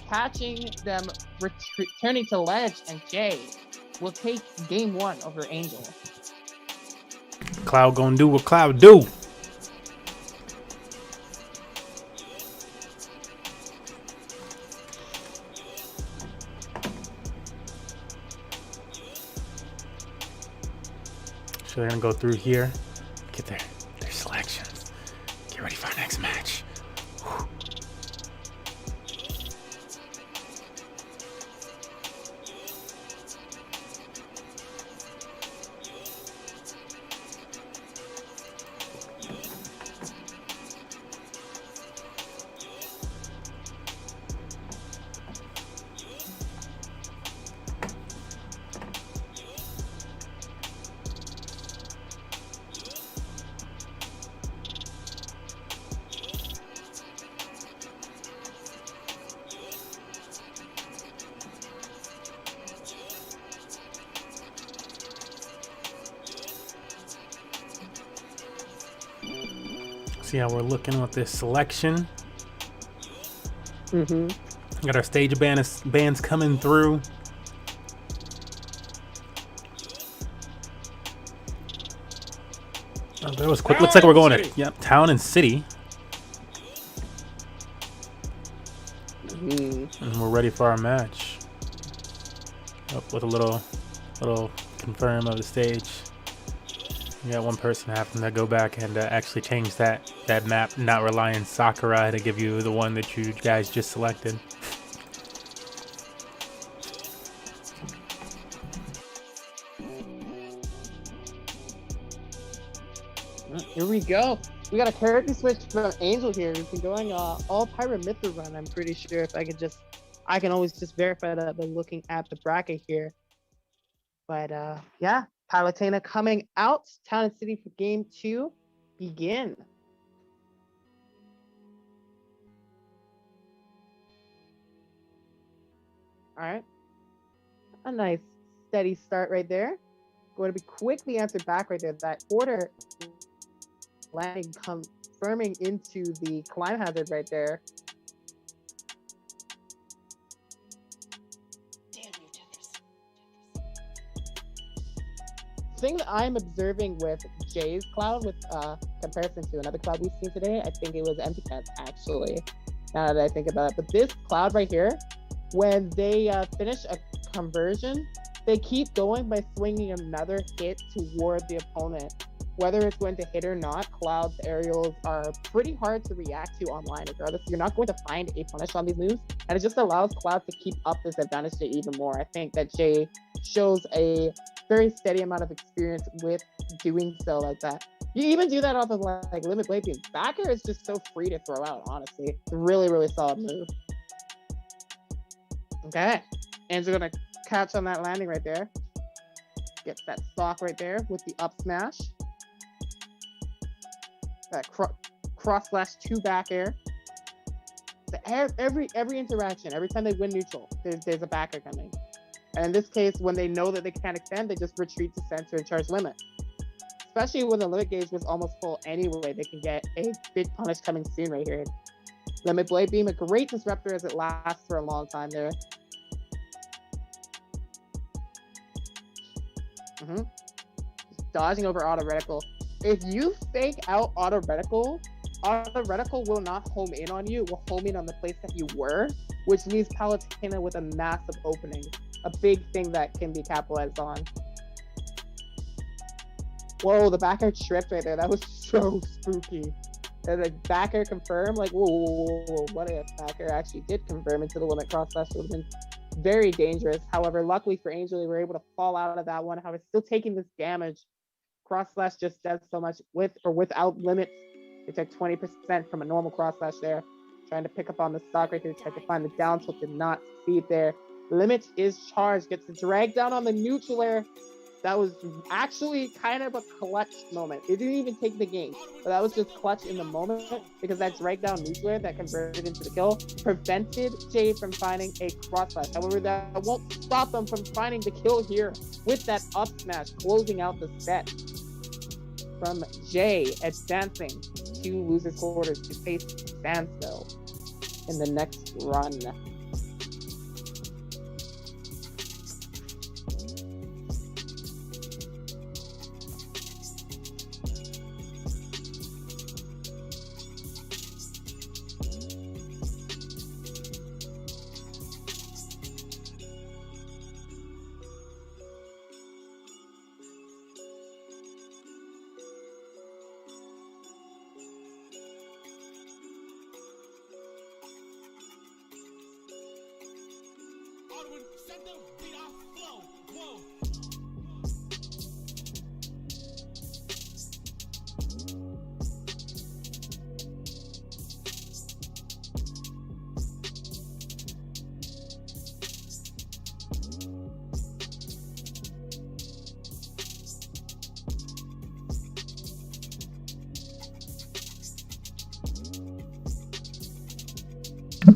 C: catching them returning to ledge, and Jay will take game one over Angel.
A: Cloud gonna do what Cloud do. So they're gonna go through here, get their selections, get ready for our next match. Whew. See how we're looking with this selection. Got our stage bands coming through. Oh, that was quick. Looks like we're going to town and city. And we're ready for our match. Up with a little confirm of the stage. You got one person having to go back and actually change that map, not rely on Sakurai to give you the one that you guys just selected.
C: Here we go. We got a character switch from Angel here. We've been going all Pyra Mythra run. I'm pretty sure if I can always just verify that by looking at the bracket here. But yeah, Palutena coming out. Town and City for game 2. Begin. All right. A nice steady start right there. Going to be quickly answered back right there. That order landing confirming into the climb hazard right there. Thing that I'm observing with Jay's cloud with comparison to another cloud we've seen today, I think it was Empty Cats actually, now that I think about it. But this cloud right here, when they finish a conversion, they keep going by swinging another hit toward the opponent. Whether it's going to hit or not, Cloud's aerials are pretty hard to react to online regardless. You're not going to find a punish on these moves, and it just allows Cloud to keep up this advantage to even more. I think that Jay shows a very steady amount of experience with doing so like that. You even do that off of like Limit Blade Beam. Backer is just so free to throw out, honestly. It's a really, really solid move. Okay, and we're gonna catch on that landing right there. Gets that stock right there with the up smash. That cross slash 2 back air. So every interaction, every time they win neutral, there's a backer coming. And in this case, when they know that they can't extend, they just retreat to center and charge limit. Especially when the limit gauge was almost full anyway, they can get a big punish coming soon right here. Limit Blade Beam, a great disruptor as it lasts for a long time there. Just dodging over auto reticle. If you fake out auto reticle will not home in on you. It will home in on the place that you were, which leaves Palutena with a massive opening. A big thing that can be capitalized on. Whoa, the backer tripped right there. That was so spooky. And the backer confirmed, like, whoa, what if backer actually did confirm into the limit cross slash? Would have been very dangerous. However, luckily for Angel, they were able to fall out of that one. However, still taking this damage. Cross slash just does so much with or without limits. They took 20% from a normal cross slash there. Trying to pick up on the stock right here. Tried to find the down tilt, did not succeed there. Limit is charged. Gets the drag down on the neutral air. That was actually kind of a clutch moment. It didn't even take the game, but that was just clutch in the moment because that drag down neutral air that converted into the kill prevented Jay from finding a cross slash. However, that won't stop them from finding the kill here with that up smash, closing out the set. From Jay advancing to losers quarters to face Standstill in the next run.
D: Set the beat off flow. Whoa.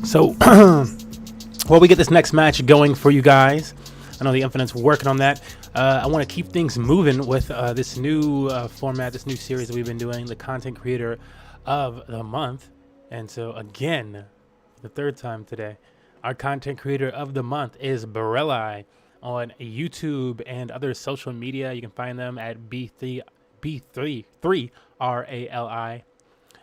A: So, while we get this next match going for you guys, I know the Infinite's working on that. I want to keep things moving with this new format, this new series that we've been doing, the Content Creator of the Month. And so, again, the third time today, our Content Creator of the Month is Barelli on YouTube and other social media. You can find them at B3 RALI.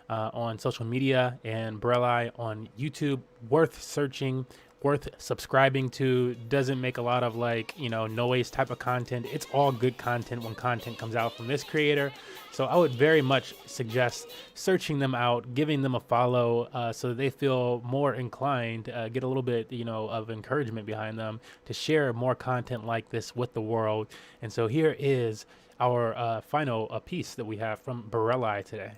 A: On social media, and Barelli on YouTube. Worth searching, worth subscribing to. Doesn't make a lot of noise type of content. It's all good content when content comes out from this creator. So I would very much suggest searching them out, giving them a follow, so that they feel more inclined, get a little bit of encouragement behind them to share more content like this with the world. And so here is our final piece that we have from Barelli today.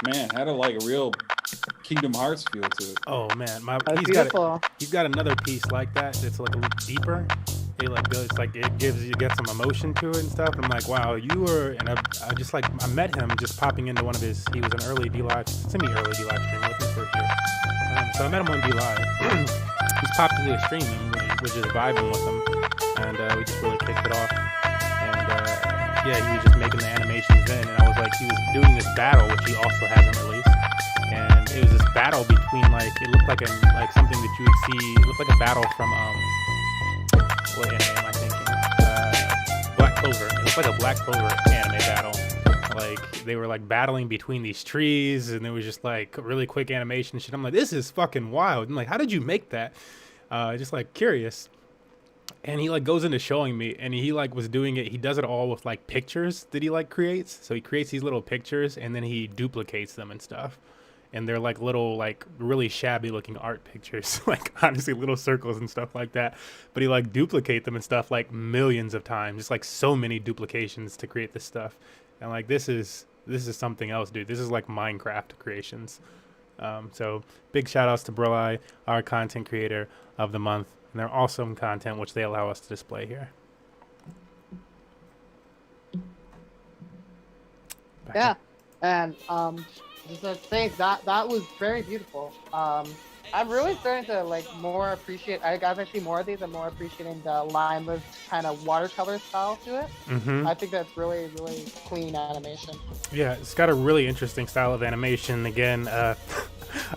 B: Man, had a real Kingdom Hearts feel to it.
A: Oh man,
C: That's beautiful.
A: He's got another piece like that. It's like a little deeper. It goes it gets some emotion to it and stuff. And I'm like, wow, you were. And I met him just popping into one of his. He was an early D-Live, semi-early D-Live stream with me first year. So I met him on D-Live. He's popped into the stream and we're just vibing with him, and we just really kicked it off. And yeah, he was just making the animations then, and I was like, he was doing this battle which he also hasn't released. And it was this battle between it looked like something that you would see. It looked like a battle from what anime am I thinking? Black Clover. It looked like a Black Clover anime battle. They were battling between these trees, and there was just really quick animation shit. I'm like, this is fucking wild. I'm like, how did you make that? Just curious. And he goes into showing me, and he was doing it. He does it all with pictures that he creates. So he creates these little pictures, and then he duplicates them and stuff. And they're little really shabby looking art pictures, honestly little circles and stuff like that. But he duplicate them and stuff millions of times, just so many duplications to create this stuff. And this is something else, dude. This is Minecraft creations. So big shout outs to Barelli, our content creator of the month, and their awesome content which they allow us to display here.
C: Yeah, and just to say that was very beautiful. I'm really starting to like more appreciate. I got to see more of these. I'm more appreciating the lineless kind of watercolor style to it.
A: Mm-hmm.
C: I think that's really clean animation.
A: Yeah, it's got a really interesting style of animation. Again,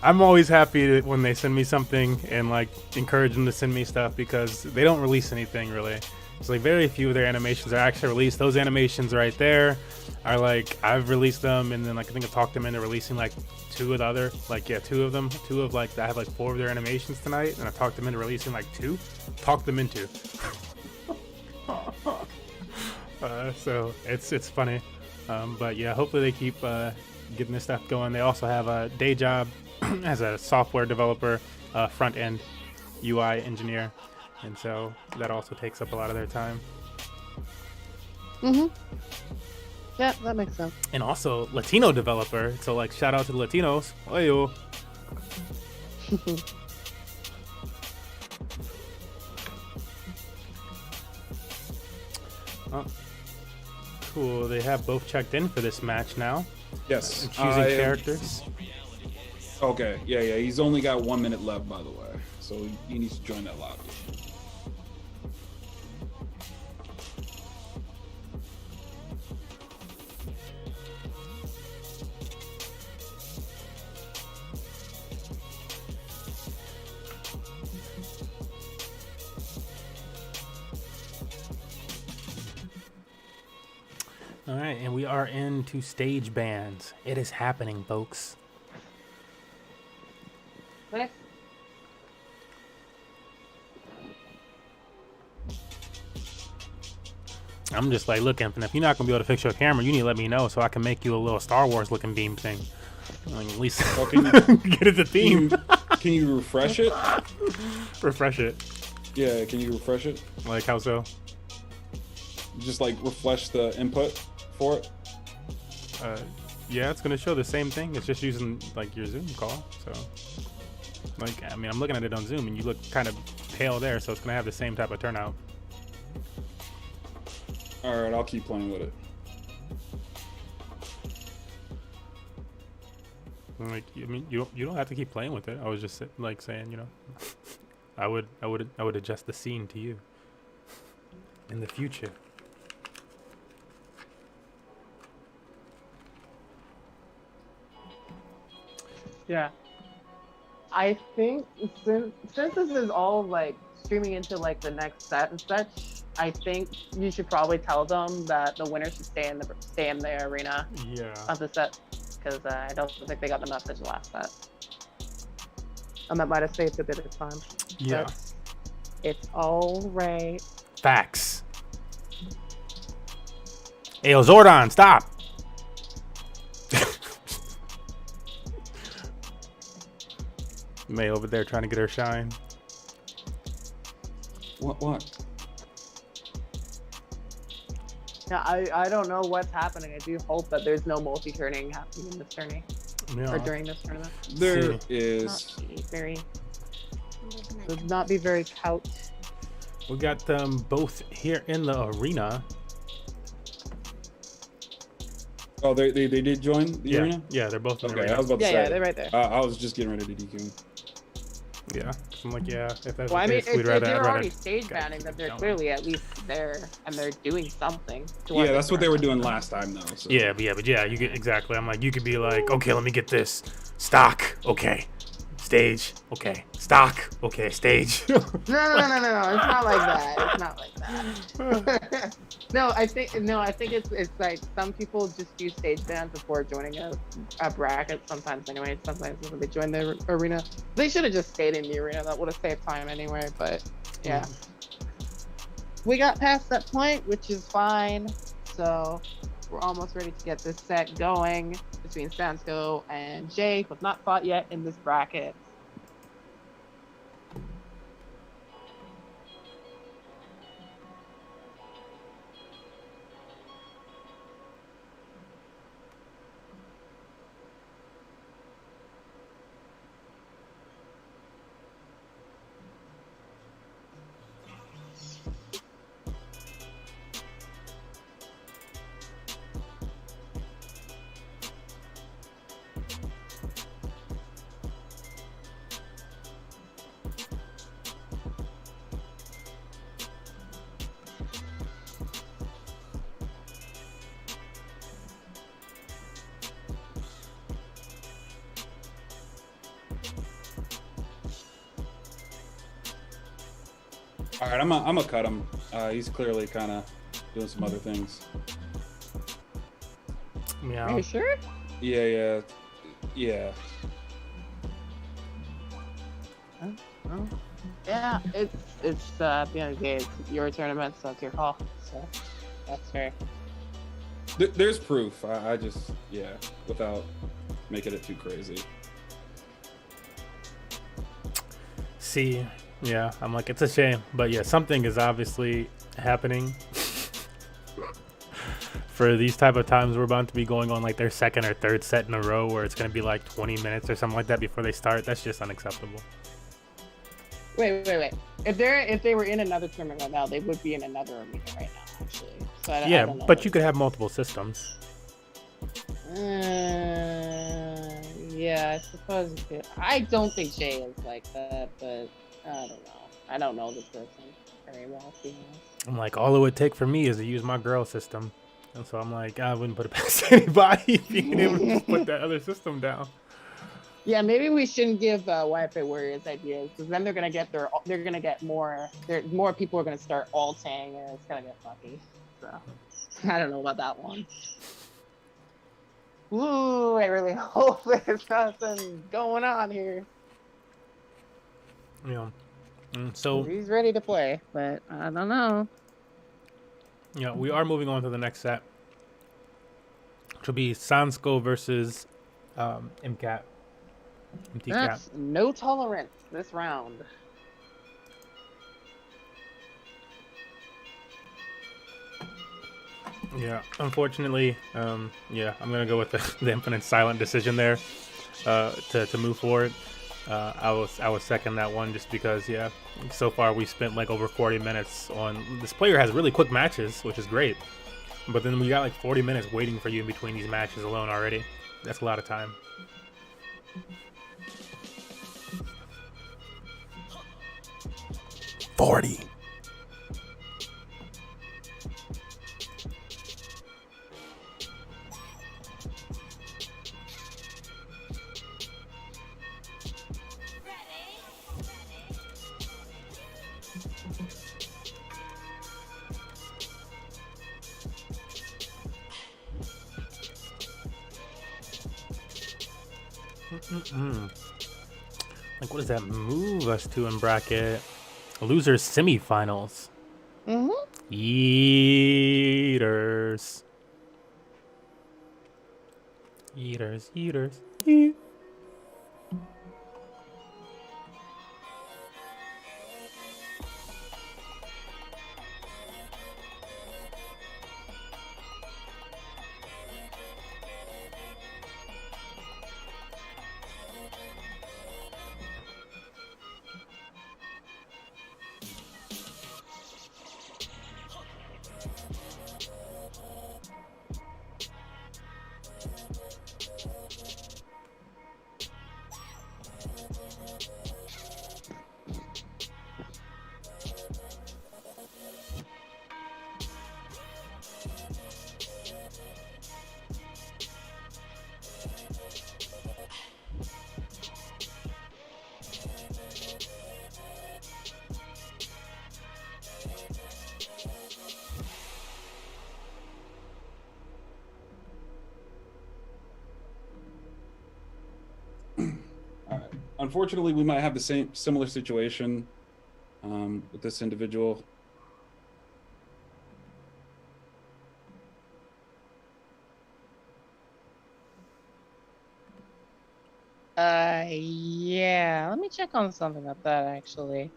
A: I'm always happy when they send me something and like encourage them to send me stuff because they don't release anything really. It's like very few of their animations are actually released. Those animations right there are like I've released them, and then like I think I've talked them into releasing like two of the other, like yeah, two of them. Two of like I have like four of their animations tonight, and I talked them into releasing like two. Talked them into. So it's funny, but yeah, hopefully they keep getting this stuff going. They also have a day job as a software developer, front end UI engineer, and so that also takes up a lot of their time.
C: Mm-hmm. Yeah, that makes sense.
A: And also Latino developer, so like shout out to the Latinos. Oyo. Oh, cool. They have both checked in for this match now.
B: Yes.
A: Choosing characters.
B: Okay. Yeah. He's only got 1 minute left, by the way, so he needs to join that lobby.
A: All right, and we are into stage bands. It is happening, folks.
C: Nice.
A: I'm just like, look, Infinite, if you're not gonna be able to fix your camera, you need to let me know so I can make you a little Star Wars looking beam thing. Like, at least get it the theme.
B: Can you refresh it?
A: Refresh it.
B: Yeah. Can you refresh it?
A: Like how so?
B: Just like refresh the input for it.
A: Yeah, it's gonna show the same thing. It's just using like your Zoom call. So, like, I mean, I'm looking at it on Zoom, and you look kind of pale there, so it's gonna have the same type of turnout.
B: All right, I'll keep playing with it.
A: Like, I mean, you don't have to keep playing with it. I was just like saying, you know, I would adjust the scene to you in the future.
C: Yeah. I think since this is all like streaming into like the next set and such, I think you should probably tell them that the winner should stay in the arena of the set, because I don't think they got the message last set. And that might have saved a bit of time.
A: Yeah.
C: But it's all right.
A: Facts. Hey, yo, Zordon, stop. May over there trying to get her shine.
B: What?
C: Yeah, I don't know what's happening. I do hope that there's no multi-turning happening in this tourney or during this tournament.
B: There is.
C: Would not be very couch.
A: We got them both here in the arena.
B: Oh, they did join the arena?
A: Yeah, they're both in the
B: Okay,
A: arena.
B: I was about to say.
C: Yeah, they're right there.
B: I was just getting ready to DQ.
A: Yeah, I'm like, yeah, if that's
C: Well, I
A: the
C: mean,
A: case,
C: if
A: I'd
C: you're
A: rather
C: already stage
A: guys
C: banning,
A: keep
C: that they're
A: going.
C: clearly at least there and they're doing something.
B: Yeah, that's what they were doing last time, though. So.
A: Yeah, but you get exactly. I'm like, you could be like, okay, let me get this stock. Okay, stage. Okay, stock. Okay, stage.
C: No. It's not like that. It's not like that. No, I think it's like some people just do stage bans before joining a bracket. Sometimes anyway. Sometimes when they join the arena, they should have just stayed in the arena. That would have saved time anyway. But yeah, we got past that point, which is fine. So we're almost ready to get this set going between Sansko and Jake, who's not fought yet in this bracket.
B: All right, I'm gonna cut him. He's clearly kind of doing some other things.
C: Are
A: Yeah.
C: you sure?
B: Yeah.
C: Oh. Yeah, it's at the end of the day, it's your tournament, so it's your call. So that's fair.
B: There's proof. I just, without making it too crazy.
A: See, yeah, I'm like, it's a shame, but yeah, something is obviously happening. For these type of times, we're about to be going on like their second or third set in a row where it's gonna be like 20 minutes or something like that before they start. That's just unacceptable.
C: Wait. If they were in another tournament right now, they would be in another arena right now, actually. So I
A: Yeah,
C: don't know
A: but you could have multiple systems.
C: Yeah, I suppose you could. I don't think Jay is like that, but I don't know. I don't know this person very well, to be honest.
A: I'm like, all it would take for me is to use my girl system. And so I'm like, I wouldn't put it past anybody being able to just put that other system down.
C: Yeah, maybe we shouldn't give Wi-Fi Warriors ideas, because then they're gonna get more people are gonna start alting, and it's gonna get fucky. So I don't know about that one. Ooh, I really hope there's nothing going on here.
A: You know, so
C: He's ready to play, but I don't know.
A: yeah, we are moving on to the next set, which will be Sansko versus MCAT. MTCAT.
C: That's no tolerance this round.
A: Yeah, unfortunately, yeah, I'm gonna go with the infinite silent decision there to move forward. I was second that one just because, yeah, so far we spent like over 40 minutes on this player has really quick matches, which is great, but then we got like 40 minutes waiting for you in between these matches alone already. That's a lot of time. Like, what does that move us to in bracket? Losers semifinals. Eaters. Eat.
B: Unfortunately, we might have the similar situation with this individual.
C: Yeah. Let me check on something about that actually.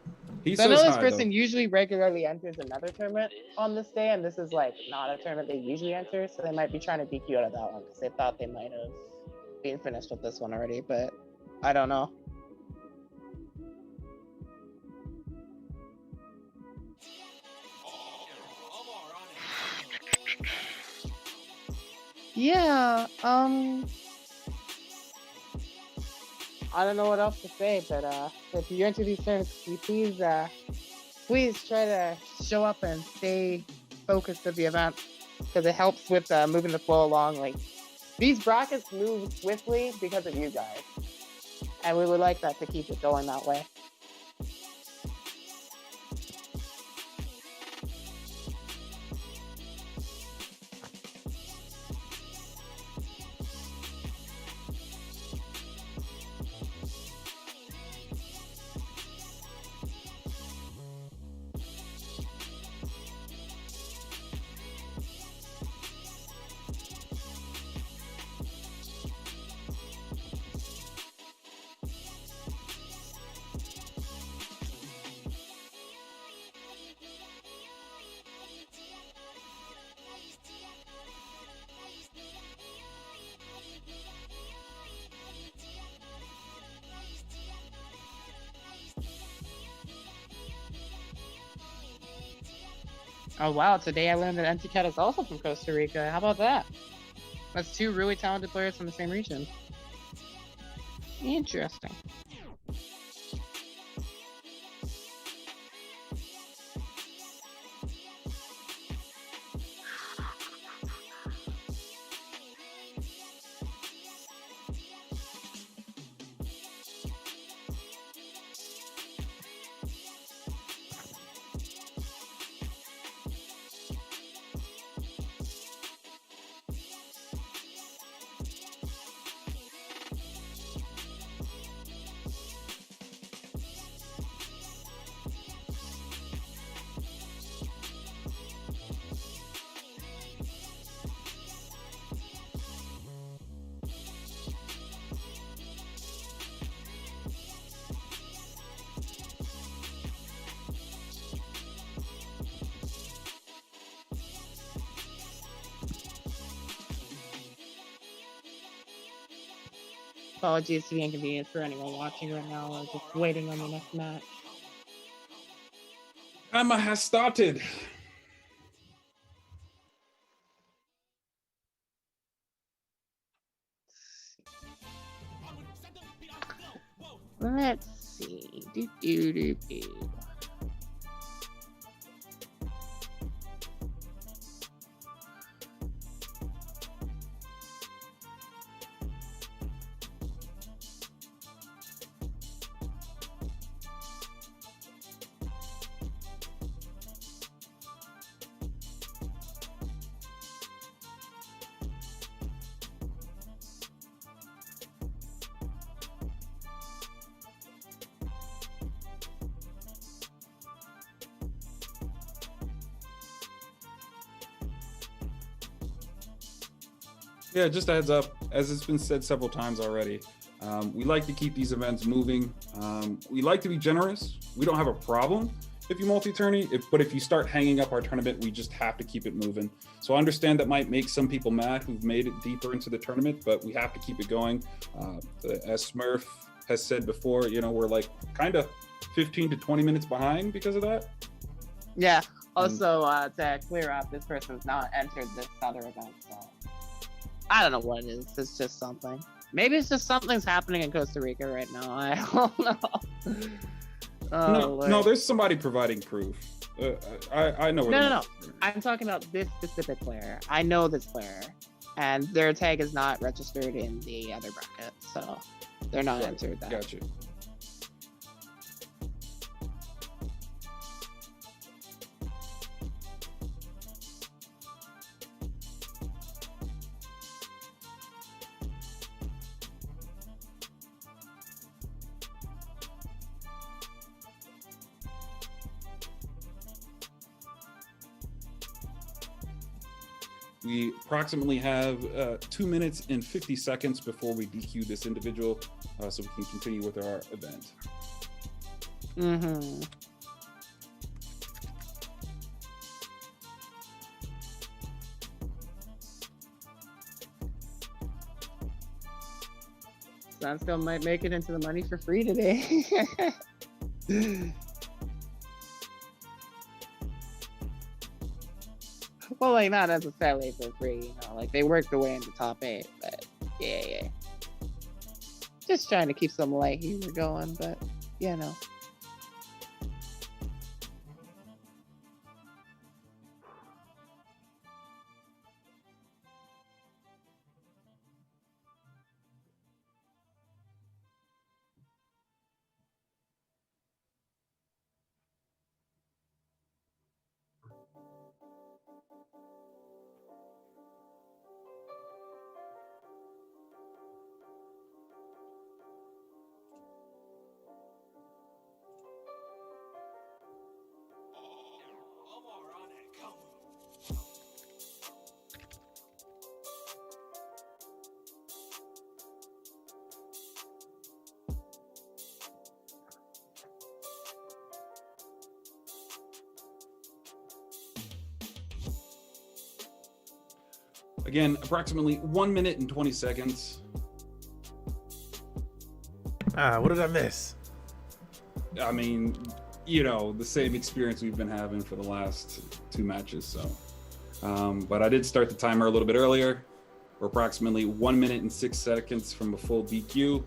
B: He
C: So I know
B: says
C: this
B: hi,
C: person
B: though.
C: usually regularly enters another tournament on this day, and this is like not a tournament they usually enter, so they might be trying to DQ out of that one because they thought they might have been finished with this one already, but I don't know. Yeah, I don't know what else to say, but if you enter these tournaments, please try to show up and stay focused at the event, because it helps with moving the flow along. Like, these brackets move swiftly because of you guys, and we would like that to keep it going that way. Oh wow, today I learned that NTCat is also from Costa Rica. How about that? That's two really talented players from the same region. Interesting. Apologies to the inconvenience for anyone watching right now or just waiting on the next match.
B: Emma has started.
C: Let's see. Do.
B: Yeah, just a heads up, as it's been said several times already, we like to keep these events moving. We like to be generous. We don't have a problem if you multi-tourney, but if you start hanging up our tournament, we just have to keep it moving. So I understand that might make some people mad who've made it deeper into the tournament, but we have to keep it going. As Smurf has said before, you know, we're like kind of 15 to 20 minutes behind because of that.
C: Yeah. Also, to clear up, this person's not entered this other event, so I don't know what it is. It's just something. Maybe it's just something's happening in Costa Rica right now. I don't know.
B: No, there's somebody providing proof. I know.
C: No. I'm talking about this specific player. I know this player, and their tag is not registered in the other bracket, so they're not entered that.
B: Gotcha. We approximately have 2 minutes and 50 seconds before we DQ this individual, so we can continue with our event.
C: Mm-hmm. Sunstone might make it into the money for free today. Well, like, not necessarily for free, you know, like, they worked their way into top 8, but yeah. Just trying to keep some light humor going, but, you know.
B: Again, approximately 1 minute and 20 seconds.
A: What did I miss?
B: I mean, you know, the same experience we've been having for the last 2 matches. So, but I did start the timer a little bit earlier. We're approximately 1 minute and 6 seconds from a full DQ.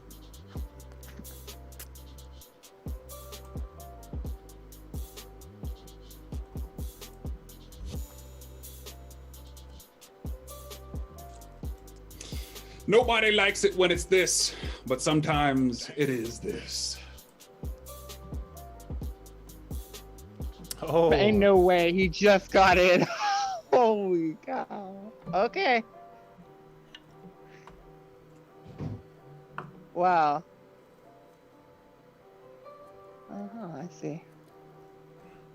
B: Nobody likes it when it's this, but sometimes it is this.
A: Oh,
C: Ain't no way he just got in. Holy cow. Okay. Wow. I see.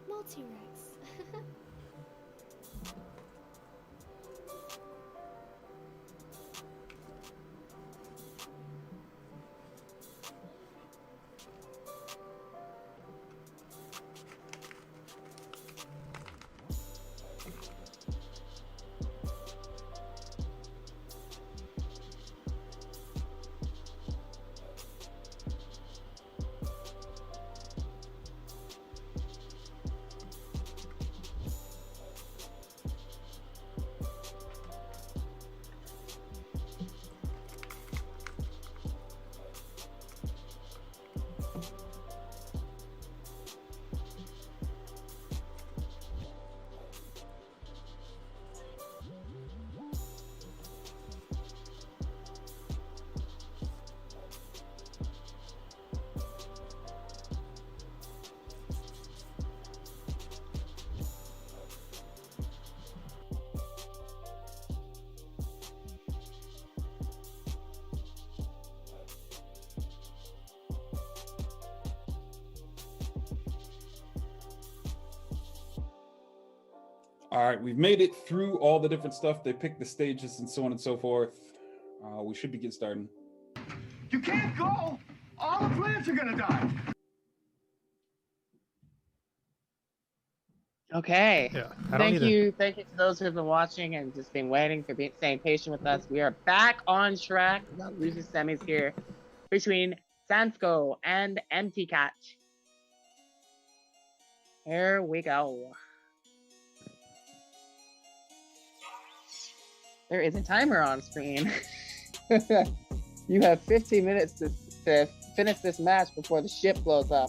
F: Multi-Rex.
B: All right, we've made it through all the different stuff. They picked the stages and so on and so forth. We should be getting started.
G: You can't go! All the plants are gonna die!
C: Okay.
A: yeah. I don't
C: Thank
A: need to.
C: you. Thank you to those who have been watching and just been waiting for staying patient with us. We are back on track. We got losing semis here between Sansko and Empty Catch. Here we go. There is a timer on screen. You have 15 minutes to finish this match before the ship blows up.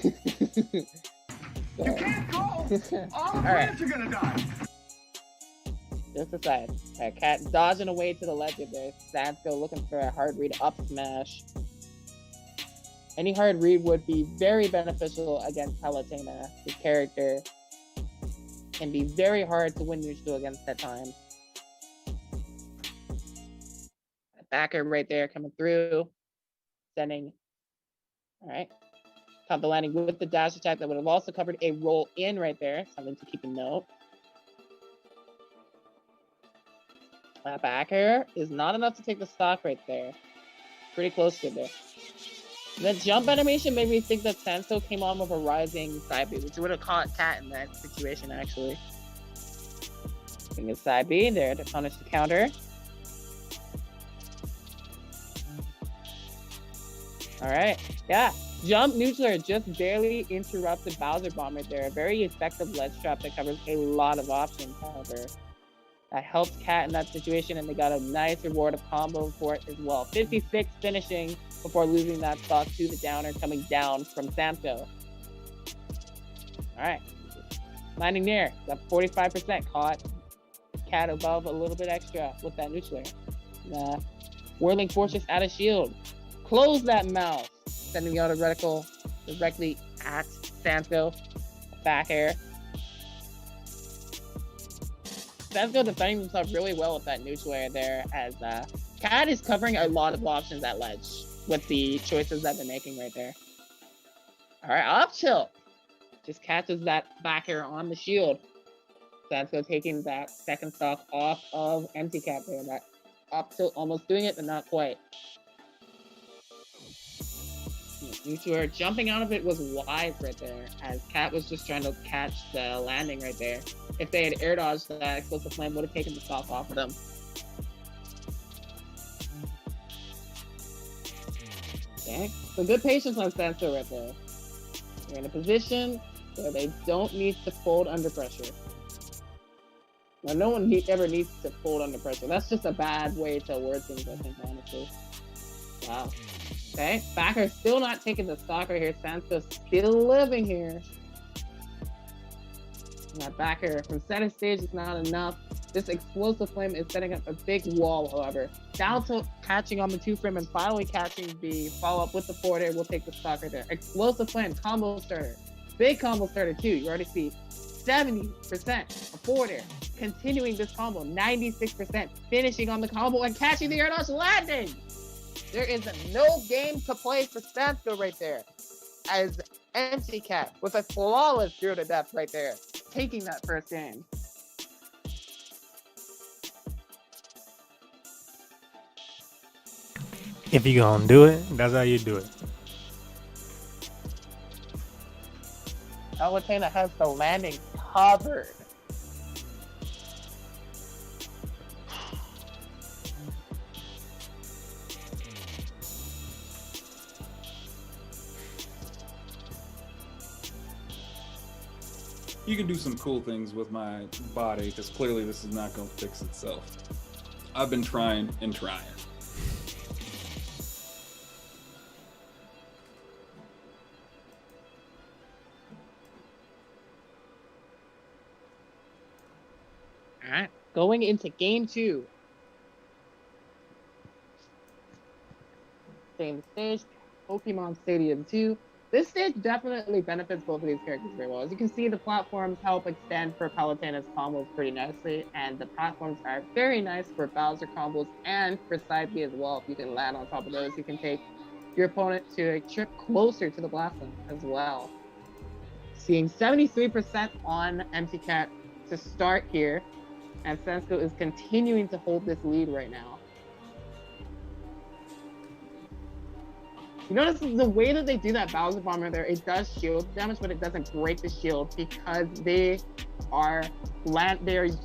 G: You can't go! All the
C: All right.
G: plants are gonna die!
C: Just aside. Alright, Cat dodging away to the ledge of there. Sansko looking for a hard read up smash. Any hard read would be very beneficial against Palutena. His character can be very hard to win neutral against at times. Backer right there coming through. Sending. Alright. Caught the landing with the dash attack that would have also covered a roll in right there. Something to keep a note. That backer is not enough to take the stock right there. Pretty close to there. The jump animation made me think that Sansko came on with a rising side B, which would have caught Cat in that situation actually. Getting his side B there to punish the counter. Alright, yeah. Jump neutral just barely interrupted Bowser Bomb right there. A very effective ledge trap that covers a lot of options, however. That helps Cat in that situation, and they got a nice reward of combo for it as well. 56 finishing before losing that stock to the downer coming down from Sansko. Alright. Landing near. Got 45% caught. Cat above a little bit extra with that neutral. Whirling Fortress out of shield. Close that mouth. Sending the auto reticle directly at Sansko. Back air. Sansko defending himself really well with that neutral air there, as Cat is covering a lot of options at ledge with the choices that they're making right there. Alright, up tilt. Just catches that back air on the shield. Sansko taking that second stock off of Empty Cat there. That up tilt almost doing it, but not quite. Neutral jumping out of it was wise right there, as Cat was just trying to catch the landing right there. If they had air dodged, that explosive flame would have taken the stock off of them. Okay, so good patience on Sansko right there. They're in a position where they don't need to fold under pressure. Now, no one ever needs to fold under pressure. That's just a bad way to word things, I think, honestly. Wow. Okay, backer still not taking the stalker here. Sansa still living here. And that backer from center stage is not enough. This explosive flame is setting up a big wall, however. Down to catching on the 2-frame and finally catching the follow-up with the forward air. We'll take the stalker there. Explosive flame, combo starter. Big combo starter too. You already see 70% of forward air. Continuing this combo, 96%. Finishing on the combo and catching the air dodge landing. There is no game to play for Stansko right there. As Empty Cat with a flawless 0 to death right there. Taking that first game.
A: If you gonna do it, that's how you do it.
C: Palutena has the landing covered.
B: You can do some cool things with my body, because clearly this is not going to fix itself. I've been trying and trying.
C: All right, going into game 2. Same stage, Pokemon Stadium 2. This stage definitely benefits both of these characters very well. As you can see, the platforms help extend for Palutena's combos pretty nicely, and the platforms are very nice for Bowser combos and for side B as well. If you can land on top of those, you can take your opponent to a trip closer to the blast zone as well. Seeing 73% on Empty Cat to start here, and Sensko is continuing to hold this lead right now. You notice the way that they do that Bowser Bomber there, it does shield damage, but it doesn't break the shield because they are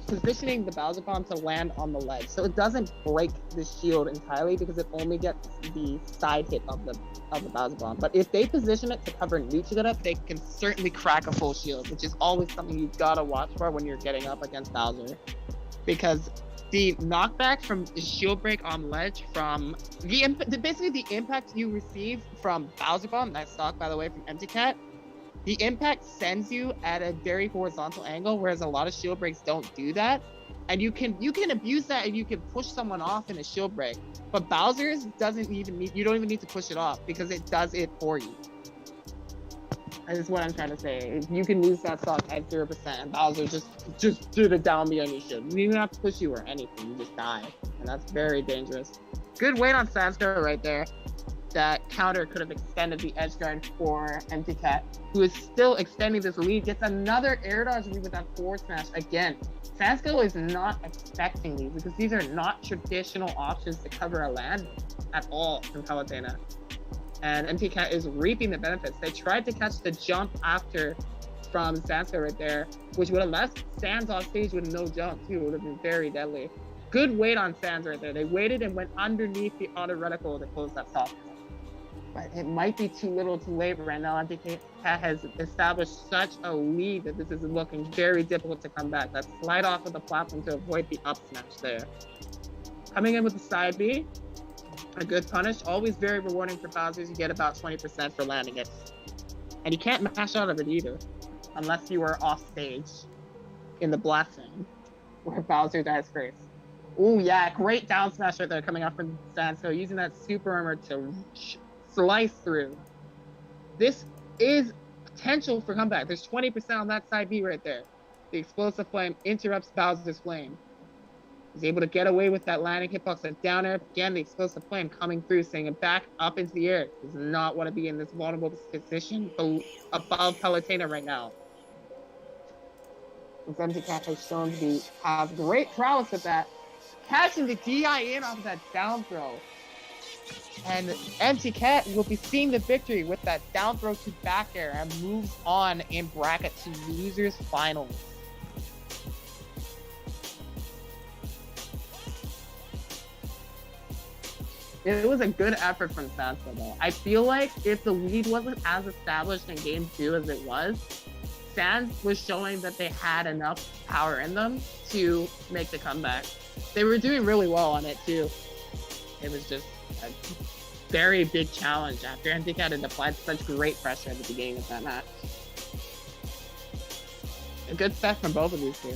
C: positioning the Bowser Bomb to land on the ledge. So it doesn't break the shield entirely because it only gets the side hit of the Bowser Bomb. But if they position it to cover neutral up, they can certainly crack a full shield, which is always something you've got to watch for when you're getting up against Bowser. Because the knockback from the shield break on ledge from basically the impact you receive from Bowser Bomb, nice stock by the way from Empty Cat, the impact sends you at a very horizontal angle, whereas a lot of shield breaks don't do that. And you can abuse that and you can push someone off in a shield break. But Bowser's you don't even need to push it off because it does it for you. That is what I'm trying to say. You can lose that stock at 0%, and Bowser just do the down B on your shield. You don't even have to push you or anything. You just die, and that's very dangerous. Good weight on Sansko right there. That counter could have extended the edge guard for Empty Cat, who is still extending this lead. Gets another air dodge lead with that forward smash again. Sansko is not expecting these because these are not traditional options to cover a land at all from Palutena. And Empty Cat is reaping the benefits. They tried to catch the jump after from Sansko right there, which would have left Sans off stage with no jump too. It would have been very deadly. Good weight on Sans right there. They waited and went underneath the auto reticle to close that stop. But it might be too little too late right now. Empty Cat has established such a lead that this is looking very difficult to come back. That slide off of the platform to avoid the up smash there. Coming in with the side B. A good punish, always very rewarding for Bowser. You get about 20% for landing it. And you can't mash out of it either, unless you are off stage in the blast zone, where Bowser dies first. Oh yeah, great down smash right there coming out from Sansko, using that super armor to slice through. This is potential for comeback. There's 20% on that side B right there. The explosive flame interrupts Bowser's flame. He's able to get away with that landing hitbox and down air. Again, the explosive flame coming through, sending him back up into the air. Does not want to be in this vulnerable position above Palutena right now. Empty Cat has shown to have great prowess with that. Catching the DI in off of that down throw. And Empty Cat will be seeing the victory with that down throw to back air and moves on in bracket to losers finals. It was a good effort from Sansa, though. I feel like if the lead wasn't as established in game 2 as it was, Sans was showing that they had enough power in them to make the comeback. They were doing really well on it, too. It was just a very big challenge after NTCat had applied such great pressure at the beginning of that match. A good set from both of these two.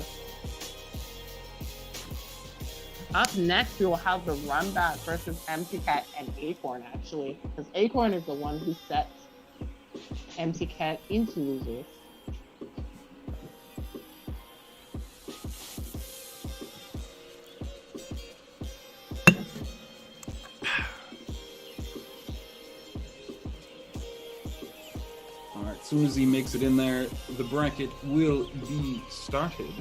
C: Up next, we will have the run back versus MTCat and Acorn, actually, because Acorn is the one who set MTCat into losers.
B: All right, as soon as he makes it in there, the bracket will be started.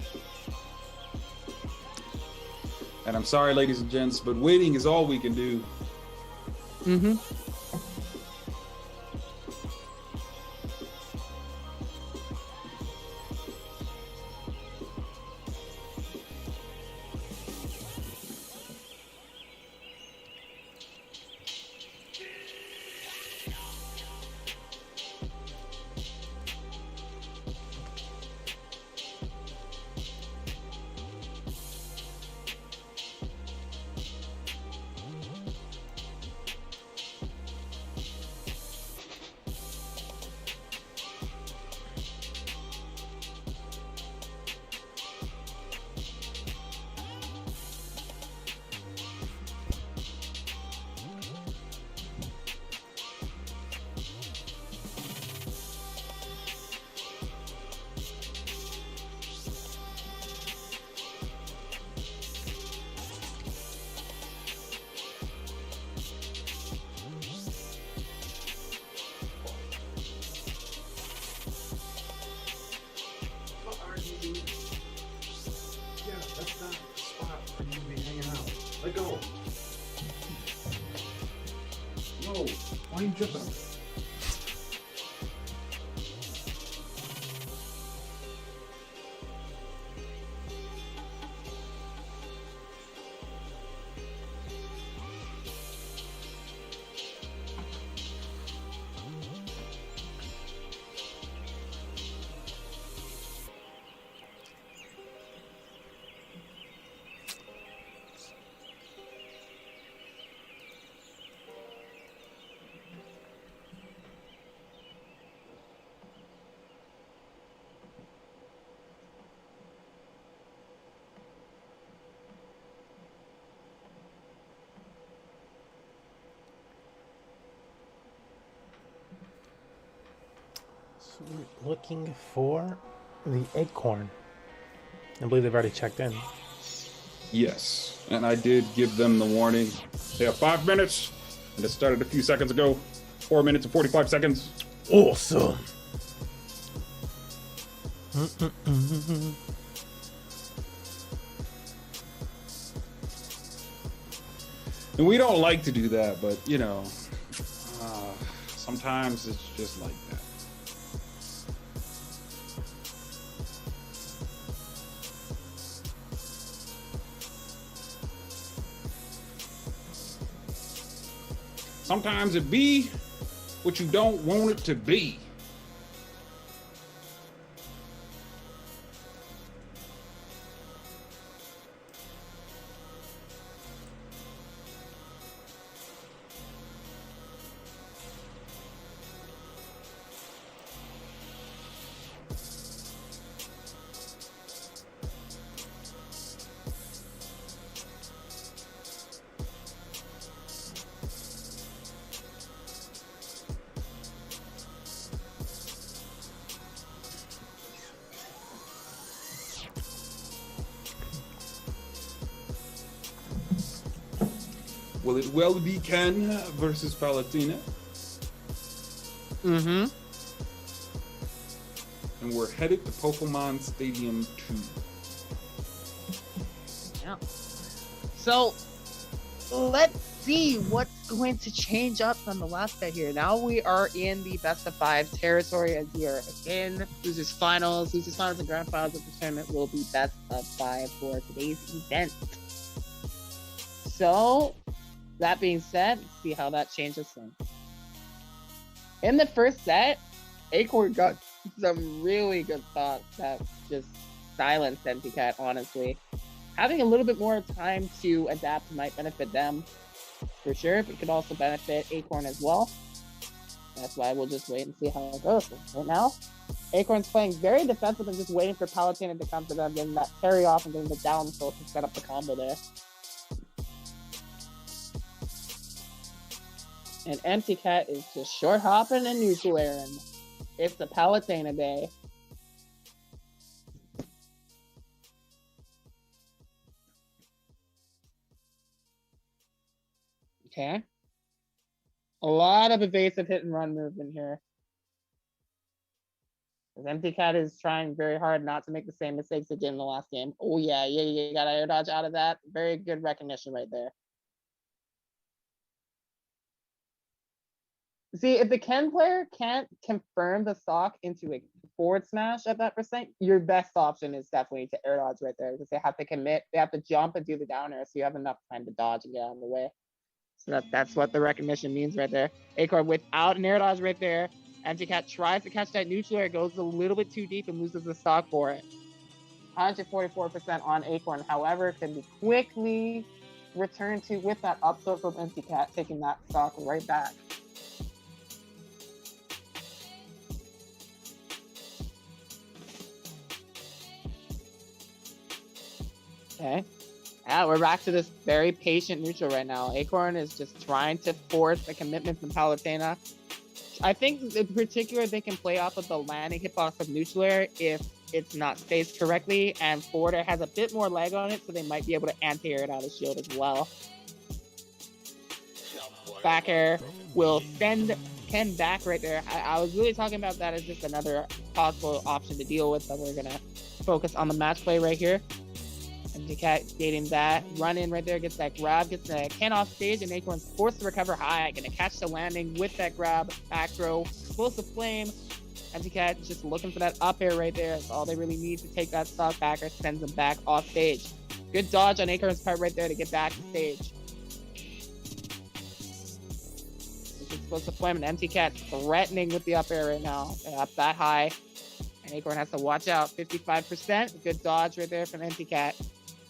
B: And I'm sorry, ladies and gents, but waiting is all we can do.
C: Mm-hmm.
F: Yeah, that's not the spot for you to be hanging out. Let go. No, why are you jumping?
A: Looking for the Acorn. I believe they've already checked in.
B: Yes, and I did give them the warning. They have 5 minutes, and it started a few seconds ago. 4 minutes and 45 seconds.
A: Awesome.
B: And we don't like to do that, but you know, sometimes it's just like that. Sometimes it be what you don't want it to be. Will it well be Ken versus Palatina?
C: Mm-hmm.
B: And we're headed to Pokemon Stadium 2.
C: Yeah. So let's see what's going to change up from the last set here. Now we are in the best of 5 territory as we are in losers finals. Losers finals and grand finals of the tournament will be best of 5 for today's event. So That being said, let's see how that changes things. In the first set, Acorn got some really good thoughts that just silenced Empty Cat, honestly. Having a little bit more time to adapt might benefit them, for sure, but could also benefit Acorn as well. That's why we'll just wait and see how it goes. Right now, Acorn's playing very defensive and just waiting for Palutena to come to them, getting that carry off and getting the down tilt to set up the combo there. And Empty Cat is just short hopping and neutral airing. It's the Palutena day. Okay. A lot of evasive hit and run movement here. Empty Cat is trying very hard not to make the same mistakes it did in the last game. Oh yeah, you got air dodge out of that. Very good recognition right there. See, if the Ken player can't confirm the stock into a forward smash at that percent, your best option is definitely to air dodge right there, because they have to commit, they have to jump and do the downer, so you have enough time to dodge and get out of the way. So that's what the recognition means right there. Acorn without an air dodge right there. Empty Cat tries to catch that neutral air, goes a little bit too deep and loses the stock for it. 144% on Acorn, however, can be quickly returned to with that up tilt from Empty Cat, taking that stock right back. Okay. Yeah, we're back to this very patient neutral right now. Acorn is just trying to force the commitment from Palutena. I think in particular they can play off of the landing hitbox of neutral air if it's not spaced correctly, and forward air has a bit more lag on it, so they might be able to anti-air it out of shield as well. Back air will send Ken back right there. I was really talking about that as just another possible option to deal with, but we're gonna focus on the match play right here. Empty Cat getting that run in right there, gets that grab, gets the Ken off stage, and Acorn's forced to recover high. Gonna catch the landing with that grab, back throw, explosive flame. Empty Cat just looking for that up air right there. That's all they really need to take that stock back, or sends them back off stage. Good dodge on Acorn's part right there to get back to stage. Explosive flame and Empty Cat threatening with the up air right now. Up that high. And Acorn has to watch out. 55%. Good dodge right there from Empty Cat.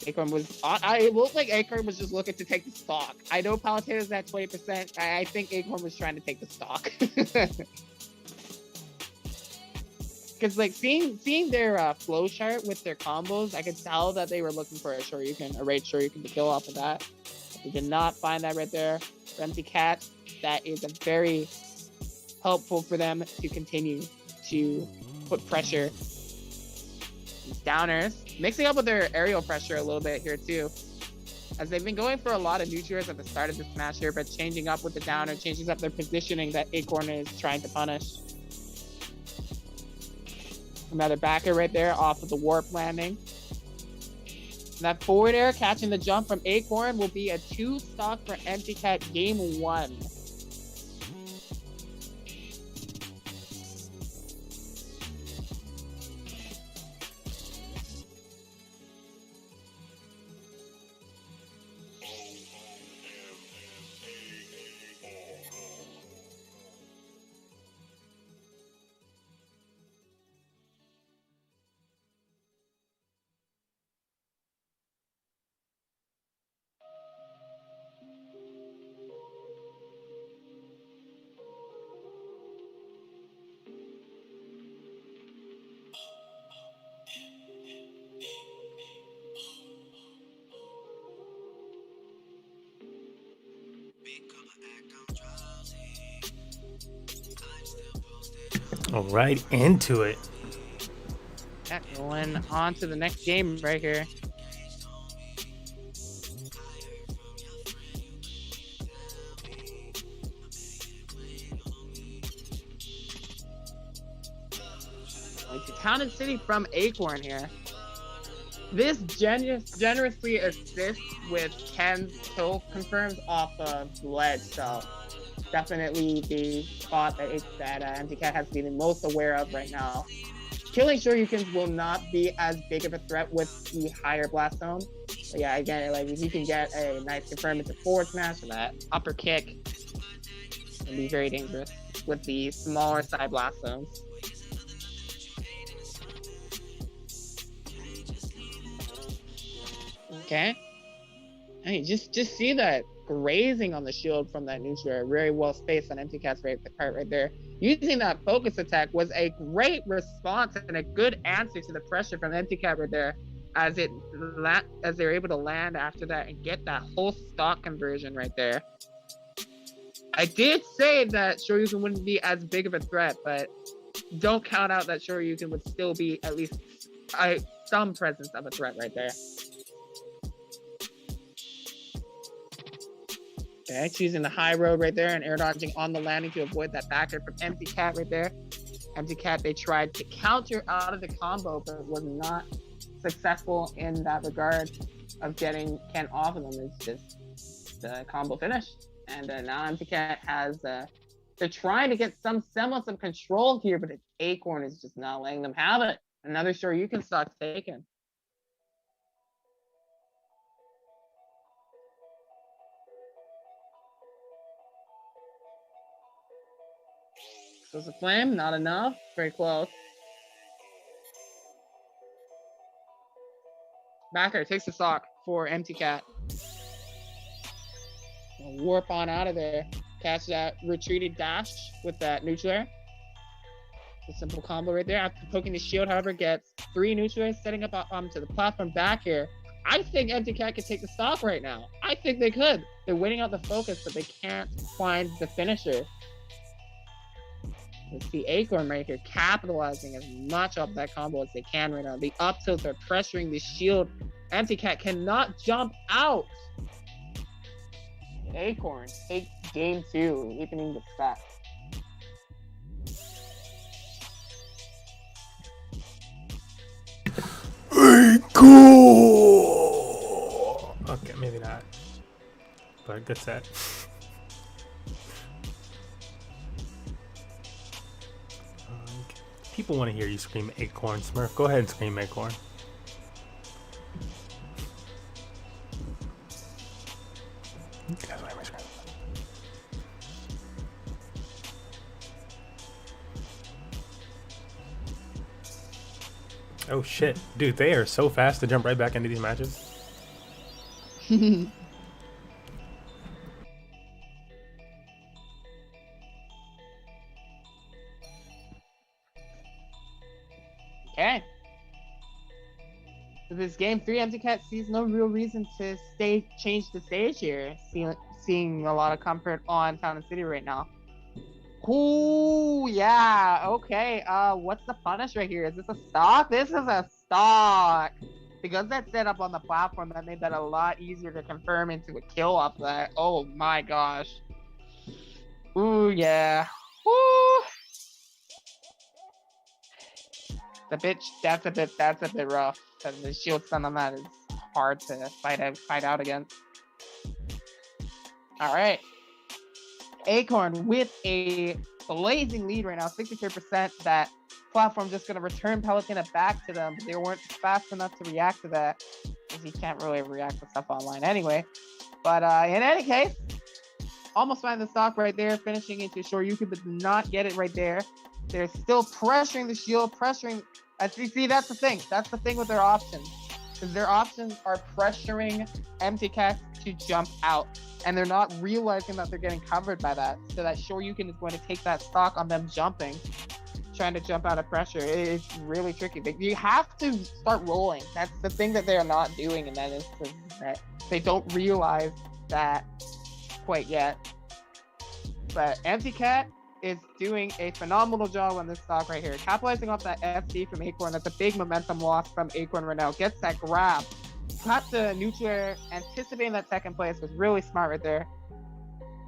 C: Acorn was, it looked like Acorn was just looking to take the stock. I know Palutena's at 20%. I think Acorn was trying to take the stock. Because like seeing their flow chart with their combos, I could tell that they were looking for a Shoryuken, a Rage Shoryuken to kill off of that. They did not find that right there. For Empty Cat, that is a very helpful for them to continue to put pressure. These downers, mixing up with their aerial pressure a little bit here too, as they've been going for a lot of neutrals at the start of this match here, but changing up with the downer, changes up their positioning that Acorn is trying to punish. Another backer right there off of the warp landing. And that forward air catching the jump from Acorn will be a 2 stock for Empty Cat game 1.
A: All right, into it.
C: Yeah, going on to the next game right here. Like the Town City from Acorn here. This generously assists with Ken's kill confirms off of ledge, so definitely the spot that Empty Cat has to be the most aware of right now. killing Shoryukens will not be as big of a threat with the higher blast zone. But yeah, again, like if you can get a nice confirm into forward smash or that upper kick, it'll be very dangerous with the smaller side blast zones. Okay. Hey, just see that grazing on the shield from that neutral, very well spaced on empty cat's part right there. Using that focus attack was a great response and a good answer to the pressure from empty cat right there, as they're able to land after that and get that whole stock conversion right there. I did say that Shoryuken wouldn't be as big of a threat, but don't count out that Shoryuken would still be at least some presence of a threat right there. Okay, choosing the high road right there and air dodging on the landing to avoid that back air from Empty Cat right there. Empty Cat, they tried to counter out of the combo, but was not successful in that regard of getting Ken off of them. It's just the combo finished. And now Empty Cat has, they're trying to get some semblance of control here, but Acorn is just not letting them have it. Another Shoryuken stock taken. So it's a flame, not enough, very close. Backer takes the stock for Empty Cat. Warp on out of there. Catch that retreated dash with that neutral air. It's a simple combo right there. After poking the shield, however, gets 3 neutral airs, setting up onto the platform back here. I think Empty Cat could take the stock right now. I think they could. They're waiting out the focus, but they can't find the finisher. Let's see Acorn right here capitalizing as much off that combo as they can right now. The up tilts are pressuring the shield. Empty Cat cannot jump out. Acorn takes game 2, evening the stats.
A: Cool. Okay, maybe not. But good set. People want to hear you scream Acorn, Smurf. Go ahead and scream Acorn. That's why I'm screaming. Oh shit. Dude, they are so fast to jump right back into these matches.
C: Okay. So this game 3, Empty Cat sees no real reason to change the stage here. Seeing a lot of comfort on Town and City right now. Ooh, yeah, okay. What's the punish right here? Is this a stock? This is a stock. Because that's set up on the platform, that made that a lot easier to confirm into a kill off that. Oh my gosh. Ooh, yeah. Woo. That's a bit rough. Because the shield stun on that is hard to fight out against. All right. Acorn with a blazing lead right now, 63%. That platform just going to return Palutena back to them, but they weren't fast enough to react to that, because he can't really react to stuff online anyway. But in any case, almost find the stock right there, finishing into Shoryuken, but did not get it right there. They're still pressuring the shield, as you see, that's the thing. That's the thing with their options. Because their options are pressuring Empty Cat to jump out. And they're not realizing that they're getting covered by that. So that Shoryuken is going to take that stock on them jumping, trying to jump out of pressure. It's really tricky. You have to start rolling. That's the thing that they're not doing in that instance. That they don't realize that quite yet. But Empty Cat is doing a phenomenal job on this stock right here. Capitalizing off that FC from Acorn. That's a big momentum loss from Acorn right now. Gets that grab. Got the neutral air, anticipating that second place was really smart right there.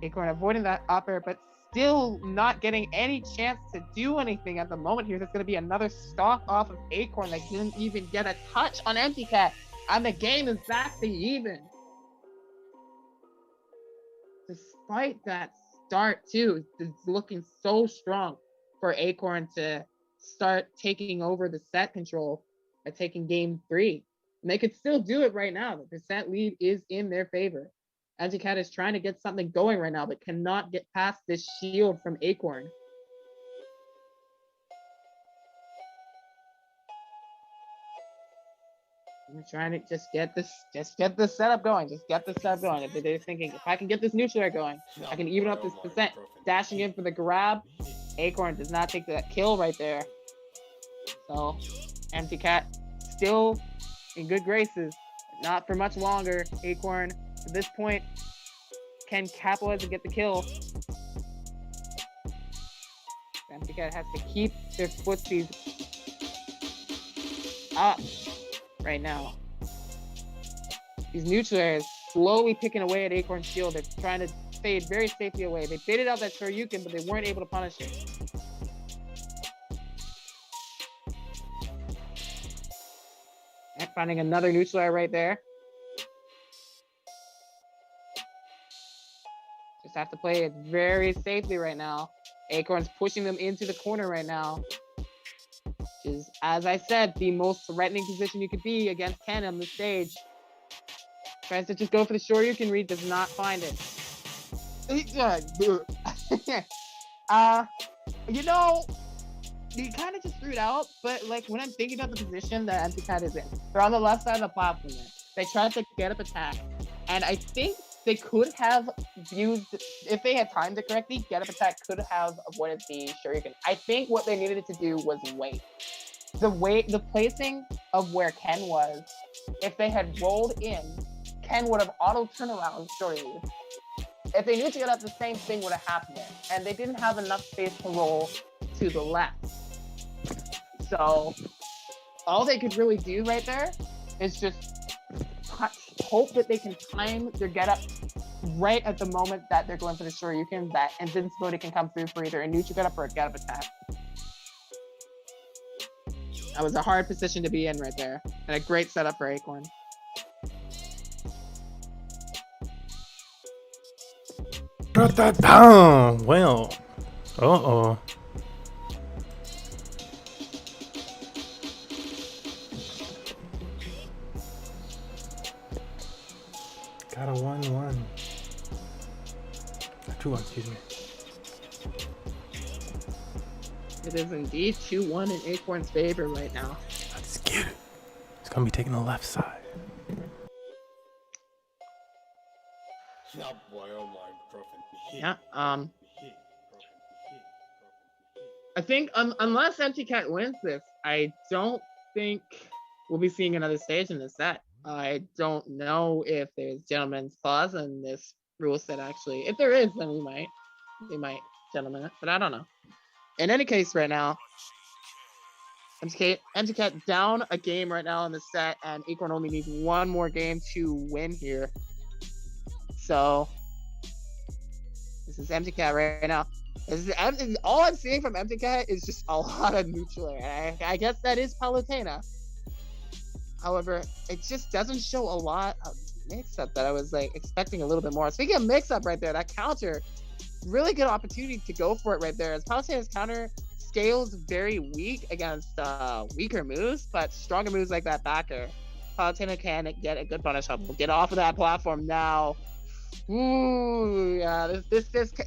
C: Acorn avoiding that up air, but still not getting any chance to do anything at the moment here. There's going to be another stock off of Acorn that didn't even get a touch on Empty Cat. And the game is back to even. Despite that start too, it's looking so strong for Acorn to start taking over the set control by taking game 3. And they could still do it right now. The percent lead is in their favor. MTCat is trying to get something going right now, but cannot get past this shield from Acorn. I'm trying to just get this setup going. Just get this setup going. If they're thinking, if I can get this neutral air going, I can even up this percent. Dashing in for the grab. Acorn does not take that kill right there. So, MTCat still in good graces. Not for much longer. Acorn, at this point, can capitalize and get the kill. MTCat has to keep their footsies up right now. These neutral airs slowly picking away at Acorn's shield. They're trying to fade very safely away. They baited out that Shoryuken, but they weren't able to punish it. And finding another neutral air right there. Just have to play it very safely right now. Acorn's pushing them into the corner right now. Which is, as I said, the most threatening position you could be against Ken on the stage. Tries to just go for the Shoryuken read, does not find it. You know, you kind of just threw it out, but like when I'm thinking about the position that MTCat is in, they're on the left side of the platform. They tried to get up attack, and I think they could have used, if they had timed it correctly, get up attack could have avoided the Shoryuken. I think what they needed to do was wait. The placing of where Ken was, if they had rolled in, Ken would have auto turnaround Shoryuken. If they knew to get up, the same thing would have happened there. And they didn't have enough space to roll to the left. So all they could really do right there is just hope that they can time their get up right at the moment that they're going for the Shoryuken, that invincibility can come through for either a neutral get up or a get up attack. That was a hard position to be in right there, and a great setup for Acorn.
A: Shut that down. Well, uh-oh. Got a 1-1. 2-1, excuse me.
C: It is indeed 2-1 in Acorn's favor right now.
A: Let's get it. It's gonna be taking the left side.
C: Yeah, I think unless MTCat wins this, I don't think we'll be seeing another stage in this set. I don't know if there's gentleman's clause in this rule set actually. If there is, then we might gentlemen it, but I don't know. In any case, right now, MTCat down a game right now in the set, and Acorn only needs one more game to win here. So this is MTCat right now. All I'm seeing from MTCat is just a lot of neutral air. I guess that is Palutena. However, it just doesn't show a lot of mix-up that I was like expecting a little bit more. Speaking of mix-up right there, that counter, really good opportunity to go for it right there. As Palutena's counter scales very weak against weaker moves, but stronger moves like that backer, Palutena can get a good punish up. Get off of that platform now. Ooh, yeah, this just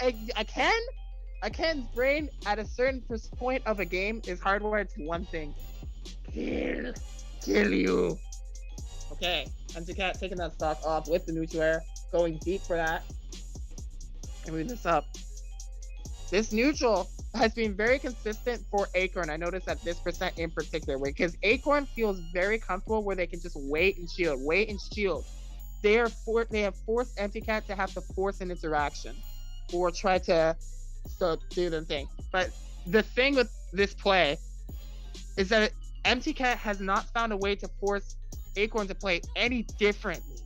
C: I Ken's brain at a certain point of a game is hardwired to one thing: kill you. Okay, MTCat taking that stock off with the neutral air, going deep for that, and move this up. This neutral has been very consistent for Acorn. I noticed at this percent in particular, because Acorn feels very comfortable where they can just wait and shield. They have forced MTCat to have to force an interaction or try to do the thing. But the thing with this play is that MTCat has not found a way to force Acorn to play any differently.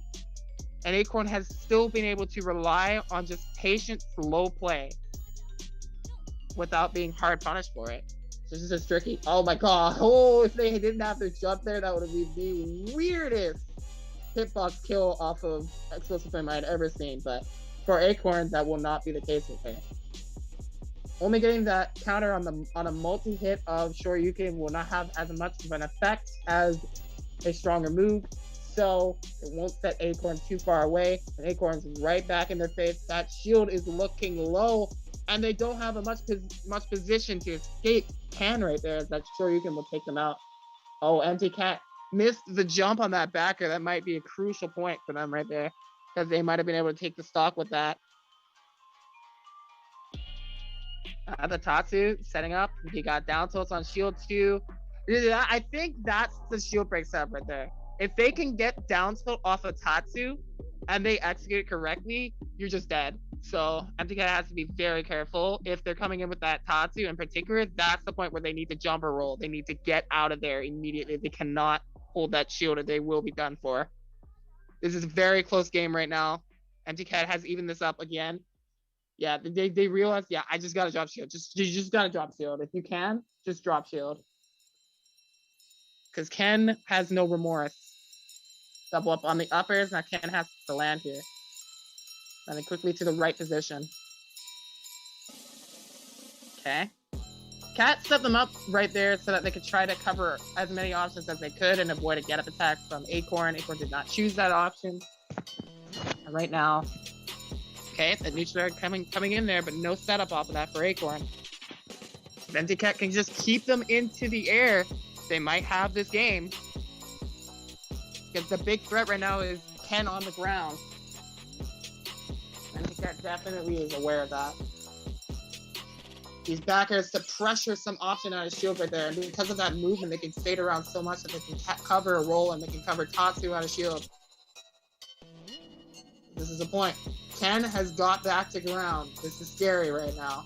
C: And Acorn has still been able to rely on just patient, slow play without being hard punished for it. So this is just tricky. Oh my god. Oh, if they didn't have to jump there, that would have been the weirdest hitbox kill off of Explosive Flame I'd ever seen, but for Acorn, that will not be the case with her. Only getting that counter on a multi-hit of Shoryuken will not have as much of an effect as a stronger move. So it won't set Acorn too far away. And Acorn's right back in their face. That shield is looking low, and they don't have a much position to escape. Can right there, as that Shoryuken will take them out. Oh, Empty Cat missed the jump on that backer. That might be a crucial point for them right there, because they might have been able to take the stock with that. The Tatsu setting up. He got down tilts on shield too. I think that's the shield break setup right there. If they can get down tilt off of Tatsu and they execute it correctly, you're just dead. So MTK has to be very careful. If they're coming in with that Tatsu in particular, that's the point where they need to jump or roll. They need to get out of there immediately. They cannot hold that shield or they will be done for. This is a very close game right now. MTK has evened this up again. Yeah, they realize, yeah, I just gotta drop shield. You just gotta drop shield. If you can, just drop shield. Because Ken has no remorse. Double up on the uppers. Now Ken has to land here. And then quickly to the right position. Okay. Cat set them up right there so that they could try to cover as many options as they could and avoid a get-up attack from Acorn. Acorn did not choose that option. And right now, okay, the neutral coming in there, but no setup off of that for Acorn. Venticat can just keep them into the air. They might have this game. Because the big threat right now is Ken on the ground. Venticat definitely is aware of that. These backers to pressure some option out of shield right there. And because of that movement, they can fade around so much that they can cover a roll and they can cover Tatsu out of shield. This is the point. Ken has got back to ground. This is scary right now.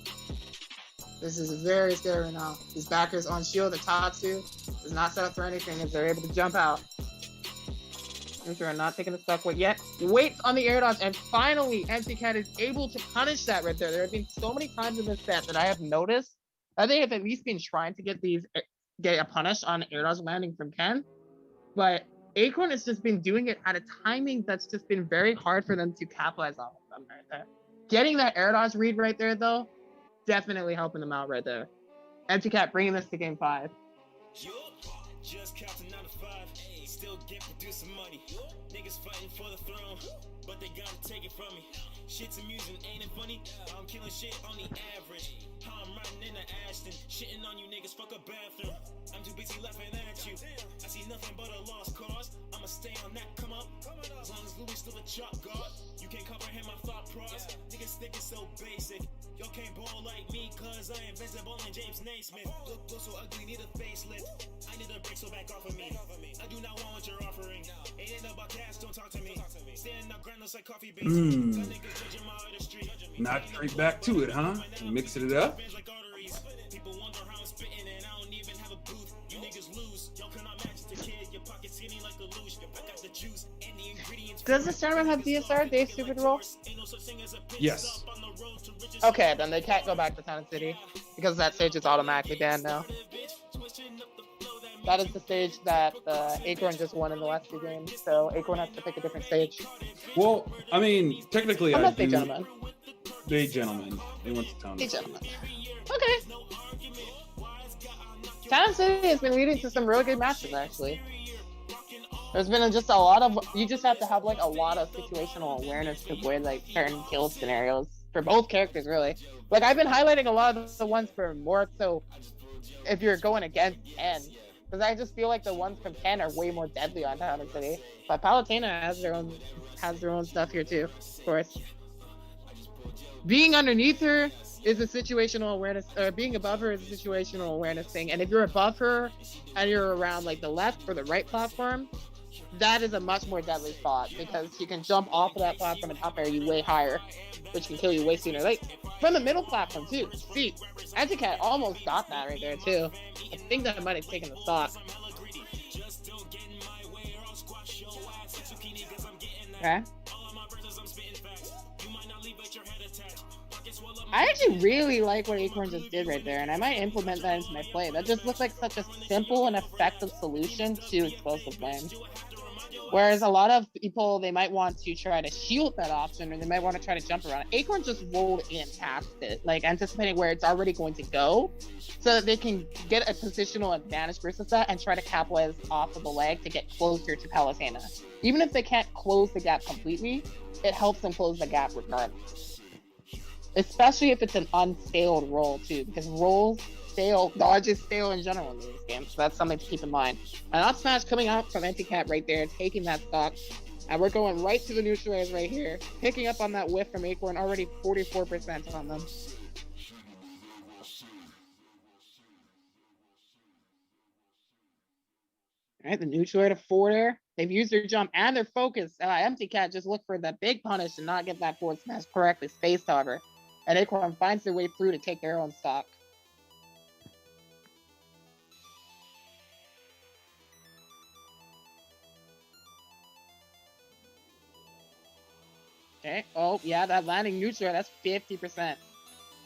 C: This is very scary right now. These backers on shield, the Tatsu is not set up for anything as they're able to jump out. They're not taking the stock weight yet. Waits on the air dodge, and finally, Empty Cat is able to punish that right there. There have been so many times in this set that I have noticed that they have at least been trying to get a punish on air dodge landing from Ken, but Acorn has just been doing it at a timing that's just been very hard for them to capitalize on them right there. Getting that air dodge read right there, though, definitely helping them out right there. Empty Cat bringing this to game 5.
H: Just counting 9 to 5, still get producing money. Niggas fighting for the throne, but they gotta take it from me. Shit's amusing, ain't it funny? I'm killing shit on the average. How I'm riding in the Ashton, shitting on you niggas, fuck a bathroom. I'm too busy laughing at you. I see nothing but a lost cause. I'ma stay on that come up. As long as Louis still a chop guard, you can't comprehend my thought process. Niggas think it's so basic. Y'all can't ball like me, cause I invented ballin' James Naismith. Look so ugly, need a facelift. I need a break, so back off of me. I do not want what you're offering. Ain't about cash, don't talk to me. Stand up, grind like coffee beans.
B: Not straight back to it, huh? Mixing it up.
H: People wonder how I'm spitting and I don't even have a booth. You niggas lose. Y'all cannot match the kid. Your pocket's skinny like a luge. I got the juice and the ingredients.
C: Does this tournament have DSR, Dave Stupid Roll?
B: Yes.
C: Okay, then they can't go back to Town City because that stage is automatically banned now. That is the stage that Acorn just won in the last 2 games, so Acorn has to pick a different stage.
B: Well, I mean, technically,
C: I'm not Big Gentleman.
B: Big Gentleman. They went to town.
C: Big Gentleman. Okay. Town City has been leading to some really good matches, actually. There's been just a lot of, you just have to have like a lot of situational awareness to avoid like certain kill scenarios for both characters, really. Like I've been highlighting a lot of the ones for more so if you're going against Ken, because I just feel like the ones from Ken are way more deadly on Town and City. But Palutena has their own stuff here too, of course. Being underneath her is a situational awareness, or being above her is a situational awareness thing. And if you're above her and you're around like the left or the right platform, that is a much more deadly spot because you can jump off of that platform and up air you way higher, which can kill you way sooner. Like from the middle platform too. See, Anticat almost got that right there too. I think that might have taken the stock. Okay. I actually really like what Acorn just did right there, and I might implement that into my play. That just looks like such a simple and effective solution to explosive lane. Whereas a lot of people, they might want to try to shield that option, or they might want to try to jump around. Acorn just rolled in past it, like anticipating where it's already going to go, so that they can get a positional advantage versus that and try to capitalize off of the leg to get closer to Palutena. Even if they can't close the gap completely, it helps them close the gap regardless. Especially if it's an unstaled roll too, because rolls stale, dodges stale in general in this game. So that's something to keep in mind. An up smash coming out from Anti-Cat right there, taking that stock. And we're going right to the neutral airs right here, picking up on that whiff from Acorn, already 44% on them. All right, the neutral air to forward air. They've used their jump and their focus. Empty Cat just look for that big punish and not get that forward smash correctly spaced, however. And Acorn finds their way through to take their own stock. Okay. Oh, yeah, that landing neutral air, that's 50%.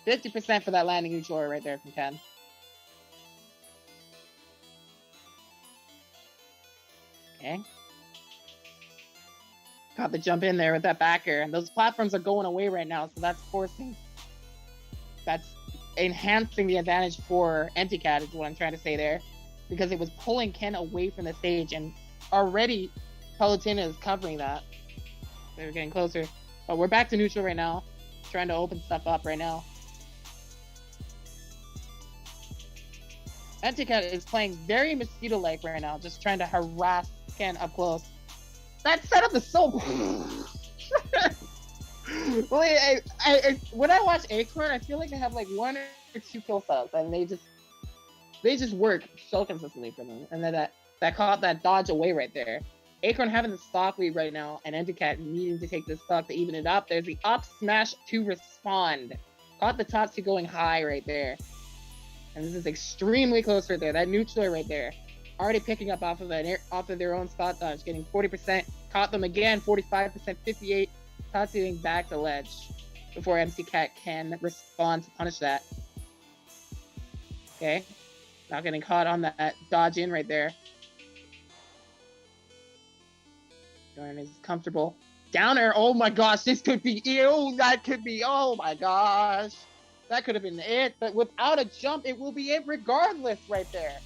C: 50% for that landing neutral air right there from Ken. Okay. Got the jump in there with that backer. And those platforms are going away right now, so that's enhancing the advantage for Anti-Cat is what I'm trying to say there. Because it was pulling Ken away from the stage, and already Palutena is covering that. They're getting closer. But we're back to neutral right now. Trying to open stuff up right now. Anti-Cat is playing very Mosquito-like right now, just trying to harass Ken up close. That setup is so... Well, when I watch Acorn, I feel like they have like 1 or 2 kill setups, and they just work so consistently for them. And then that caught that dodge away right there. Acorn having the stock lead right now, and Anti-Cat needing to take this stock to even it up. There's the up smash to respond. Caught the top 2 going high right there. And this is extremely close right there. That neutral right there. Already picking up off of their own spot dodge, getting 40%. Caught them again, 45%, 58%. Tatsuing back to ledge before Anti-Cat can respond to punish that. Okay. Not getting caught on that dodge in right there. Jordan is comfortable. Down air. Oh my gosh, this could be. Ew, that could be. Oh my gosh. That could have been it. But without a jump, it will be it regardless right there.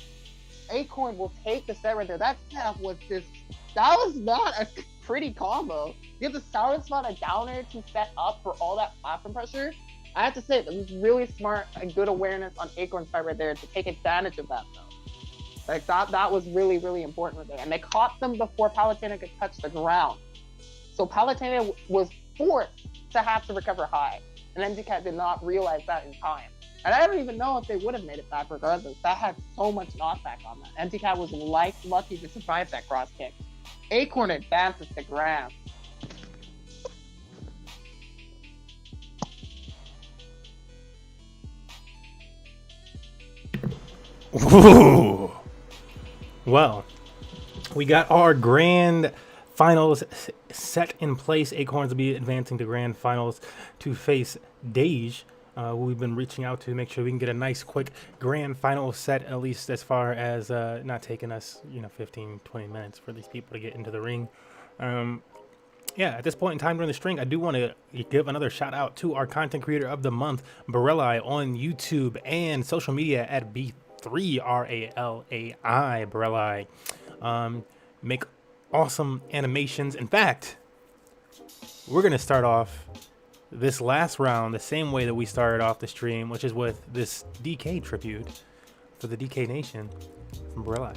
C: Acorn will take the set right there. That setup was just. That was not a pretty combo. You have the sour spot, a down air to set up for all that platform pressure. I have to say, that was really smart and good awareness on Acorn's side right there to take advantage of that though. Like that was really, really important right there. And they caught them before Palutena could touch the ground. So Palutena was forced to have to recover high. And Anti-Cat did not realize that in time. And I don't even know if they would have made it back regardless. That had so much knockback on that. Anti-Cat was lucky to survive that cross kick. Acorn advances to ground.
A: Ooh. Well, we got our grand finals set in place. Acorns will be advancing to grand finals to face Dej. We've been reaching out to make sure we can get a nice quick grand final set, at least as far as not taking us 15 20 minutes for these people to get into the ring. Yeah, at this point in time during the string, I do want to give another shout out to our content creator of the month, Barelli, on YouTube and social media at B3RALAI Barelli. Make awesome animations. In fact, we're gonna start off this last round the same way that we started off the stream, which is with this DK tribute for the DK Nation from Barelli.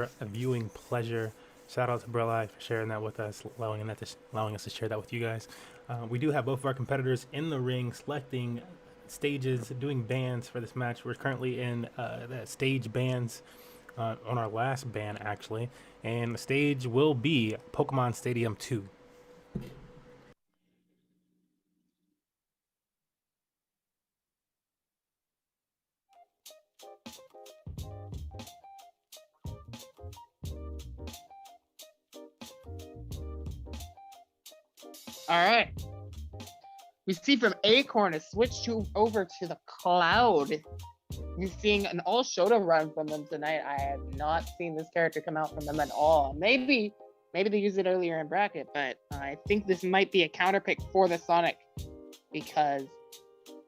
A: pure viewing pleasure. Shout out to Brelli for sharing that with us, allowing us to share that with you guys. We do have both of our competitors in the ring selecting stages, doing bans for this match. We're currently in the stage bans on our last ban, actually. And the stage will be Pokemon Stadium 2.
C: All right. We see from Acorn a switch over to the Cloud. We're seeing an all Shota run from them tonight. I have not seen this character come out from them at all. Maybe they used it earlier in bracket, but I think this might be a counter pick for the Sonic because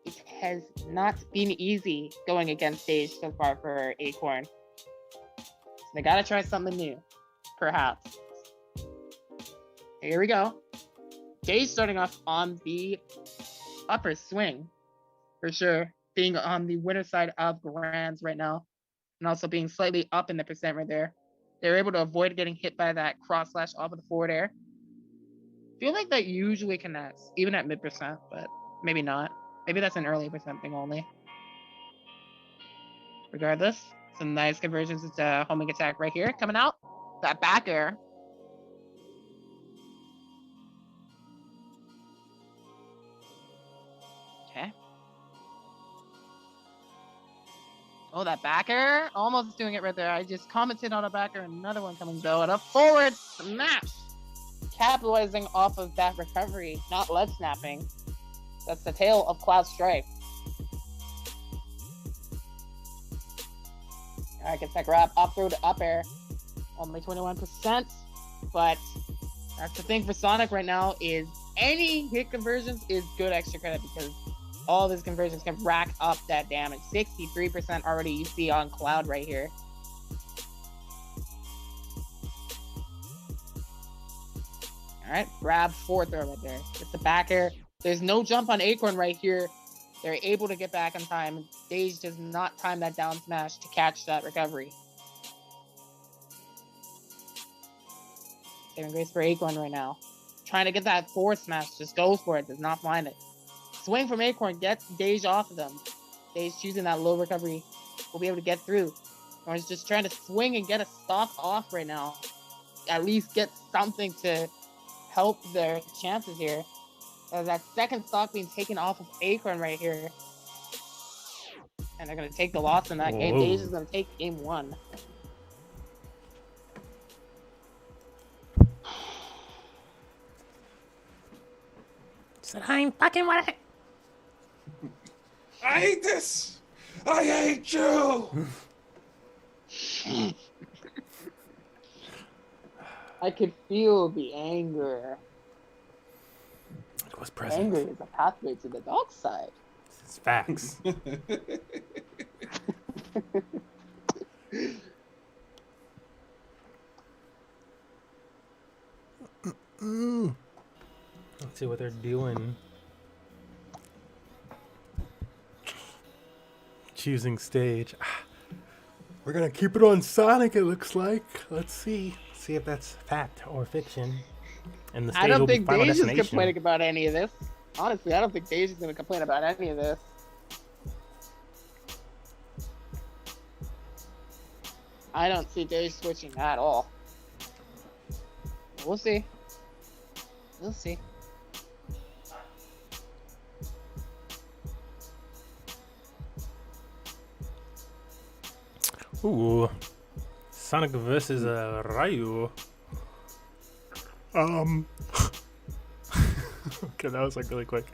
C: it has not been easy going against Stage so far for Acorn. So they gotta try something new, perhaps. Here we go. Stage starting off on the upper swing, for sure. Being on the winner side of Grands right now, and also being slightly up in the percent right there. They're able to avoid getting hit by that cross slash off of the forward air. Feel like that usually connects, even at mid percent, but maybe not. Maybe that's an early percent thing only. Regardless, some nice conversions into homing attack right here coming out. That back air. Okay. Oh, that backer. Almost doing it right there. I just commented on a backer. Another one coming though. And a forward smash. Capitalizing off of that recovery. Not lead snapping. That's the tail of Cloud Strike. Alright, gets that grab up through to up air. Only 21%. But that's the thing for Sonic right now is any hit conversions is good extra credit because all of his conversions can rack up that damage. 63% already you see on Cloud right here. Alright, grab fourth throw right there. It's the back air. There's no jump on Acorn right here. They're able to get back in time. Stage does not time that down smash to catch that recovery. Saving grace for Acorn right now. Trying to get that forward smash. Just goes for it. Does not find it. Swing from Acorn gets Dej off of them. Dej choosing that low recovery. Will be able to get through. Or is just trying to swing and get a stock off right now. At least get something to help their chances here. As that second stock being taken off of Acorn right here. And they're going to take the loss in that game. Dej is going to take game one.
A: Said I ain't fucking with it.
B: I hate this. I hate you.
C: I could feel the anger.
A: It was present.
C: Anger is a pathway to the dark side.
A: It's facts. Let's see what they're doing. Choosing stage. We're gonna keep it on Sonic, it looks like. Let's see. See if that's fact or fiction. And the stage
C: I don't
A: will be
C: think
A: Final
C: Dej is
A: Destination.
C: complaining about any of this. Honestly, I don't think Dej is going to complain about any of this. I don't see Dej switching at all. We'll see. We'll see.
A: Ooh. Sonic versus Ryu. Okay, that was like really quick.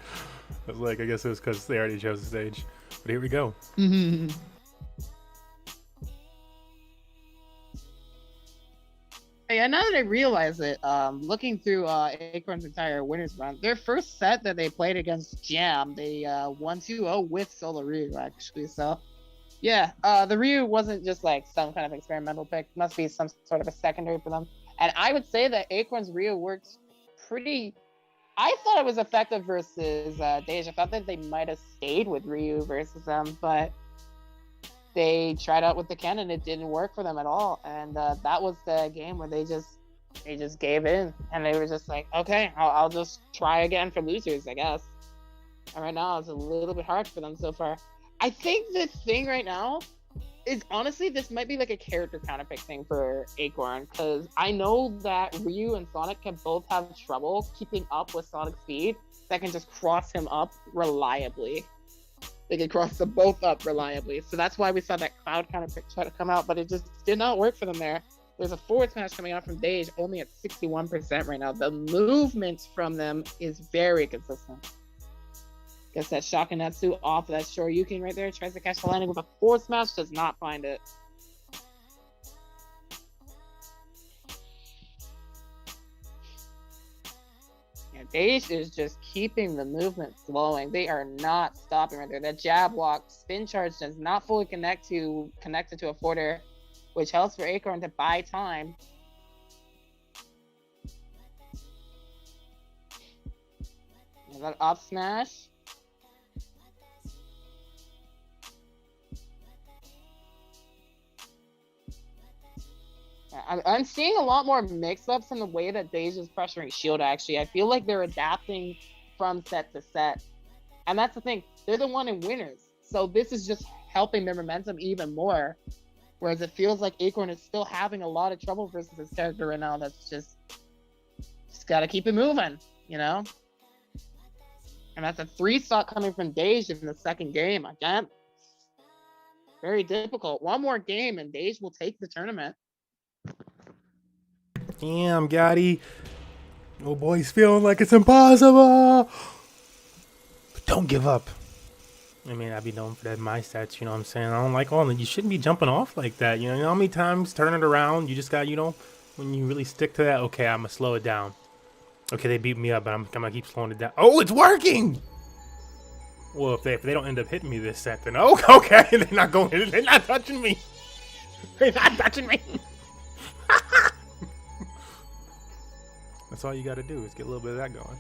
A: I was like, I guess it was because they already chose the stage. But here we go.
C: Yeah, now that I realize it, looking through Acorn's entire winners run, their first set that they played against Jam, they won 2-0 with Solo Ryu, actually. So, yeah, the Ryu wasn't just like some kind of experimental pick. It must be some sort of a secondary for them. And I would say that Acorn's Ryu works pretty... I thought it was effective versus Dej. I thought that they might have stayed with Ryu versus them, but they tried out with the cannon. It didn't work for them at all, and that was the game where they just gave in, and they were just like, okay, I'll just try again for losers, I guess. And right now, it's a little bit hard for them so far. I think the thing right now is, honestly, this might be like a character counterpick thing for Acorn, because I know that Ryu and Sonic can both have trouble keeping up with Sonic's speed. That can just cross him up reliably. They can cross them both up reliably. So that's why we saw that Cloud counterpick try to come out, but it just did not work for them there. There's a forward smash coming out from Dage, only at 61% right now. The movement from them is very consistent. Gets that Shakunetsu off of that Shoryuken right there. Tries to catch the landing with a forward smash. Does not find it. Yeah, Dage is just keeping the movement flowing. They are not stopping right there. That jab walk, spin charge does not fully connected to a forwarder, which helps for Acorn to buy time. That up smash. I'm seeing a lot more mix-ups in the way that Dage is pressuring Shield, actually. I feel like they're adapting from set to set. And that's the thing. They're the one in winners. So this is just helping their momentum even more. Whereas it feels like Acorn is still having a lot of trouble versus his character right now. That's just got to keep it moving, you know? And that's a 3-stock coming from Dage in the second game. Again, very difficult. One more game and Dage will take the tournament.
A: Damn, Gotti. Oh boy, he's feeling like it's impossible. But don't give up. I mean, I'd be known for that in my stats, you know what I'm saying? I don't like all that. You shouldn't be jumping off like that. You know how many times turn it around? You just got, you know, when you really stick to that, okay, I'm going to slow it down. Okay, they beat me up, but I'm going to keep slowing it down. Oh, it's working! Well, if they don't end up hitting me this set, then okay, they're not going, they're not touching me. They're not touching me. That's all you got to do is get a little bit of that going.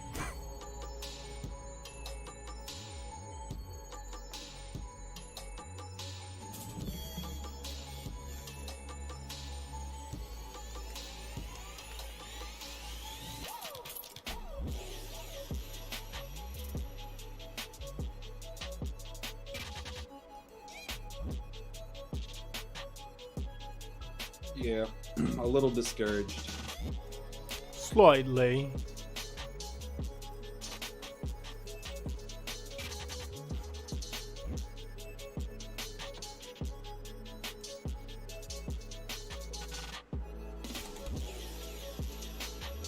B: Yeah, a little discouraged.
A: Slightly.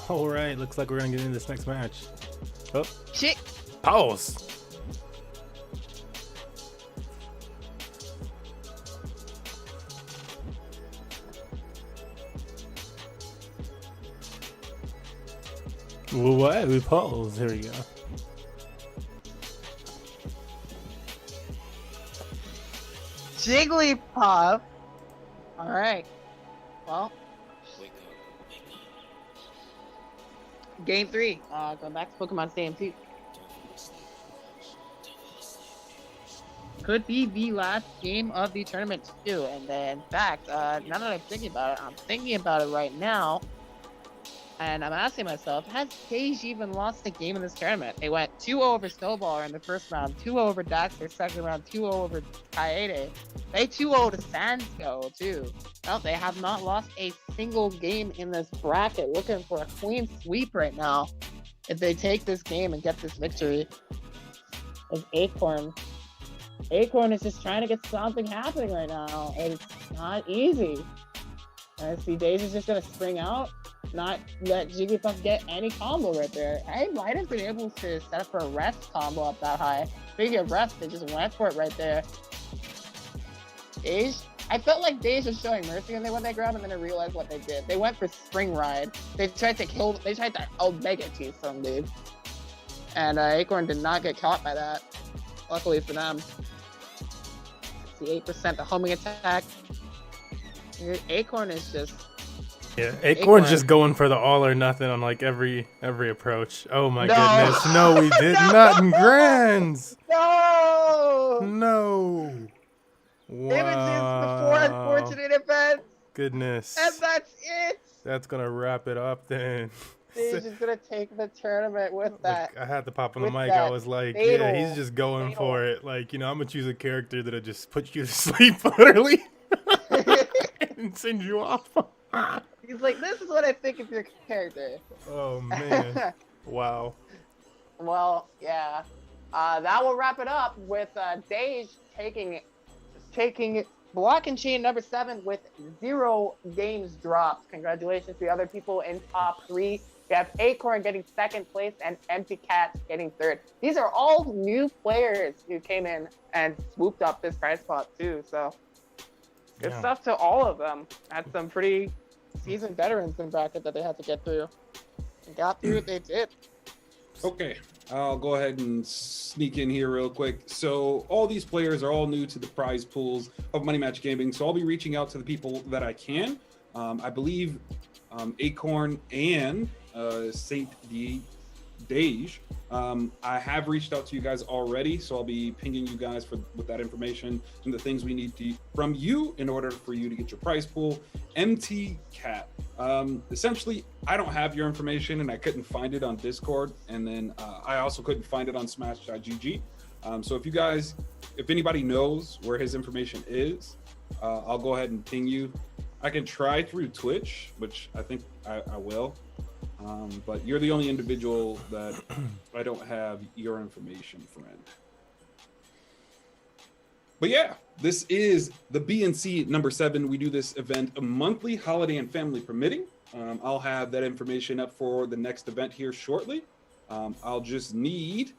A: All right, looks like we're gonna get into this next match. Oh,
C: Shit.
A: pause. What? We pause. Here we go.
C: Jigglypuff. All right. Well, game 3. Going back to Pokemon Stadium 2. Could be the last game of the tournament too. And then, in fact, now that I'm thinking about it, I'm thinking about it right now. And I'm asking myself, has Dage even lost a game in this tournament? They went 2-0 over Snowballer in the first round, 2-0 over Daxter second round, 2-0 over Kaede. They 2-0 to Sansko too. No, they have not lost a single game in this bracket. Looking for a clean sweep right now. If they take this game and get this victory, it's Acorn. Acorn is just trying to get something happening right now. It's not easy. And I see Dage is just gonna spring out. Not let Jigglypuff get any combo right there. I might have been able to set up for a rest combo up that high. Speaking of rest, they just went for it right there. Dage, I felt like Dage was showing mercy when they grabbed, and then I realized what they did. They went for Spring Ride. They tried to Omega Teeth some dude. And Acorn did not get caught by that. Luckily for them. The 8%, the homing attack. Acorn is just...
A: Yeah, Acorn's just going for the all or nothing on like every approach. Oh my goodness. No, we did not in Grands.
C: No!
A: No.
C: Images before unfortunate events.
A: Goodness.
C: And that's it.
A: That's gonna wrap it up then.
C: He's just gonna take the tournament with that.
A: Like, I had to pop on the
C: with
A: mic. I
C: that
A: was like, yeah,
C: fatal-
A: he's just going
C: fatal-
A: for it. Like, you know, I'm gonna choose a character that'll just put you to sleep literally and send you off.
C: He's like, this is what I think of your character.
A: Oh man. Wow.
C: Well, yeah. That will wrap it up with Dej taking block and chain number 7 with 0 games dropped. Congratulations to the other people in top 3. We have Acorn getting 2nd place and Empty Cat getting 3rd. These are all new players who came in and swooped up this prize pot too. So good stuff to all of them. Had some pretty seasoned veterans in bracket that they had to get through. And got through it, they did.
B: Okay, I'll go ahead and sneak in here real quick. So all these players are all new to the prize pools of Money Match Gaming. So I'll be reaching out to the people that I can. I believe Acorn and Saint Dej. I have reached out to you guys already, so I'll be pinging you guys with that information and the things we need from you in order for you to get your prize pool. MT Cat. Essentially, I don't have your information and I couldn't find it on Discord, and then I also couldn't find it on Smash.gg. So if anybody knows where his information is, I'll go ahead and ping you. I can try through Twitch, which I think I will. But you're the only individual that I don't have your information, friend. But yeah, this is the BNC number 7. We do this event monthly, holiday and family permitting. I'll have that information up for the next event here shortly. I'll just need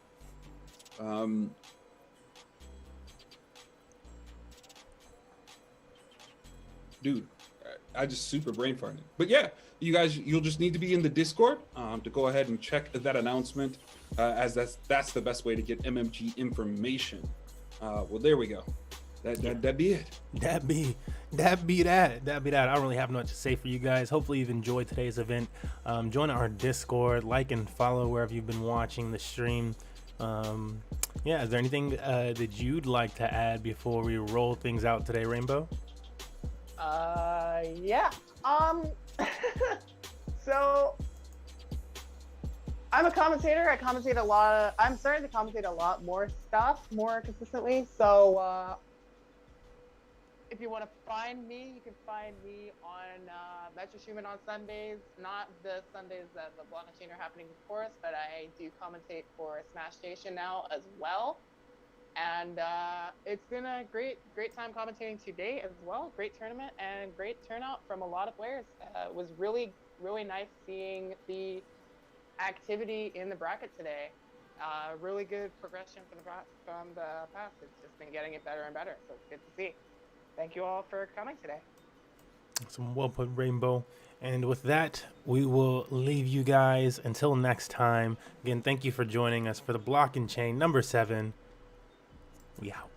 B: dude, I just super brain farted. But yeah, you guys, you'll just need to be in the Discord to go ahead and check that announcement, as that's the best way to get MMG information. Well, there we go. That be it.
A: That be that. I don't really have much to say for you guys. Hopefully you've enjoyed today's event. Join our Discord, like and follow wherever you've been watching the stream. Yeah, is there anything that you'd like to add before we roll things out today, Rainbow?
C: Yeah. So I'm a commentator. I commentate a lot. I'm starting to commentate a lot more stuff more consistently. So if you want to find me, you can find me on Metro Streaming on Sundays. Not the Sundays that the Block and Chain are happening, of course, but I do commentate for Smash Station now as well. And it's been a great time commentating today as well. Great tournament and great turnout from a lot of players. It was really nice seeing the activity in the bracket today. Really good progression from the past. It's just been getting it better and better. So it's good to see. Thank you all for coming today.
A: Some well put, Rainbow. And with that, we will leave you guys until next time. Again, thank you for joining us for the Block and Chain number 7. We out.